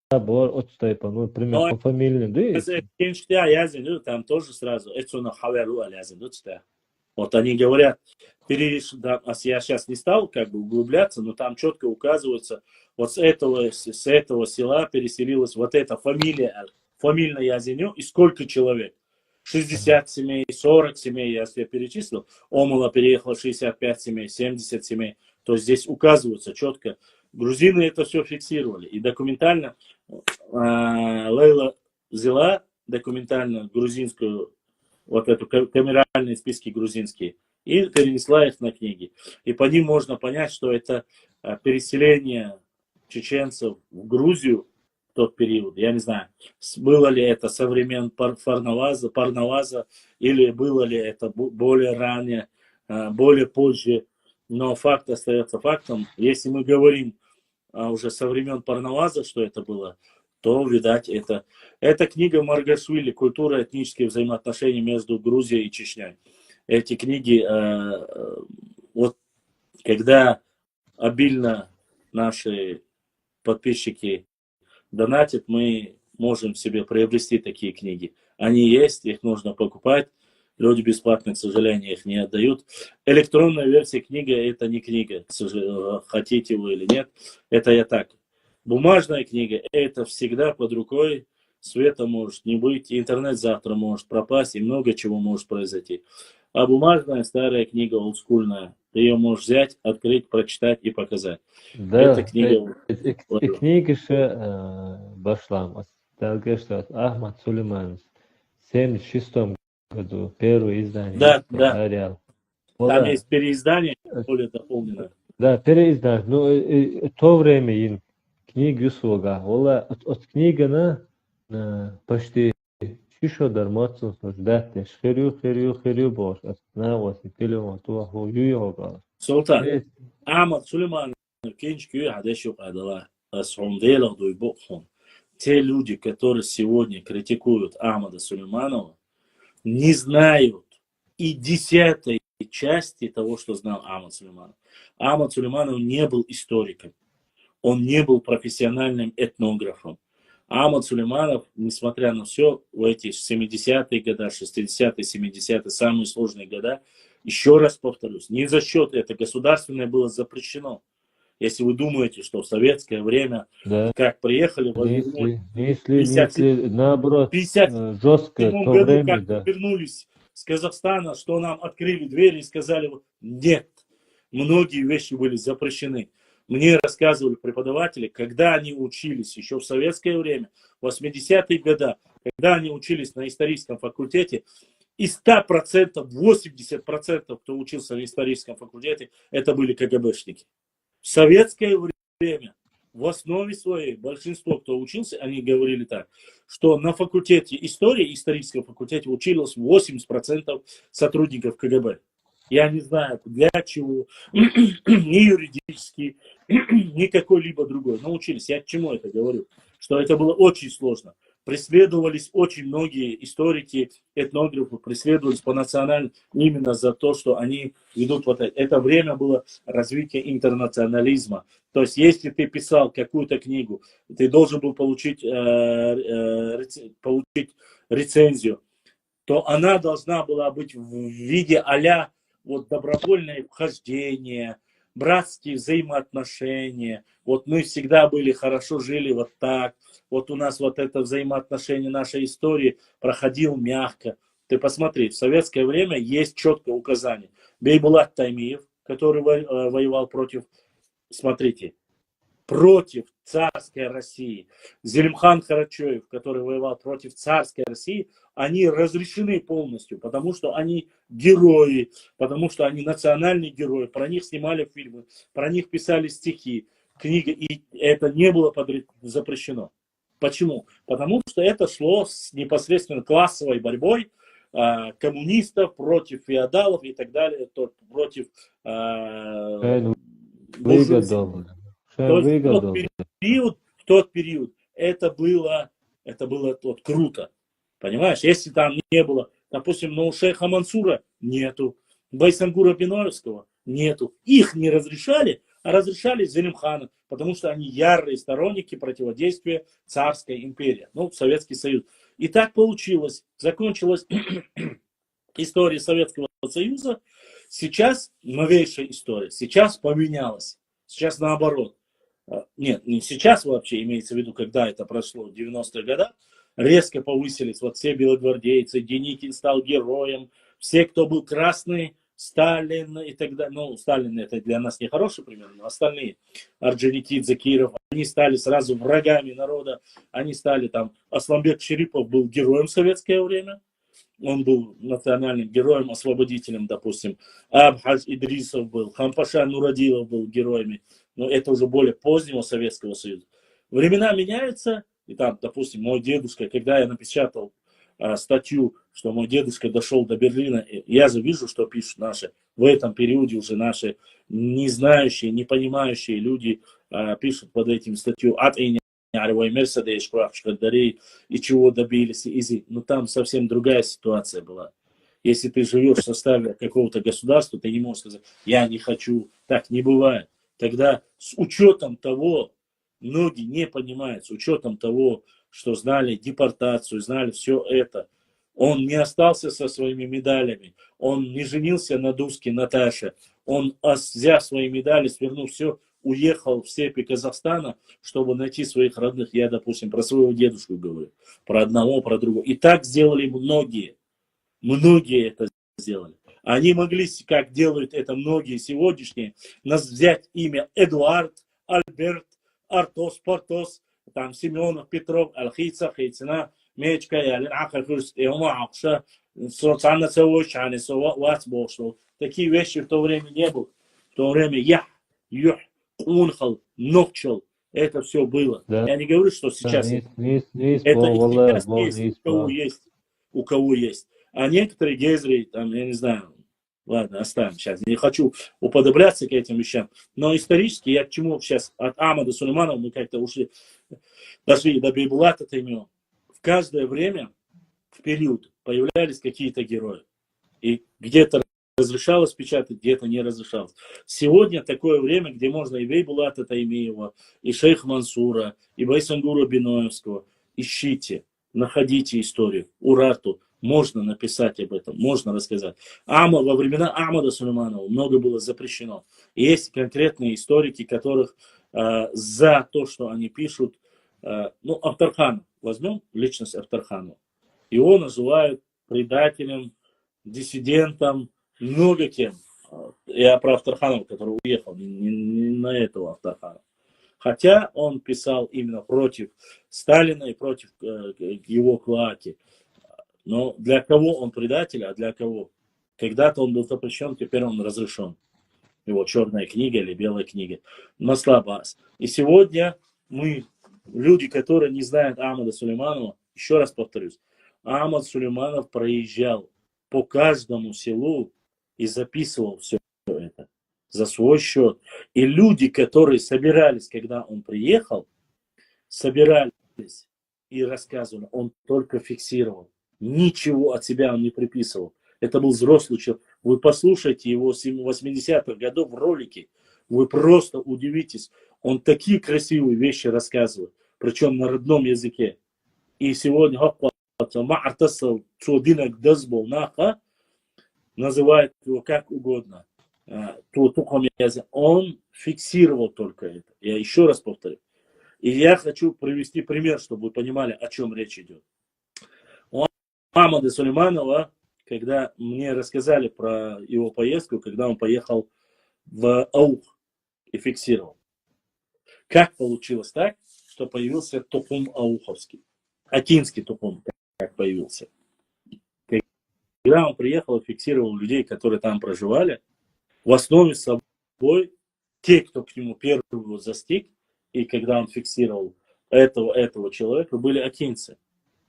бор от тайпану, примерно, по фамилии, да, там тоже сразу, это хаверу алязин, вот они говорят, я сейчас не стал как бы углубляться, но там четко указывается, вот с этого села переселилась вот эта фамилия, фамильная язеню, и сколько человек? 60 семей, 40 семей, я себе перечислил. Омула переехало 65 семей, 70 семей. То есть здесь указывается четко. Грузины это все фиксировали. И документально Лейла взяла документально грузинскую, вот эту камеральные списки грузинские, и перенесла их на книги. И по ним можно понять, что это переселение чеченцев в Грузию в тот период. Я не знаю, было ли это со времен Парнаваза, или было ли это более ранее, более позже. Но факт остается фактом. Если мы говорим уже со времен Парнаваза, что это было, то, видать, это книга Маргашвили «Культура и этнические взаимоотношения между Грузией и Чечней». Эти книги, вот когда обильно наши подписчики донатят, мы можем себе приобрести такие книги. Они есть, их нужно покупать. Люди бесплатно, к сожалению, их не отдают. Электронная версия книги – это не книга, хотите вы или нет. Это я так. Бумажная книга – это всегда под рукой. Света может не быть, интернет завтра может пропасть, и много чего может произойти. А бумажная старая книга, олдскульная, ты ее можешь взять, открыть, прочитать и показать. Да, эта книга... и книги же башлам. Ахмад Сулейманов в 1976 году первое издание. Да. Там есть переиздание, более дополненное. Да, переиздание. Ну, то время книги слуга. От книги на почти Шишо дармацу ждать, херю бош, на вас и телефон, то хуюга. Султан, Ахмад Сулейманов, кинчки, адешу адала, асхундела дуйбокхун. Те люди, которые сегодня критикуют Ахмада Сулейманова, не знают и 10-й части того, что знал Ахмад Сулейманов. Ахмад Сулейманов не был историком, он не был профессиональным этнографом. Ахмад Сулейманов, несмотря на все, в эти 70-е годы, 60-е, 70-е, самые сложные года, еще раз повторюсь, не за счет это государственное было запрещено. Если вы думаете, что в советское время, как приехали, наоборот, 50 жестко в то году, время, как вернулись с Казахстана, что нам открыли двери и сказали, нет, многие вещи были запрещены. Мне рассказывали преподаватели, когда они учились еще в советское время, в 80-е годы, когда они учились на историческом факультете, из 100%, 80%, кто учился на историческом факультете, это были КГБшники. В советское время в основе своей большинство, кто учился, они говорили так, что на факультете истории, историческом факультете училось 80% сотрудников КГБ. Я не знаю, для чего, ни юридически, ни какой-либо другой. Научились. Я к чему это говорю? Что это было очень сложно. Преследовались очень многие историки, этнографы, преследовались по национальному именно за то, что они ведут вот это. Это время было развития интернационализма. То есть, если ты писал какую-то книгу, ты должен был получить рецензию, то она должна была быть в виде а-ля вот добровольное вхождение, братские взаимоотношения. Вот мы всегда были хорошо, жили вот так. Вот у нас вот это взаимоотношение нашей истории проходило мягко. Ты посмотри, в советское время есть четкое указание. Бейбулат Таймиев, который воевал против, смотрите, против царской России. Зелимхан Карачоев, который воевал против царской России, они разрешены полностью, потому что они герои, потому что они национальные герои. Про них снимали фильмы, про них писали стихи, книги, и это не было запрещено. Почему? Потому что это шло с непосредственно классовой борьбой коммунистов против феодалов и так далее, против выгодовали. То есть в тот период это было вот круто. Понимаешь, если там не было, допустим, у шейха Мансура нету, Байсангура Биноевского нету. Их не разрешали, а разрешали Зелимхана, потому что они ярые сторонники противодействия царской империи, Советский Союз. И так получилось, закончилась история Советского Союза. Сейчас новейшая история, сейчас поменялась, сейчас наоборот. Нет, не сейчас вообще, имеется в виду, когда это прошло, в 90-х годах, резко повысились вот все белогвардейцы, Деникин стал героем, все, кто был красный, Сталин и так далее. Сталин это для нас не хороший пример, но остальные, Орджоникидзе, Киров, они стали сразу врагами народа, они стали там, Асламбек Шерипов был героем в советское время, он был национальным героем, освободителем, допустим, Абхаз Идрисов был, Хампаша Нурадилов был героями, но это уже более позднего Советского Союза. Времена меняются, и там, допустим, мой дедушка, когда я напечатал статью, что мой дедушка дошел до Берлина, я же вижу, что пишут наши, в этом периоде уже наши не знающие, не понимающие люди пишут под этим статью от и чего добились, но там совсем другая ситуация была. Если ты живешь в составе какого-то государства, ты не можешь сказать, я не хочу, так не бывает. Тогда с учетом того, многие не понимают, с учетом того, что знали депортацию, знали все это, он не остался со своими медалями, он не женился на Дуске Наташе, он, взяв свои медали, свернув все, уехал в степи Казахстана, чтобы найти своих родных. Я, допустим, про своего дедушку говорю, про одного, про другого. И так сделали многие. Многие это сделали. Они могли, как делают это многие сегодняшние, взять имя Эдуард, Альберт, Артос, Портос, там Семенов, Петров, Алхица, Хейцина, Мечка, Ялин, Ахархурст, Иома Акша, Соцанна Цавочани, Вац Бошл. Такие вещи в то время не было. В то время Юх, Унхал, Нокчел, это все было. Да. Я не говорю, что сейчас это есть, у кого есть. А некоторые гезри, там, я не знаю, ладно, оставим сейчас. Не хочу уподобляться к этим вещам. Но исторически, я к чему сейчас от Амада Сулейманова мы как-то дошли до Бейбулата Таймиева. В каждое время, в период, появлялись какие-то герои. И где-то разрешалось печатать, где-то не разрешалось. Сегодня такое время, где можно и Бейбулата Таймиева, и шейха Мансура, и Байсангура Биноевского. Ищите, находите историю, Урату. Можно написать об этом, можно рассказать. Во времена Амада Сулейманова много было запрещено. Есть конкретные историки, которых за то, что они пишут, Авторхан, возьмем личность Авторханова. Его называют предателем, диссидентом, много кем. Я про Авторханова, который уехал, не на этого Авторханова. Хотя он писал именно против Сталина и против его клоаки. Но для кого он предатель, а для кого? Когда-то он был запрещен, теперь он разрешен. Его черная книга или белая книга. Маслабас. И сегодня мы, люди, которые не знают Ахмада Сулейманова, еще раз повторюсь, Ахмад Сулейманов проезжал по каждому селу и записывал все это за свой счет. И люди, которые собирались, когда он приехал, собирались и рассказывали, он только фиксировал. Ничего от себя он не приписывал. Это был взрослый человек. Вы послушайте его 80-х годов в ролике. Вы просто удивитесь. Он такие красивые вещи рассказывает. Причем на родном языке. И сегодня называют его как угодно. Он фиксировал только это. Я еще раз повторю. И я хочу привести пример, чтобы вы понимали, о чем речь идет. У Ахмада Сулейманова, когда мне рассказали про его поездку, когда он поехал в Аух и фиксировал. Как получилось так, что появился Тухум Ауховский? Акинский Тухум, как появился. Когда он приехал и фиксировал людей, которые там проживали, в основе собой те, кто к нему первого застиг, и когда он фиксировал этого человека, были акинцы.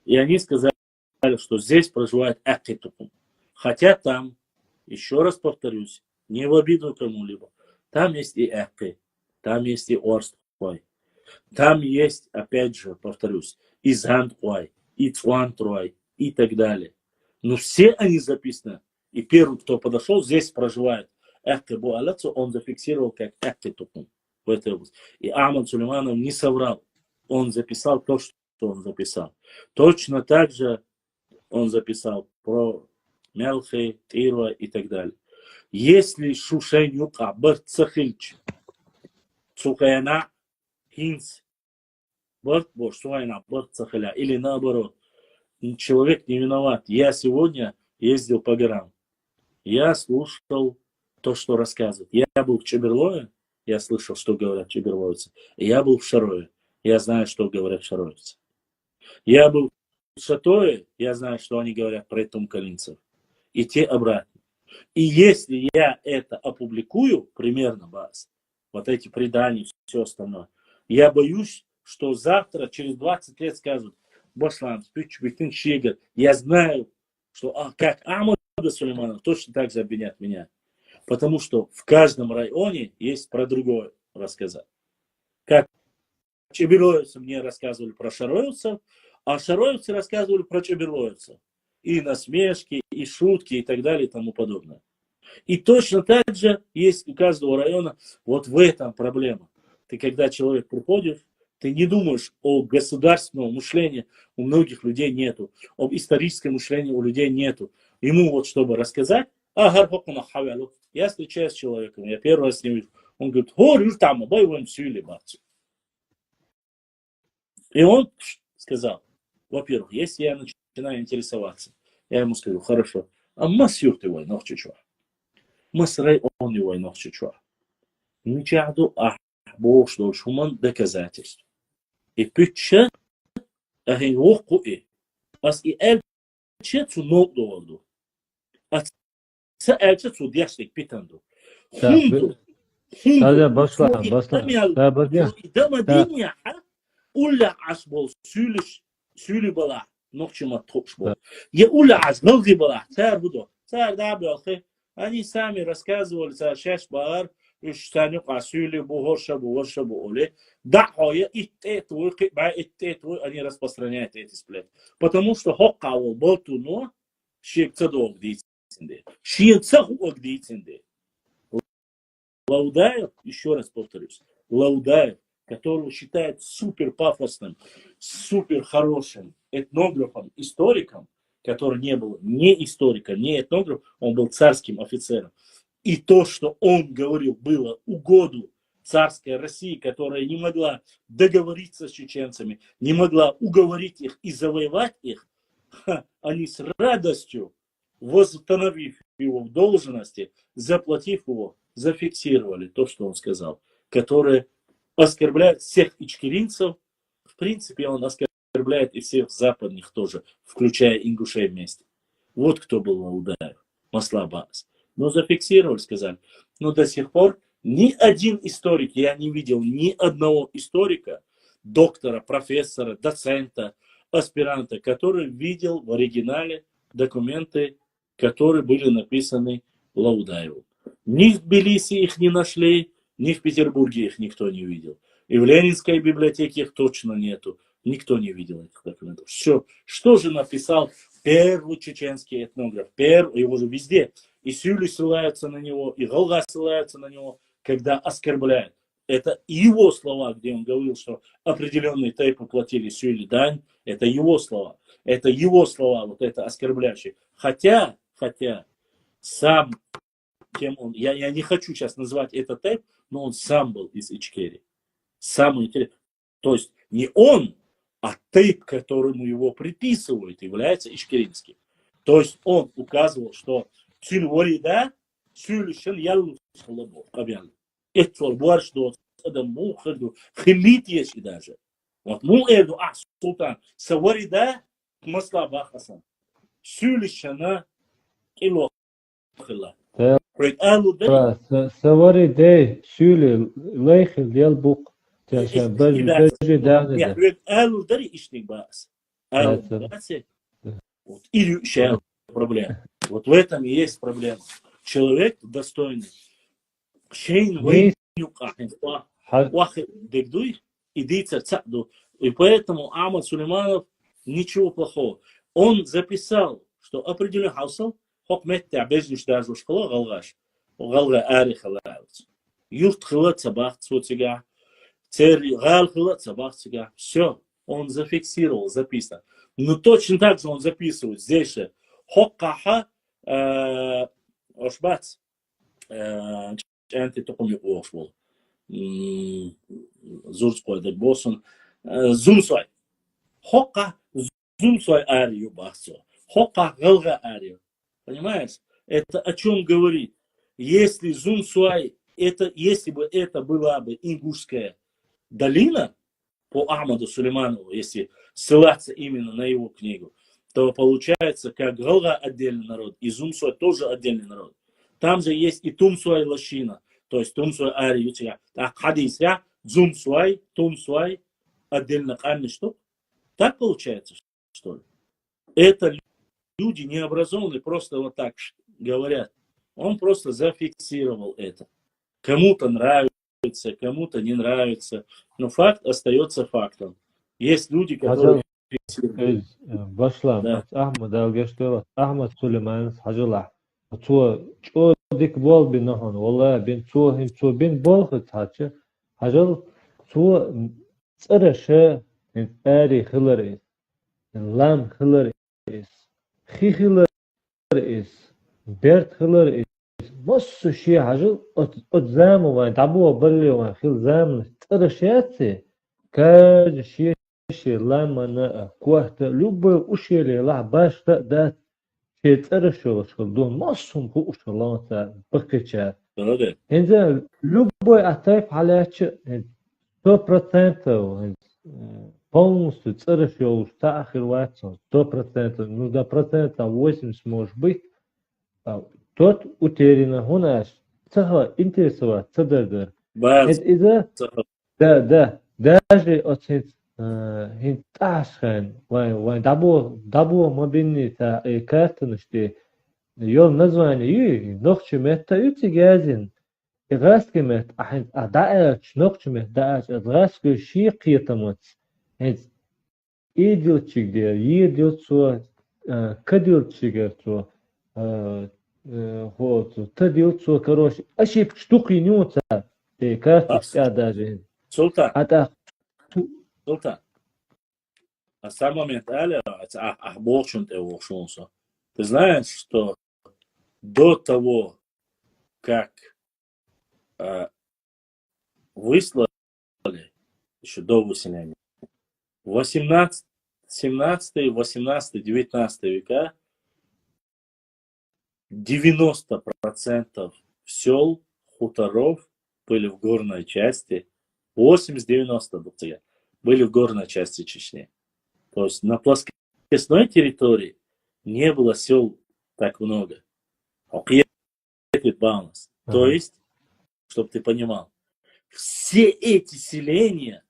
И они сказали, что здесь проживает Акитукум. Хотя там, еще раз повторюсь, не в обиду кому-либо, там есть и Аки, там есть и Орствой, там есть, опять же, повторюсь, и Зандхуай, и Цуантруай, и так далее. Но все они записаны. И первый, кто подошел, здесь проживает Аки Буалацу, он зафиксировал как Акитукум в этой области. И Ахмад Сулейманов не соврал. Он записал то, что он записал. Точно так же он записал про Мелхи, Тирва и так далее. Если Шушенюка, Бартсахильч, Цукаяна, Хинс, Бартбош, Суайна, Бартсахиля, или наоборот, человек не виноват. Я сегодня ездил по горам. Я слушал то, что рассказывают. Я был в Чеберлое, я слышал, что говорят чеберлойцы. И я был в Шарове, я знаю, что говорят шаровицы. Я был в Шатое, я знаю, что они говорят про тумкалинцев. И те обратно. И если я это опубликую, примерно, Бас, вот эти предания, все остальное, я боюсь, что завтра, через 20 лет скажут, Башлан, я знаю, что как Ахмада Сулейманов точно так же обвинят меня. Потому что в каждом районе есть про другое рассказать. Как чеберлоевцы мне рассказывали про шароевцев, а шароевцы рассказывали про чеберлоевцев. И насмешки, и шутки, и так далее, и тому подобное. И точно так же есть у каждого района вот в этом проблема. Ты когда человек приходит, ты не думаешь о государственном мышлении, у многих людей нету. Об историческом мышлении у людей нету. Ему вот чтобы рассказать, я встречаюсь с человеком, я первый раз с ним вижу. Он говорит, и он сказал, во-первых, если я начинаю интересоваться, я ему скажу, хорошо, а масюр ты войнах чучва. Масрай он и войнах чучва. Ничаду бог что шуман доказательств. И пытча ахин вохку и. Ас и эльче цу ног доводу. Asa elçi sudyastik pitandu. Hundu. Hadi başla. Dama dinya ulla asbol sülü bala nokçuma topşbol. Я уля азгалги была, царь буду. Царь да бялхи. Они сами рассказывали, царь шеш бар, ишстаню асюли бугорша буоли. Да, хоя иттетвой, они распространяют эти сплеты. Потому что хоккавол был туно, шекцадок дейцинде. Шекцахуок дейцинде. Лаудаев, еще раз повторюсь, Лаудаев, которого считают супер пафосным, супер хорошим этнографом, историком, который не был ни историком, ни этнографом, он был царским офицером. И то, что он говорил, было угоду царской России, которая не могла договориться с чеченцами, не могла уговорить их и завоевать их, они с радостью, восстановив его в должности, заплатив его, зафиксировали то, что он сказал, которое оскорбляет всех ичкеринцев. В принципе, он оскорбляет и всех западных тоже, включая ингушей вместе. Вот кто был Лаудаев, Маслабас. Но зафиксировали, сказали. Но до сих пор ни один историк, я не видел ни одного историка, доктора, профессора, доцента, аспиранта, который видел в оригинале документы, которые были написаны Лаудаеву. Ни в Тбилиси их не нашли, ни в Петербурге их никто не видел. И в Ленинской библиотеке их точно нету. Никто не видел этих документов. Все. Что же написал первый чеченский этнограф? Его же везде. И Сюли ссылаются на него, и Галга ссылаются на него, когда оскорбляют. Это его слова, где он говорил, что определенные тейпы платили Сюли дань. Это его слова. Это его слова, вот это оскорбляющие. Хотя, сам, кем он, я не хочу сейчас назвать этот тейп, но он сам был из Ичкерии. Самый интересный. То есть не он, а тейп, которому его приписывают, является ичкеринским. То есть он указывал, что Тюльворида, Сюльшен Ялу Слабо, объявлен. Это было, что Мухаду, Химит есть и даже. Вот Мухаду, Султан, Саварида, Маслаба Хасан. Сюльшена Кило Хила. Савари Дей, Сюли, Лейхил, Ялбук. Элу дари ишник бас. Вот или еще проблема. Вот в этом и есть проблема. Человек достойный. Шейн вейнюка. Вахи дегдуй, иди цацаду. И поэтому Ахмад Сулейманов ничего плохого. Он записал, что определенный хаусал, хокмет табезлюш даже школа галгаш. Галга ари халаут. Юрт хилат сабах цуцига. Все, он зафиксировал, записано. Но точно так же он записывает здесь же. Хоккаха ошбац. Антитокоми ошбол. Зурской дебосон. Зумсой. Хокка зумсой арию бахсо. Хокка галга арию. Понимаешь? Это о чем говорит? Если зумсой, если бы это была бы ингушская долина по Ахмаду Сулейманову, если ссылаться именно на его книгу, то получается, как Галга отдельный народ, и Зумсуай тоже отдельный народ. Там же есть и Тумсуай Лашина, то есть Тумсуай Ари Ютига. Так, хадис, я, Зумсуай, Тумсуай, отдельно Кальный, что? Так получается, что ли? Это люди необразованные, просто вот так говорят. Он просто зафиксировал это. Кому-то нравится, кому-то не нравится, но факт остается фактом. Есть люди, которые... Başlam, Ahmet Algeşte, Ahmet Süleyman Hacılah. Çoğu dik bol bir nahon. Vallahi ben çoğu ben bol hıçaçı. Hacıl çoğu tsırışı eri hılır is. Lam hılır is. Hi hılır is. Bert hılır is. Nasıl şey hacıl o zamı var. Tabu belli var. Hıl zamı tsırışıyatı. Kaç şey Ламана квахта любой ушели ла башта да четыршего школдон массум ушеланта бакча. Инде любой атайф халячи 100% полностью цыршего стахир ватсон 100%, ну до процента 80 может быть. Тот утеряно хунаш цаха интересовать цадагар. Это да даже очень Хинташхан, вай дабу мобильнита и картонышты. Йол название нохчумет та утигазин. Играскимет адач нохчумет дач играску шиқиятамот. Идилчик де идилцо кадилчигерцо вот тадилцо короче ашип штуки нюца и карточка даже. Султан. Ата Султан, на самом деле, ты знаешь, что до того, как выслали, еще до выселения, в 18, 17, 18, 19 века 90% сел, хуторов были в горной части, 80-90% были в горной части Чечни. То есть на плоскостной территории не было сел так много. То есть, чтобы ты понимал, все эти селения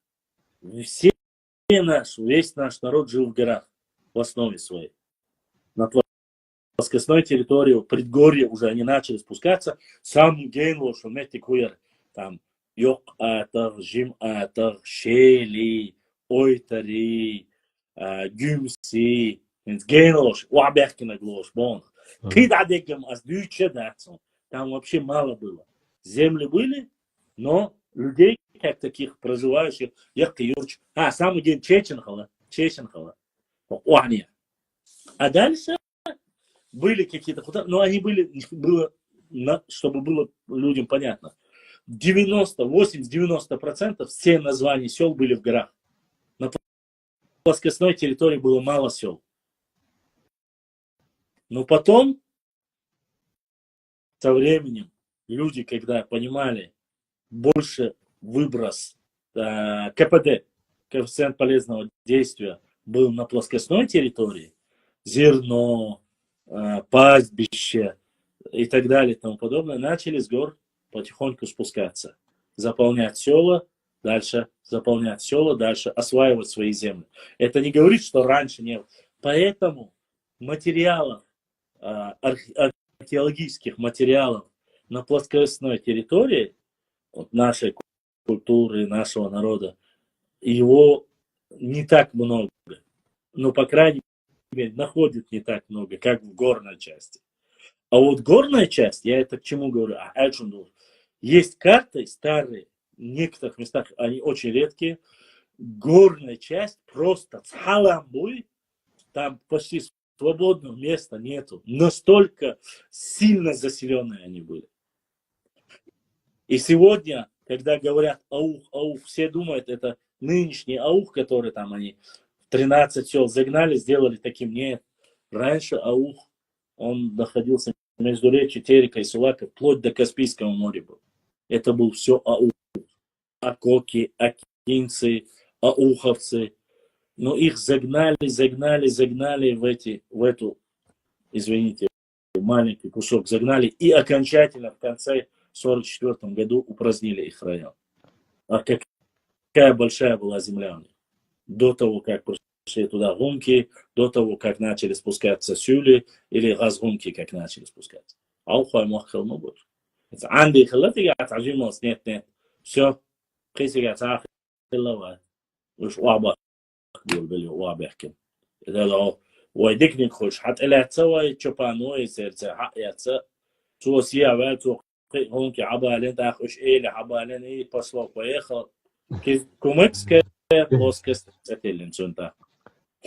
Весь наш народ жил в горах в основе своей. На плоскостной территории, в предгорье уже они начали спускаться. Сам гейнло, что метик хуер, там, йок атар, жим атар, шели, ойтари, гюмси, гейнлош, уабехкина глош, бон. Кидадекам аз дюче дацом. Там вообще мало было. Земли были, но людей, как таких проживающих, ехка юрч. Самый день Чеченхала. А дальше были какие-то хуторы, но они было, чтобы было людям понятно, 80-90% все названия сел были в горах. На плоскостной территории было мало сел. Но потом, со временем, люди, когда понимали больше выброс КПД, коэффициент полезного действия, был на плоскостной территории, зерно, пастбище и так далее и тому подобное, начали с гор потихоньку спускаться, заполнять села, дальше осваивать свои земли. Это не говорит, что раньше не было. Поэтому материалов, археологических материалов на плоскостной территории вот нашей культуры, нашего народа, его не так много. Но, по крайней мере, находят не так много, как в горной части. А вот горная часть, я это к чему говорю? Есть карты старые, в некоторых местах они очень редкие. Горная часть просто цхаламбуй, там почти свободного места нету. Настолько сильно заселенные они были. И сегодня, когда говорят аух, все думают, это нынешний аух, который там они 13 сел загнали, сделали таким. Нет. Раньше аух, он находился между речью Терека и Сулака, вплоть до Каспийского моря был. Это был все аух. Акоки, акинцы, ауховцы. Но их загнали в эту, извините, маленький кусок загнали и окончательно в конце 1944 году упразднили их район. А какая большая была земля у них. До того, как пришли туда гунки, до того, как начали спускаться сюли или газгунки, как начали спускаться. Аухай махал не будет. Анди хилати гатажимос нет. Все. Киси гатахилава. Уж уаба. بيقول وابحكم اذا لو ويدك نخش حتى لا تسوي تشوبانو يصير حق يتس تو سيا واتو هون كي عبالين تاخش ايه لعبالين ايه باسلو كويخ كي كومكس كي بوسكس تتلين سنتا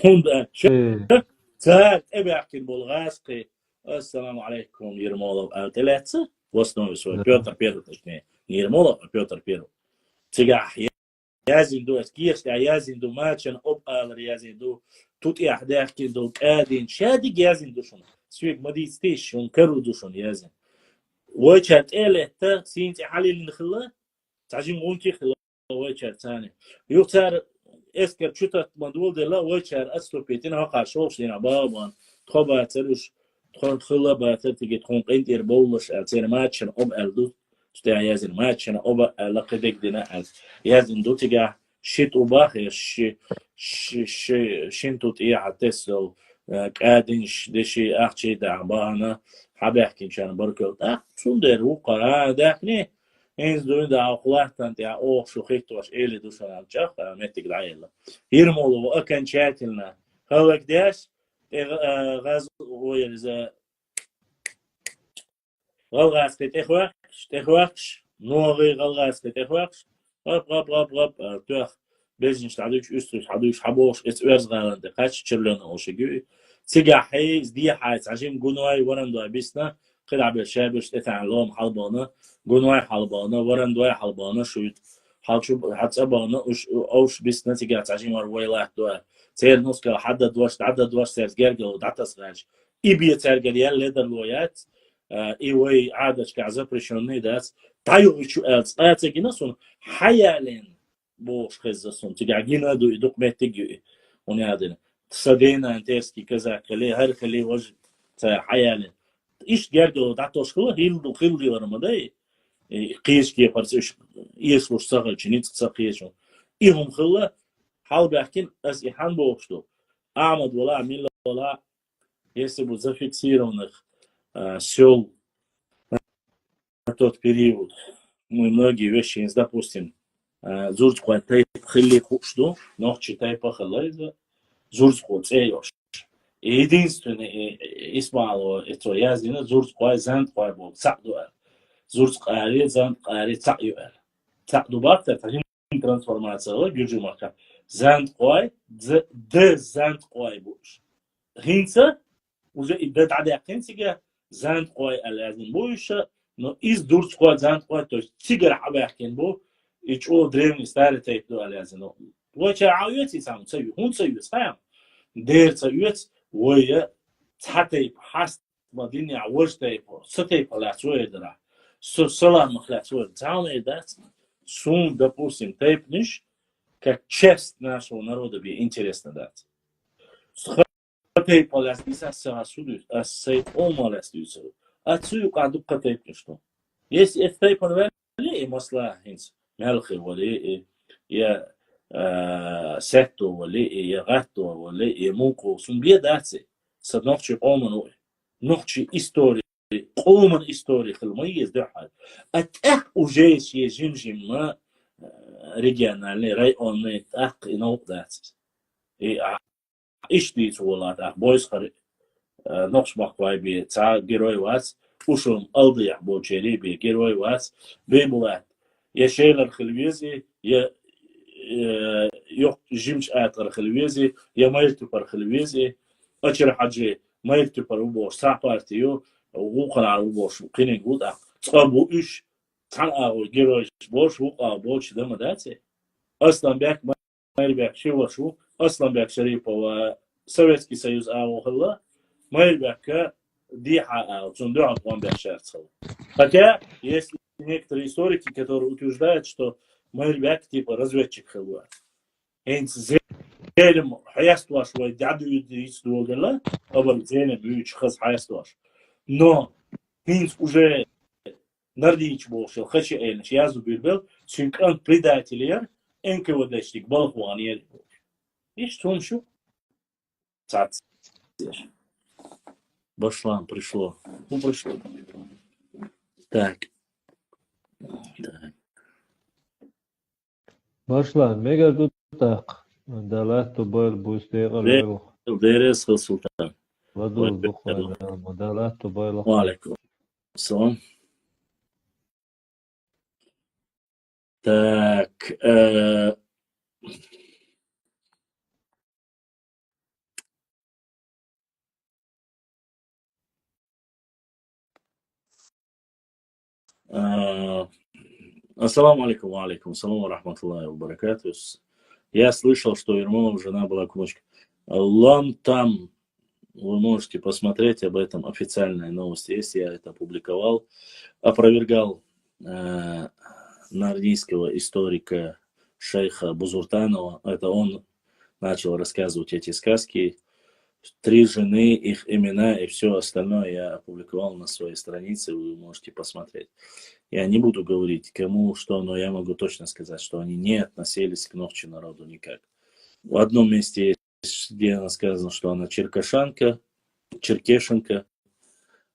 هون شو ساعات ابحكي بالغاسقي السلام عليكم يرمولو او ثلاثه وصلوا سوى بيوتر بيرو تشني يرمولو بيوتر بيرو تيجا يازندو اسكيس يازندو ماتشن اب يازندو توت يحداكندو قادين شادي يازندو شون سويك مديستيش شون كرودو شون يازن وجهت اله تا سينتي حليل نخلا تعجم مونكي خلا وجهت ثاني يختار اسكر شوتا مدول دلا وجهر اسلو بيتين هاقا شوش دينا بابان تخبا تلوش تخلا باتتي تكون قنتير بولش اتين ماتشن اب الدو تستطيع يازن ماتشنا أوبا لقدك دنا يازن دوتيجا شيت أوباخ شنتوت إيه عتسلو قادنش دشي أختي دعبانا حبيحكي كان بركض شو ده وقرا داخني إنز دون ده عقلاتن تاع أوه شو خيتوش إلي دوشان الجخ متك العيلة يرمولو أكن شاتلنا هو كداش غاز ويرزا غلغاس تخوخش نوغي غلغاس تخوخش غب تخ بزنش تعدوش أسترش تعدوش حبوش إسوارز غالند قاش تشرلون أوشجوي تيجا حيز دي حيز عشان جونواي ورندو أبيسنا خدع بالشابش تتعلم حلبانة جونواي حلبانة ورندو حلبانة شويت حالشوب حتسبانة أوش بيسنا تيجا عشان وروي له دوا تير نسكا حد دوش سيرز جرجل ودعتس غاش إبي ترجل يلا لدرلويات إيوي عادش كعزبرشوني داس تايوشو ألس أتجيناسون حيالين بوش خزاسون تجعجينا دو يدق متجي ونيادنا تصدينا انتسكي كذا كلي هر كلي وجه حيالين إيش جرجو دعتوش خلا هيلدو خلدي ورمداي قيش كي برسش يسوش سهل جنيت سقيشون إيهم خلا حال بحكين أس إحان بوشتو أعمد ولا عميل ولا если бы зафиксированных сел на тот период мы многие вещи, допустим, зурцкой тайп хилли хушду, но читай похалайда, зурцкой цеёш. Единственный Исмаило это яздина зурцкой занткой был цадуэр. Зурцкой ари занткой цаюэр. Цадубак это трансформация гюджумака. Занткой д занткой буш. Хинца уже и до тогда хинцига занткой алязин буша, но из дурцкой занткой то есть тигр абахкин бу и чё древний старый тайп до алязин. Вот чаауёти сам цаю, он цаю сам. دير تيوت ويا تحتي حست مدينة عوجتي ستي بلاتوي درا سلا مخلاتوي تعالى دات سون допустим тайп ниш как часть нашего народа би интересно дать. ستي паластиса сасудут, а сей омаластиса. Отсюда каду тайп ништо. Если это тайп вали масла хинс мелхи вали я سهتو ولی یغتو ولی موکو سنبیه داتی صد نخچی قومن نخچی استوری قومن استوری خلميز دحال اتاق وجيش يجنجم ما ريجيونالي رايوني اتاق ينوق داتي ايش ديت ولا اتاق بويس خري نقش مقواي بي تا جيروي واس وشم الضيع بوچيري بي جيروي واس بيبولات يا شيلر خلويزي يا yok jimç ayatlar xilvezi ya maytu par xilvezi açır hacı maytu par bu sa partiyo u qara bu qini guda bu iş tan ağır giroş boş bu boş demadati aslan bek mayrbek şey var şu aslan bek Şerifova Советский Союз ağırla mayrbek диха цундуа он бешерцел хотя есть некоторые историки которые утверждают что mayrbek типа разведчик хилва Hence zeynep hayastwaş ve dadu yudis doğala, ama zeynep büyük kız hayastwaş. No, hence уже нардич болшел, хочу эльш, я зубирбел, çünkü предателер, энководачник, балхуанер. И что еще? Цац. Башлам пришло. Ну, пришло. Так. Başlan, megar tutak. Dalat to boil busteqal. Дерес Султан. Вадул бухвал. Dalat to boil. Алейкум. Салам. Так. Ассаламу алейкум, ва алейкум ассалам ва рахматуллахи ва баракату. Я слышал, что Ермолов жена была кумочка. Лам там, вы можете посмотреть об этом, официальные новости есть, я это опубликовал. Опровергал нардийского историка шейха Бузуртанова. Это он начал рассказывать эти сказки. 3 жены, их имена и все остальное я опубликовал на своей странице, вы можете посмотреть. Я не буду говорить, кому что, но я могу точно сказать, что они не относились к Нохчи народу никак. В одном месте есть, где сказано, что она черкешенка,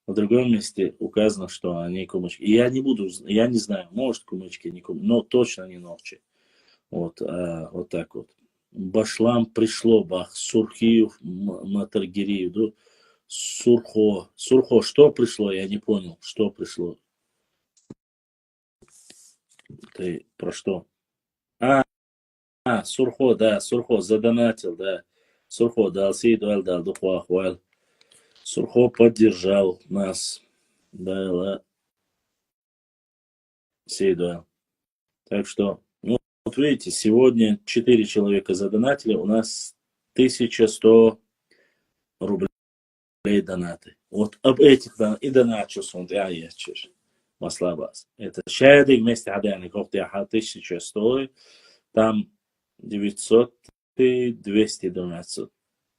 в другом месте указано, что они кумычки. И я не знаю, может кумычки, не кумычки, но точно не Нохчи. Вот так вот. Башлам пришло, бах, Сурхиев, Матаргириев, да? Сурхо, что пришло, я не понял, что пришло. Ты про что? Сурхо, да, Сурхо задонатил, да. Сурхо дал Сейдуэль, дал Духуахуэль. Сурхо поддержал нас, да, Сейдуэль. Так что, вот видите, сегодня 4 человека задонатили, у нас 1100 рублей донаты. Вот об этих и доначу сунт, я ечешь. Маслабас. Это шайдик вместе хадяник, охты 1100, там 900 и 212.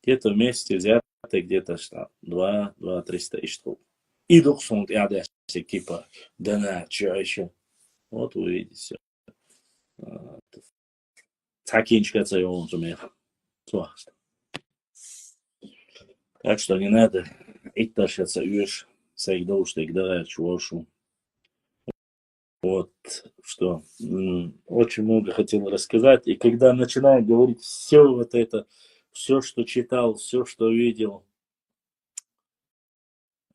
Где-то вместе взяты, где-то 2-300 и что. И дух сунт, я дящик, типа, доначу еще. Вот вы видите все. закінчиться його мир. Так что не надо итташаться юж, сайгдоуштег да чувашу. Вот что очень много хотел рассказать. И когда начинаю говорить все вот это, все, что читал, все, что видел,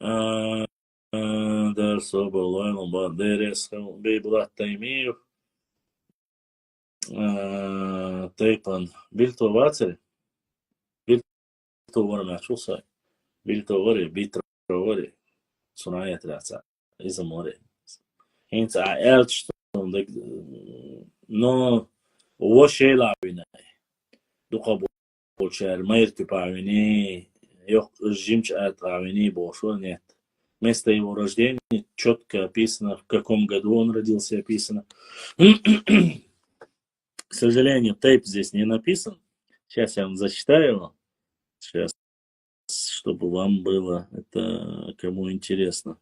да, Соболойл, Бандерес, Бейблат Таймиев, Тейпан, Бильтовацель, Бильтовар начался, Бильтовари, Битровари, Сунаят Раца, из моря. Hence, I urged them, no, وشي لاعبين دقة بولشار ما يرتبعيني يق جيمش اتعاوني بوشو нет. Место его рождения четко описано, в каком году он родился, описано. К сожалению, тейп здесь не написан. Сейчас я вам зачитаю его. Сейчас, чтобы вам было это кому интересно.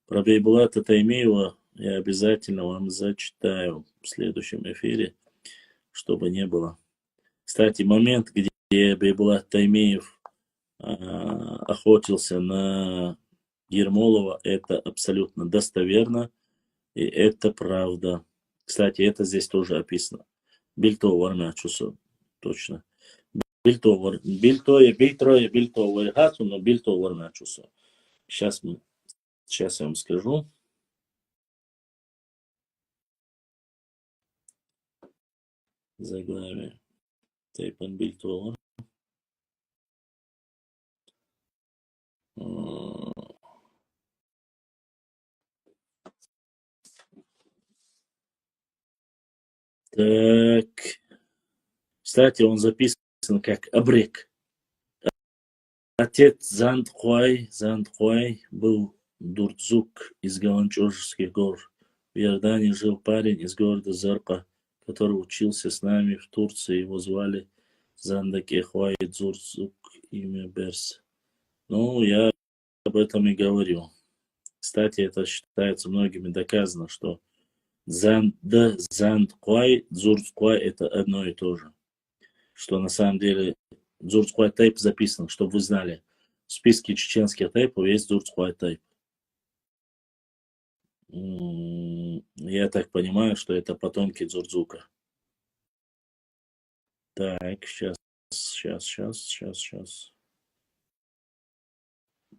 Про Бейбулата Таймиева я обязательно вам зачитаю в следующем эфире, чтобы не было. Кстати, момент, где Бейбулат Таймиев охотился на Ермолова, это абсолютно достоверно, и это правда. Кстати, это здесь тоже описано. Бильтовар мячусу, точно. Бильтовар, Бильтовар гату, но Бильтовар мячусу. Сейчас я вам скажу. Заглавие. Тейпан Бильтовар. Так. Кстати, он записан как обрек. Отец Зандхуай был Дурцук из Галанчожских гор. В Иордании жил парень из города Зарка, который учился с нами в Турции. Его звали Зандакехуай Дзурцук, имя Берс. Ну, я об этом и говорю. Кстати, это считается многими доказано, что Зандхуай, Дзурцкуай это одно и то же. Что на самом деле Дзурцкуай тайп записан, чтобы вы знали. В списке чеченских тайпов есть Дзурцкуай тайп. Я так понимаю, что это потомки Дзурцука. Так, сейчас.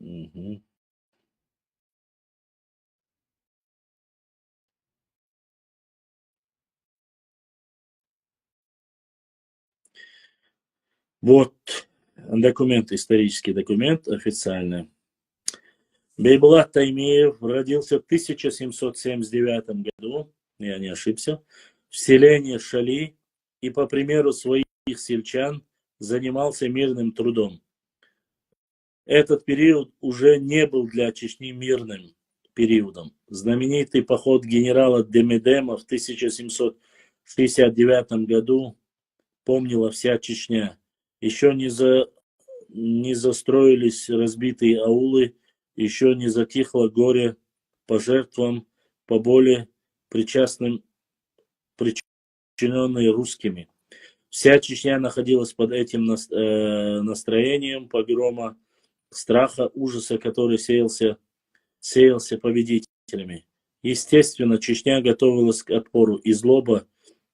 Угу. Вот документ, исторический документ, официальный. Бейбулат Таймиев родился в 1779 году, я не ошибся, в селении Шали и по примеру своих сельчан занимался мирным трудом. Этот период уже не был для Чечни мирным периодом. Знаменитый поход генерала Демидема в 1769 году помнила вся Чечня. Еще не застроились разбитые аулы, еще не затихло горе по жертвам, по боли, причиненной русскими. Вся Чечня находилась под этим настроением погрома, страха, ужаса, который сеялся победителями. Естественно, Чечня готовилась к отпору, и злоба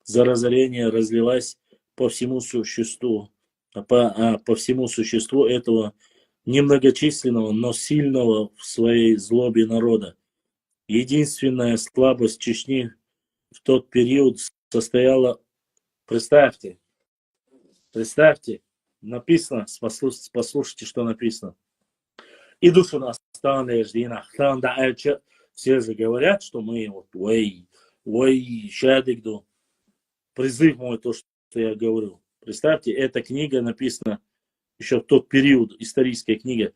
за разорение разлилась по всему существу этого немногочисленного, но сильного в своей злобе народа. Единственная слабость Чечни в тот период состояла, представьте, написано, послушайте, что написано. И душу нас все же говорят, что мы вот, щадыгду, призыв мой, то, что я говорю. Представьте, эта книга написана еще в тот период, историческая книга.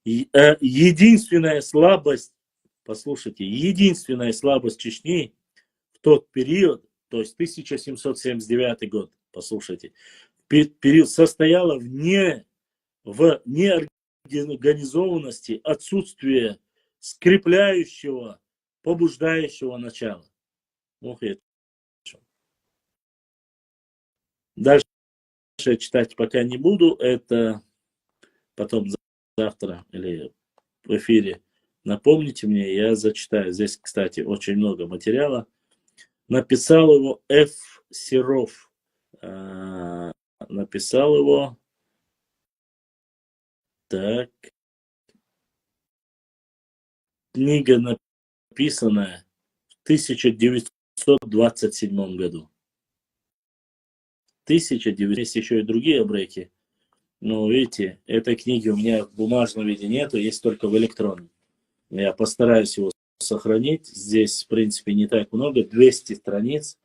Единственная слабость, послушайте, единственная слабость Чечни в тот период, то есть 1779 год, послушайте, период состояла в неорганизованности, отсутствии скрепляющего, побуждающего начала. Дальше читать пока не буду. Это потом завтра или в эфире напомните мне, я зачитаю. Здесь, кстати, очень много материала. Написал его Ф. Серов. Написал его... Так. Книга написанная в 1927 году. 1900. Есть еще и другие обреки. Но, видите, этой книги у меня в бумажном виде нету, есть только в электронном. Я постараюсь его сохранить. Здесь, в принципе, не так много, 200 страниц.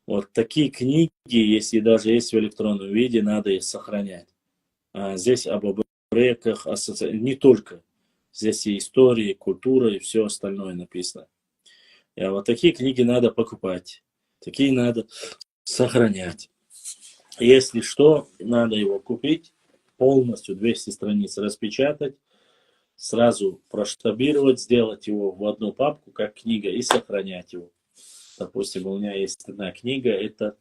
Вот такие книги, если даже есть в электронном виде, надо их сохранять. А здесь об обреках, не только. Здесь и история, и культура, и все остальное написано. И вот такие книги надо покупать. Такие надо сохранять. Если что, надо его купить, полностью 200 страниц распечатать, сразу проштабировать, сделать его в одну папку, как книга, и сохранять его. Допустим, у меня есть одна книга, это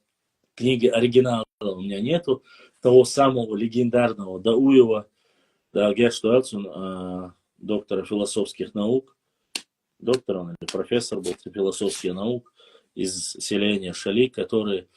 книги оригинала у меня нету, того самого легендарного Дауева, доктора философских наук, доктор он или профессор был философских наук из селения Шали, который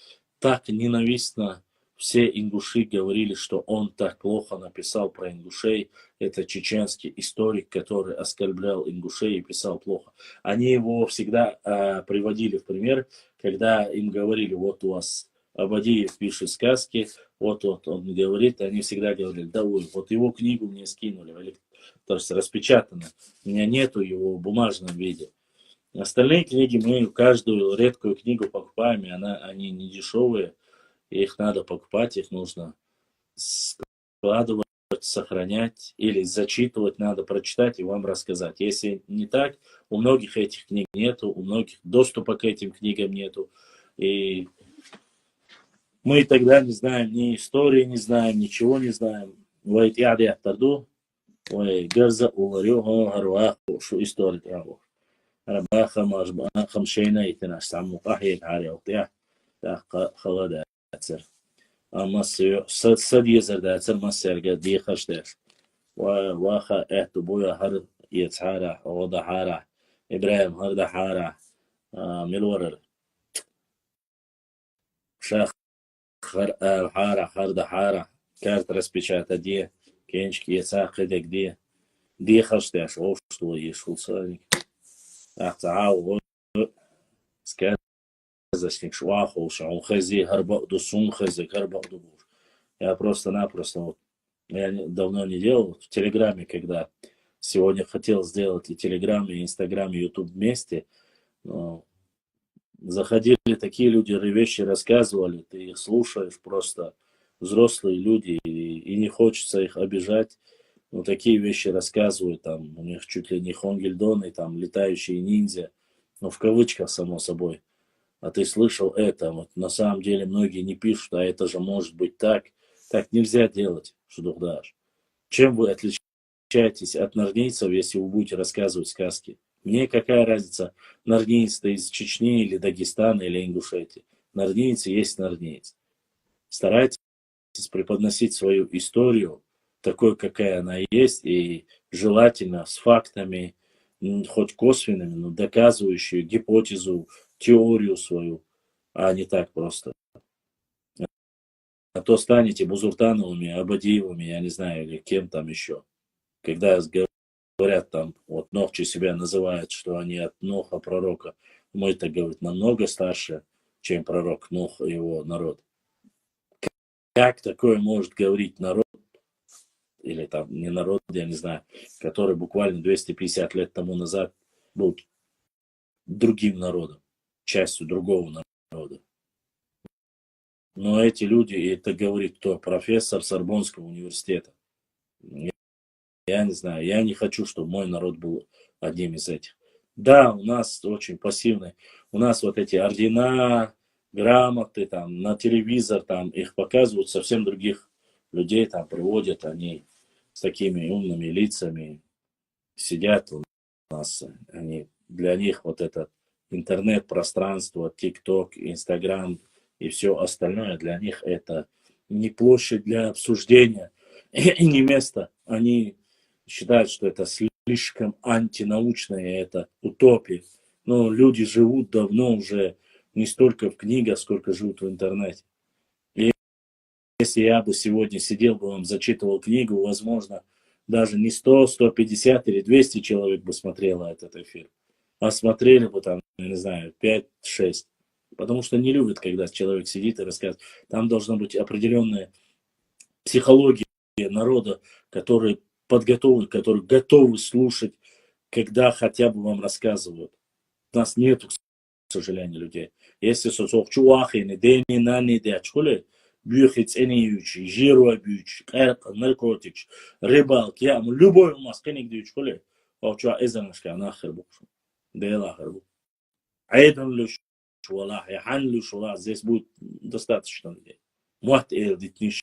так ненавистно все ингуши говорили, что он так плохо написал про ингушей. Это чеченский историк, который оскорблял ингушей и писал плохо. Они его всегда приводили в пример, когда им говорили, вот у вас Абадиев пишет сказки, вот он говорит, они всегда говорили, да ой, вот его книгу мне скинули, то есть распечатано. У меня нету его в бумажном виде. Остальные книги мы каждую редкую книгу покупаем, и они не дешевые. Их надо покупать, их нужно складывать, сохранять или зачитывать, надо прочитать и вам рассказать. Если не так, у многих этих книг нету, у многих доступа к этим книгам нету. И мы тогда не знаем ни истории, не знаем, ничего не знаем. Что история? Рабаха, Хамшейна, и Тенастаму, Ахек, Хариалтия, Халада. Ama sad yezerdacer maserga dikhashdesh waxa ehtubuya har yetsara wadahara Ibrahim har dahara milwarer шах har dahara карт распечата де кенчки ясахедек де dikhashdesh что ешулсаник ахтаау сказ зашник шваху, шау хази, гарбаду сум хази, гарбаду буш. Я просто-напросто, я давно не делал, в Телеграме, когда сегодня хотел сделать и Телеграм, и Инстаграм, и Ютуб вместе, но заходили такие люди, вещи рассказывали, ты их слушаешь, просто взрослые люди, и не хочется их обижать, но такие вещи рассказывают, там, у них чуть ли не Хонгельдоны, там, летающие ниндзя, ну, в кавычках, само собой. А ты слышал это, вот на самом деле многие не пишут, а это же может быть так. Так нельзя делать, Шудухдаш. Чем вы отличаетесь от норнийцев, если вы будете рассказывать сказки? Мне какая разница, норниец из Чечни или Дагестана или Ингушетии? Норниец есть норниец. Старайтесь преподносить свою историю такой, какая она есть, и желательно с фактами, хоть косвенными, но доказывающую гипотезу, теорию свою, а не так просто. А то станете Бузуртановыми, Абадиевыми, я не знаю, или кем там еще. Когда говорят там, вот Нохчи себя называют, что они от Ноха, пророка, мой так говорит, намного старше, чем пророк Нох и его народ. Как такое может говорить народ, или там не народ, я не знаю, который буквально 250 лет тому назад был другим народом, частью другого народа. Но эти люди, и это говорит кто? Профессор Сорбонского университета. Я не знаю, я не хочу, чтобы мой народ был одним из этих. Да, у нас очень пассивный. У нас вот эти ордена, грамоты, там, на телевизор, там, их показывают, совсем других людей там приводят, они с такими умными лицами сидят у нас. Они, для них вот это интернет-пространство, ТикТок, Инстаграм, и все остальное для них это не площадь для обсуждения и не место. Они считают, что это слишком антинаучное, это утопия. Но люди живут давно уже не столько в книгах, сколько живут в интернете. И если я бы сегодня сидел бы вам зачитывал книгу, возможно, даже не 100, 150 или 200 человек бы смотрело этот эфир. А смотрели бы там, не знаю, 5-6. Потому что не любят, когда человек сидит и рассказывает. Там должна быть определенная психология народа, которые подготовлены, которые готовы слушать, когда хотя бы вам рассказывают. У нас нет, к сожалению, людей. Если соцохчуахины, дени, нани, дячхуле, бьюхиц, энеюч, жируабюч, наркотич, рыбалки, я, любой у нас, кенник дючхуле, очуа эзанашка, нахер букшу, дейлахер букшу. Айдан люш, шуалах, яхан люш, здесь будет достаточно людей. Муат эрдитниш,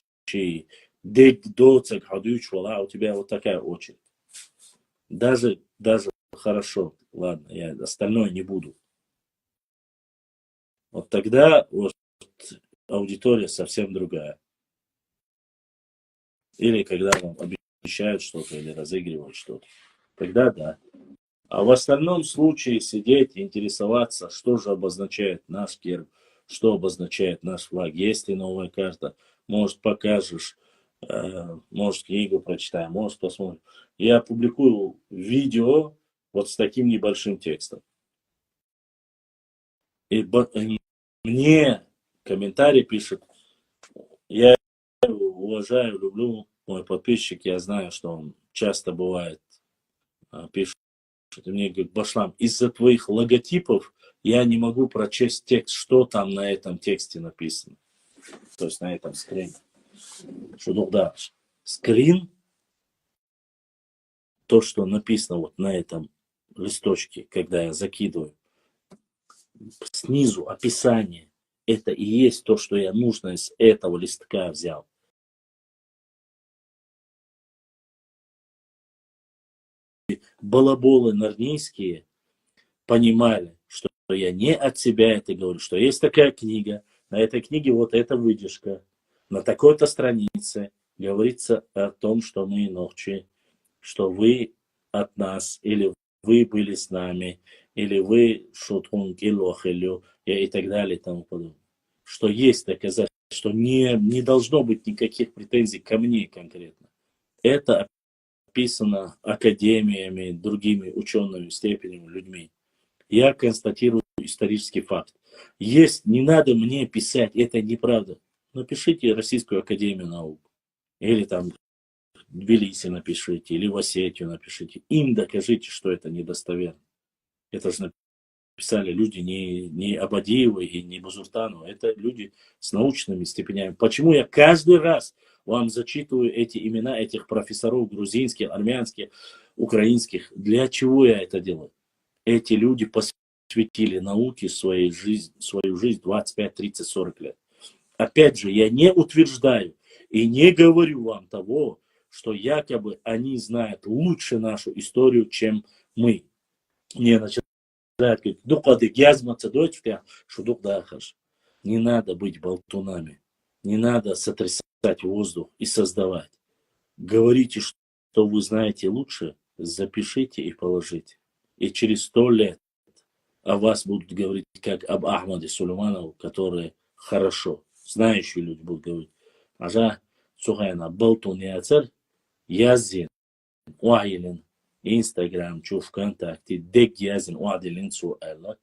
дег, доцек, хадуч, вала, у тебя вот такая очередь. Даже хорошо, ладно, я остальное не буду. Вот тогда вот аудитория совсем другая. Или когда вам обещают что-то, или разыгрывают что-то. Тогда да. А в остальном случае сидеть, интересоваться, что же обозначает наш герб, что обозначает наш флаг. Есть ли новая карта? Может, покажешь, может, книгу прочитаем, может, посмотрим. Я публикую видео вот с таким небольшим текстом. И мне комментарий пишет, я уважаю, люблю, мой подписчик, я знаю, что он часто бывает, пишет, и мне говорит, Башлам, из-за твоих логотипов я не могу прочесть текст, что там на этом тексте написано. То есть на этом скрине. Что, да, скрин, то, что написано вот на этом листочке, когда я закидываю, снизу описание, это и есть то, что я нужно из этого листка взял. Балаболы нарнийские понимали, что я не от себя это говорю, что есть такая книга, на этой книге вот эта выдержка, на такой-то странице говорится о том, что мы ночи, что вы от нас, или вы были с нами, или вы шутун килохелю, и так далее, и тому подобное. Что есть доказательство, что не должно быть никаких претензий ко мне конкретно. Это описано академиями, другими учеными, степенями, людьми. Я констатирую исторический факт. Есть, не надо мне писать, это неправда. Напишите Российскую академию наук. Или там в Тбилиси напишите, или в Осетию напишите. Им докажите, что это недостоверно. Это же написали люди не Абадиевы и не Бузуртанова. Это люди с научными степенями. Почему я каждый раз вам зачитываю эти имена этих профессоров грузинских, армянских, украинских? Для чего я это делаю? Эти люди посвятили науке свою жизнь 25, 30, 40 лет. Опять же, я не утверждаю и не говорю вам того, что якобы они знают лучше нашу историю, чем мы. Мне начинают говорить, не надо быть болтунами, не надо сотрясать воздух и создавать. Говорите, что вы знаете лучше, запишите и положите. И через 100 лет о вас будут говорить, как об Ахмаде Сулейманову, которые хорошо, знающие люди будут говорить. Ажа Сухайна болтун яцер, язин, уайлин, Instagram, شوف ВКонтакте, دق يازن وعدلين سؤال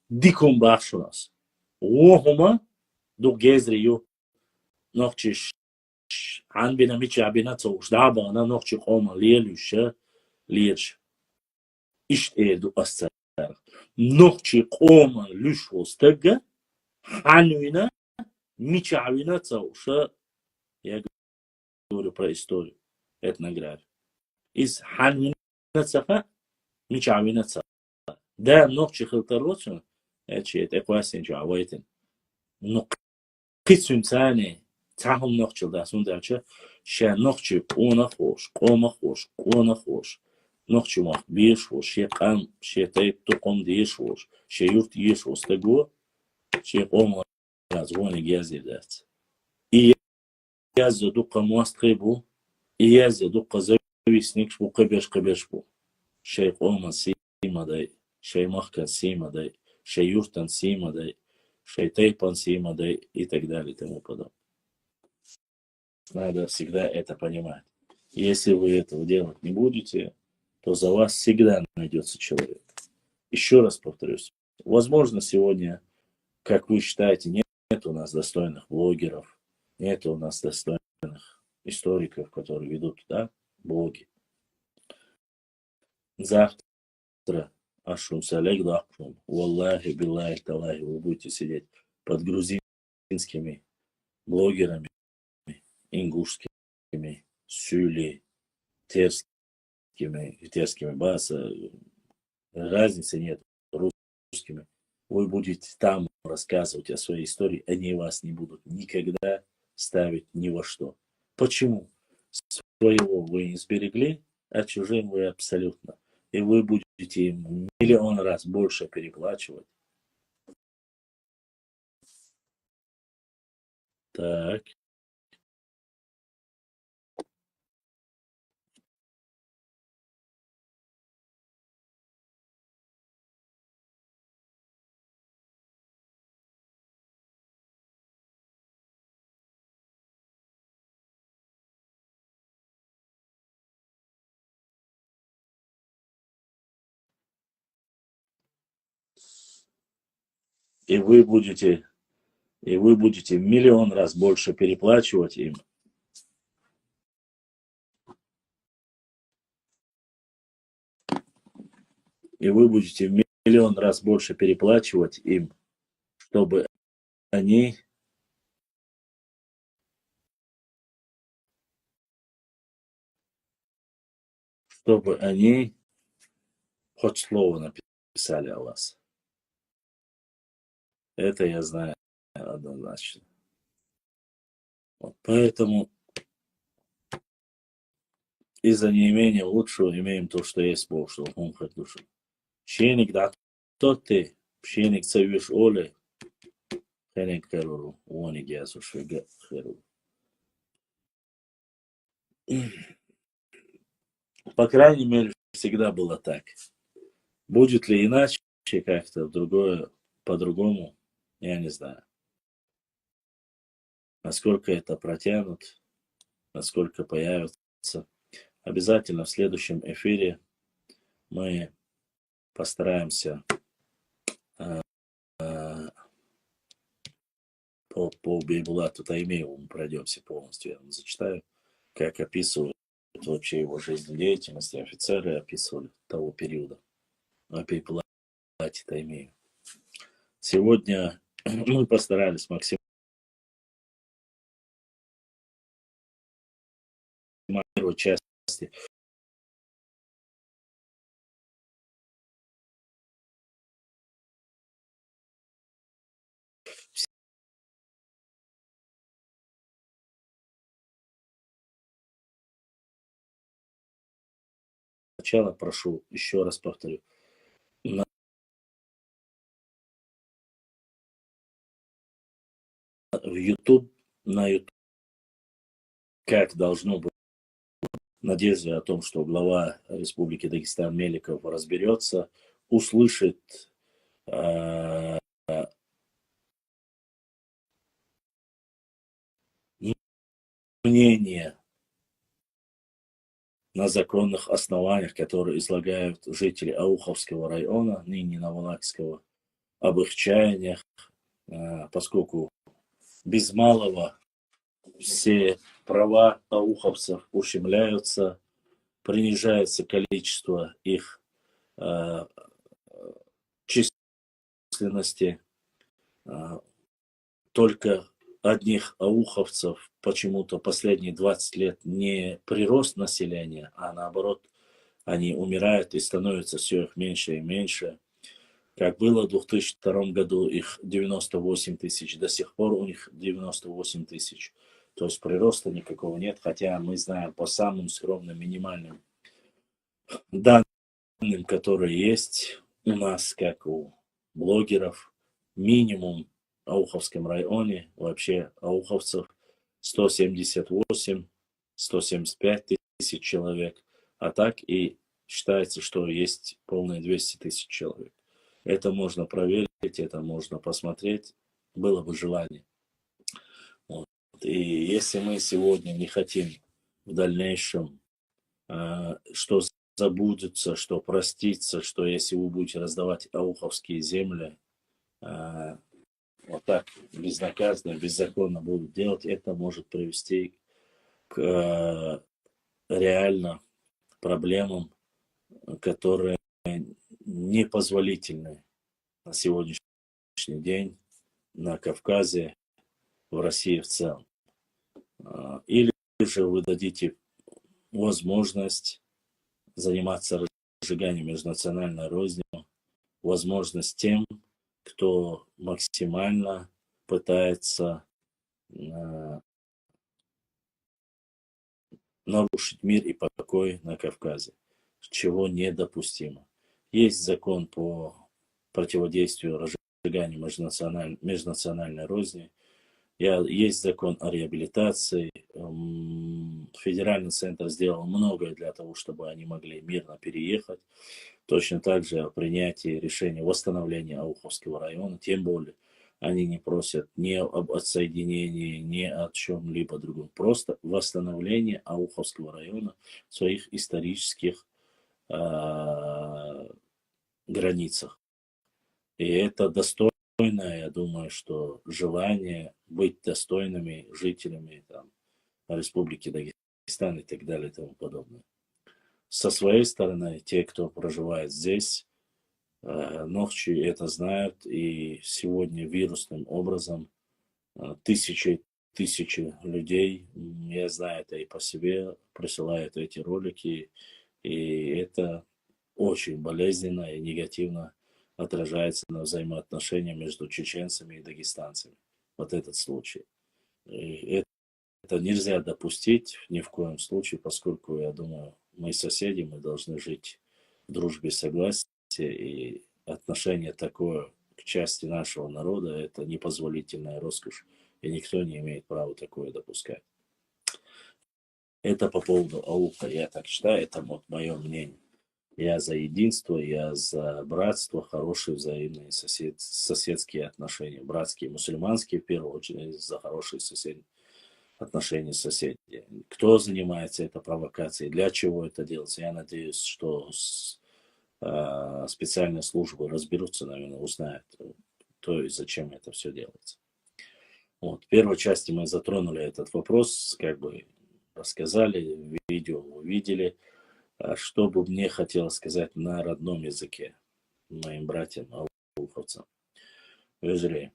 ديكم بخشناس وهما دو جزريو نقش عن بنا ميتش عبنا توش دعبا أنا نقش قوما ليلوش ليرش إيش إيدو أستر نقش قوما لوش وستجا حنوينا ميتش عبنا توش я говорю про историю, этнографию. Из حنوينا نتسفى مش عاملين نتسفى ده نقش خلطروتشن اتشيت اقواسين جو عوايتن نقص ثاني تعهم نقش داسون درچه شه نقش قونا خوش قوم خوش قونا خوش نقش ما بيش خوش يقام شي تايب تقوم ديش خوش شي يورت يش وستغو شي قوم звоник язидец. И язя дука муастрибу, и язя дука зависник, шбу кабеш-кабешбу. Шейх Оман симадай, шей Махкан симадай, шей Юртан симадай, шей Тейпан симадай и так далее и тому подобное. Надо всегда это понимать. Если вы этого делать не будете, то за вас всегда найдется человек. Еще раз повторюсь. Возможно, сегодня, как вы считаете, нет у нас достойных блогеров, нет у нас достойных историков, которые ведут, да, блоги. Завтра, ашум салек лакум, валлахи, биллахи, талахи, вы будете сидеть под грузинскими блогерами, ингушскими, сюли, терскими баса, разницы нет, русскими. Вы будете там рассказывать о своей истории, они вас не будут никогда ставить ни во что. Почему? Своего вы не сберегли, а чужим вы абсолютно. И вы будете им миллион раз больше переплачивать. Так. И вы будете миллион раз больше переплачивать им. И вы будете миллион раз больше переплачивать им, чтобы они хоть слово написали о вас. Это я знаю однозначно. Вот поэтому из-за неимения лучшего имеем то, что есть Бог, что он хоть душу. Пшеник да тот ты, пшеник цевиш оле, хенек херуру, воник ясу швега херуру. По крайней мере, всегда было так. Будет ли иначе, как-то по-другому, я не знаю. Насколько это протянут, насколько появится. Обязательно в следующем эфире мы постараемся по Бейбулату Таймиеву пройдемся полностью. Я вам зачитаю, как описывают вообще его жизнедеятельность, офицеры описывали того периода. О Бейбулате Таймиеву. Сегодня мы постарались максимально первой части сначала прошу, еще раз повторю, в YouTube, на YouTube, как должно быть, в надежде о том, что глава Республики Дагестан Меликов разберется, услышит мнение на законных основаниях, которые излагают жители Ауховского района, ныне Новолакского, об их чаяниях, поскольку без малого все права ауховцев ущемляются, принижается количество их численности. Только одних ауховцев почему-то последние 20 лет не прирост населения, а наоборот, они умирают и становится все их меньше и меньше. Как было в 2002 году их 98 тысяч, до сих пор у них 98 тысяч. То есть прироста никакого нет, хотя мы знаем по самым скромным минимальным данным, которые есть у нас, как у блогеров, минимум Ауховском районе, вообще ауховцев 178-175 тысяч человек, а так и считается, что есть полные 200 тысяч человек. Это можно проверить, это можно посмотреть, было бы желание. Вот. И если мы сегодня не хотим в дальнейшем, что забудется, что простится, что если вы будете раздавать ауховские земли, вот так безнаказанно, беззаконно будут делать, это может привести к реально проблемам, которые непозволительны на сегодняшний день на Кавказе, в России в целом. Или же вы дадите возможность заниматься разжиганием межнациональной розни, возможность тем, кто максимально пытается нарушить мир и покой на Кавказе, чего недопустимо. Есть закон по противодействию разжиганию межнациональной розни, есть закон о реабилитации. Федеральный центр сделал многое для того, чтобы они могли мирно переехать. Точно так же о принятии решения восстановления Ауховского района, тем более они не просят ни об отсоединении, ни о чем-либо другом. Просто восстановление Ауховского района в своих исторических границах. И это достойное, я думаю, что желание быть достойными жителями там, Республики Дагестан и так далее и тому подобное. Со своей стороны, те, кто проживает здесь, ночью это знают, и сегодня вирусным образом тысячи людей, я знаю это и по себе, присылают эти ролики, и это очень болезненно и негативно отражается на взаимоотношениях между чеченцами и дагестанцами. Вот этот случай. И это нельзя допустить ни в коем случае, поскольку, я думаю, мы соседи, мы должны жить в дружбе и согласии, и отношение такое к части нашего народа – это непозволительная роскошь, и никто не имеет права такое допускать. Это по поводу ауха, я так считаю, это вот мое мнение. Я за единство, я за братство, хорошие взаимные соседские отношения, братские, мусульманские, в первую очередь, за хорошие отношения с соседями. Кто занимается этой провокацией, для чего это делается, я надеюсь, что специальные службы разберутся, наверное, узнают, то и зачем это все делается. Вот. В первой части мы затронули этот вопрос, как бы рассказали, видео увидели. Что бы мне хотелось сказать на родном языке моим братьям, ауховцам. Özre,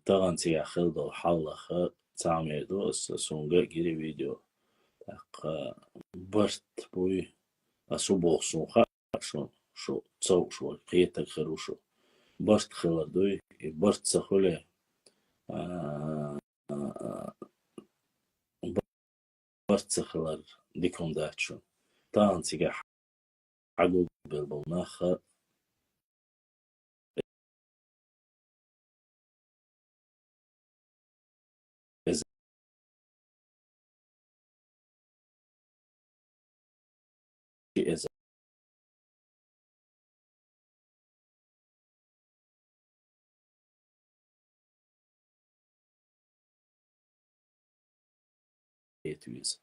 таган тига хилдо халлаха цамедо сунга гири видео. Так, барт буй асубох сунха шо цау шо қиетак хирушу. Барт хилардой и барт сахуле барт сахилар дикондачу. Таган тига حقوق بالمناخ إذا يتويز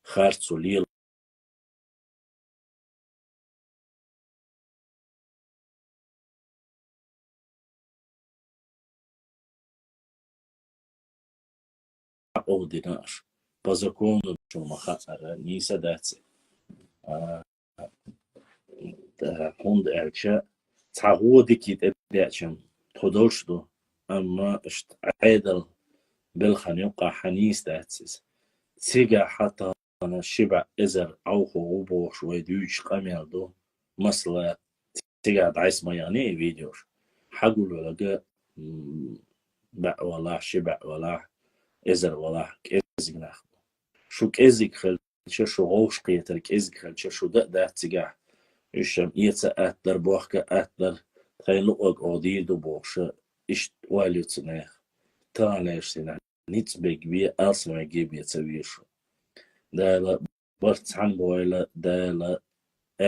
خارج ليل ordinaš po zakonu Mahara nisa dace hund elçe تعودي كي تبعشم تدولش دو أما اشت عيدل بالخنيقة حنيس داتسيس تيجا حتى أنا شبع إزر أو هو شوي دوش قميل دو مثلا تيجا دعيس مياني فيديوش حقول ولا بع ولا شبع ولا إزر ولا كإزق ناخد شو كإزق خل شو غوش قيتر كإزق خل شو ده تيجا يشم يتسا أتدر بوخك أتدر تخيلوك أودي دو بوخش ist walutsen nach taanärsina nitsbeg wie alsma gebetsa vishu dala bartsan boila dala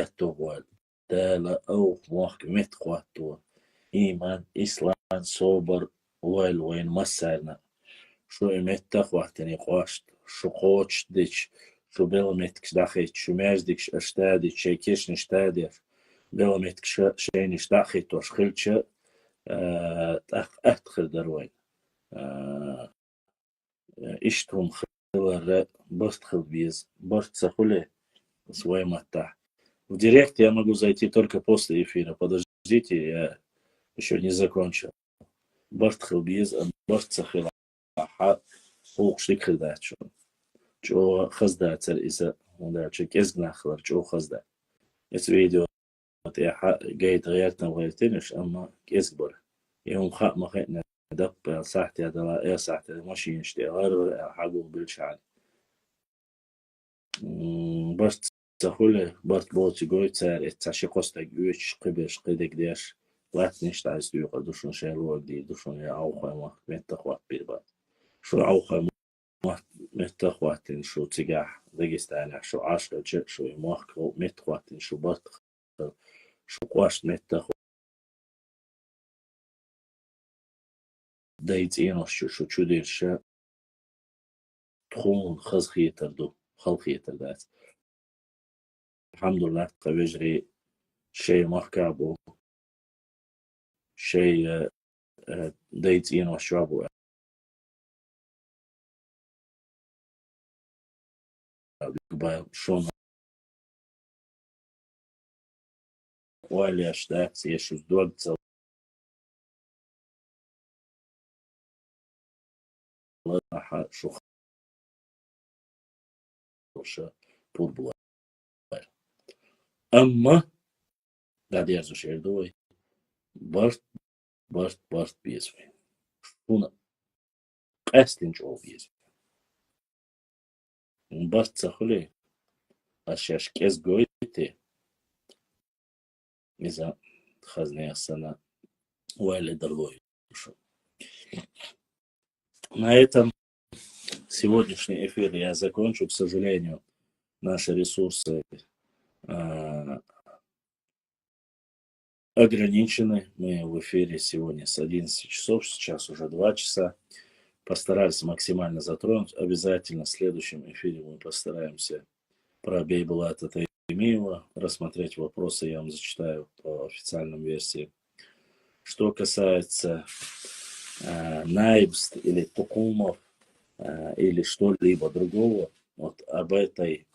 ehto boil dala au moak metquatu iman islan sober oil wain masarna شو إمتى وقتني قاشت شو قوتش ديش شو بيلمتكش داخيت شو مازدكش أشتادي شيكيش نشتادي بيلمتكش شينش داخيت وشخلتش أدخل دروين إشتهم خلال بستخل بيز برت сахуле свой мата. В директ я могу зайти только после эфира. Подождите, я еще не закончил. Бартхил бьез, бартсахил فوق شتيك خدات شو خزدات إذا وداتشك إزنا خلر شو خزدات إس فيديو تيا جاي غيرتنا وغيرتنش أما إزبر يوم خاء ما خينا دب ساعتي هذا لا ساعتي ماشي نشتي غير حقوق بالشعل بس تقول بس بوتي قوي تسار تاشي قصتك يوش قبش قدك ديش لا نشتعل سيوق دوشون شيلو دي دوشون يا أوخا ما متخوات بيربات شو أوخا متخواتين شو تجاه داغستان شو عاشق شو يموخ متخواتين شو بطخ شو قواش متخو دايت إنو شو تشودير شا تخون خز خيتر دو خل خيتر دات الحمد لله قبجري شيء مخكابو شيء دايت إنو شابو شون والي أشتاك يشوز دوغت شو خلشة بوربلا أما قاعد يرزو شير دوي برت بيزوي شون قاستين جو بيزوي برت سخلي أشياش كيس جويتي إذا خزني السنة وائل Дорогой. На этом сегодняшний эфир я закончу. К сожалению, наши ресурсы ограничены. Мы в эфире сегодня с 11 часов, сейчас уже 2 часа. Постарались максимально затронуть. Обязательно в следующем эфире мы постараемся про Бейбулата Таймиева рассмотреть вопросы. Я вам зачитаю по официальным версиям. Что касается Найбст или Тукумов или что-либо другого, вот об этом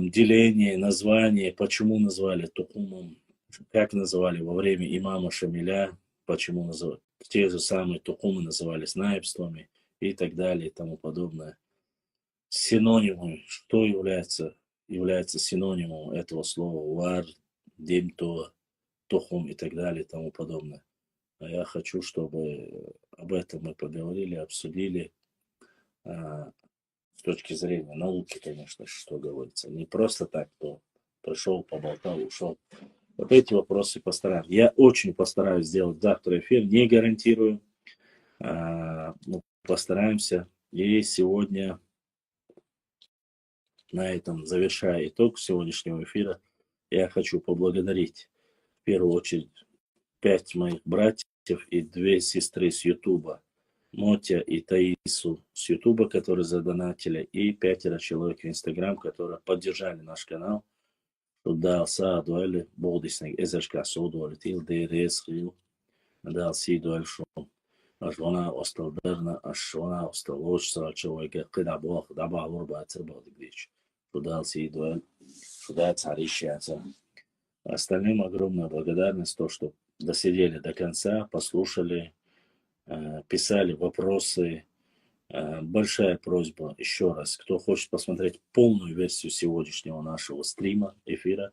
делении, названии, почему назвали Тукумом, как называли во время имама Шамиля, почему называли, те же самые Тукумы назывались Найбствами и так далее и тому подобное. Синонимы, что является синонимом этого слова вар, демто, тухум и так далее и тому подобное. А я хочу, чтобы об этом мы поговорили, обсудили с точки зрения науки, конечно, что говорится. Не просто так, кто пришел, поболтал, ушел. Вот эти вопросы постараемся. Я очень постараюсь сделать завтра эфир, не гарантирую. Но постараемся. И сегодня на этом, завершая итог сегодняшнего эфира, я хочу поблагодарить в первую очередь 5 моих братьев и 2 сестры с Ютуба. Мотя и Таису с Ютуба, которые задонатили, и 5 человек в Инстаграм, которые поддержали наш канал. Дал саадуэль, болдиснег, эзершка саадуэль, тилды, резхил, дал сидуэль шум. Аж вона осталдерна, аж вона осталоч, человека, когда бог, даба лорба, цербалдыгдич. Дал сидуэль, шудает царищаца. Остальным огромная благодарность, то, что досидели до конца, послушали, писали вопросы. Большая просьба еще раз, кто хочет посмотреть полную версию сегодняшнего нашего стрима, эфира,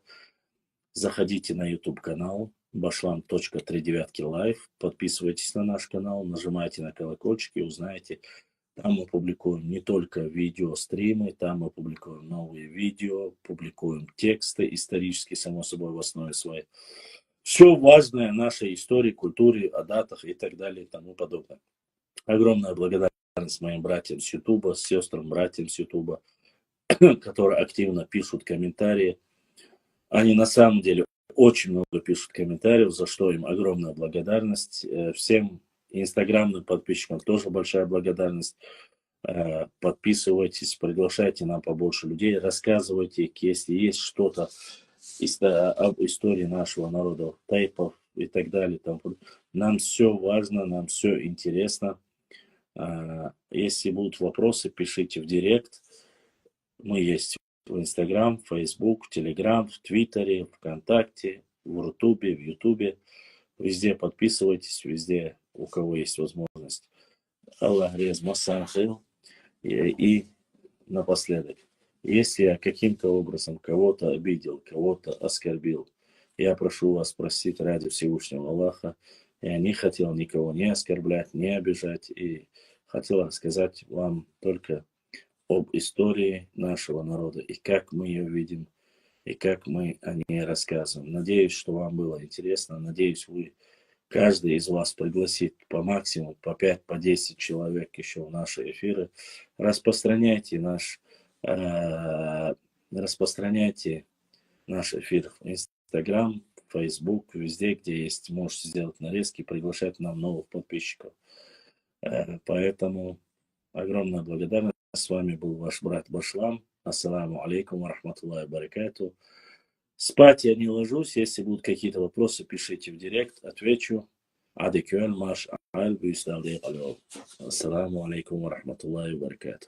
заходите на YouTube канал bashlam.39 live, подписывайтесь на наш канал, нажимайте на колокольчик и узнаете. Там мы публикуем не только видео стримы, там мы публикуем новые видео, публикуем тексты исторические, само собой, в основе своей. все важное нашей истории, культуре, о датах и так далее и тому подобное. Огромная благодарность моим братьям с Ютуба, сестрам, братьям с Ютуба, которые активно пишут комментарии. Они на самом деле очень много пишут комментариев, за что им огромная благодарность. Всем инстаграмным подписчикам тоже большая благодарность. Подписывайтесь, приглашайте нам побольше людей, рассказывайте, если есть что-то об истории нашего народа, тайпов и так далее. Нам все важно, нам все интересно. Если будут вопросы, пишите в директ. Мы есть в Инстаграм, Фейсбук, Телеграм, в Твиттере, ВКонтакте, в Рутубе, в Ютубе. Везде подписывайтесь, везде, у кого есть возможность. Аллах рез масахил. И напоследок, если я каким-то образом кого-то обидел, кого-то оскорбил, я прошу вас простить ради Всевышнего Аллаха. Я не хотел никого не оскорблять, не обижать. И хотел рассказать вам только об истории нашего народа и как мы ее видим, и как мы о ней рассказываем. Надеюсь, что вам было интересно. Надеюсь, каждый из вас пригласит по максимуму, по 5, по 10 человек еще в наши эфиры. Распространяйте наш эфир в Инстаграм, Фейсбук, везде, где есть, можете сделать нарезки, приглашать нам новых подписчиков. Поэтому огромная благодарность. С вами был ваш брат Башлам. Ассаламу алейкум ва рахматуллахи ва баракату. Спать я не ложусь. Если будут какие-то вопросы, пишите в директ, отвечу. Адекюэн маш аль бюсталдей алёв. Ассаламу алейкум ва рахматуллахи ва баракату.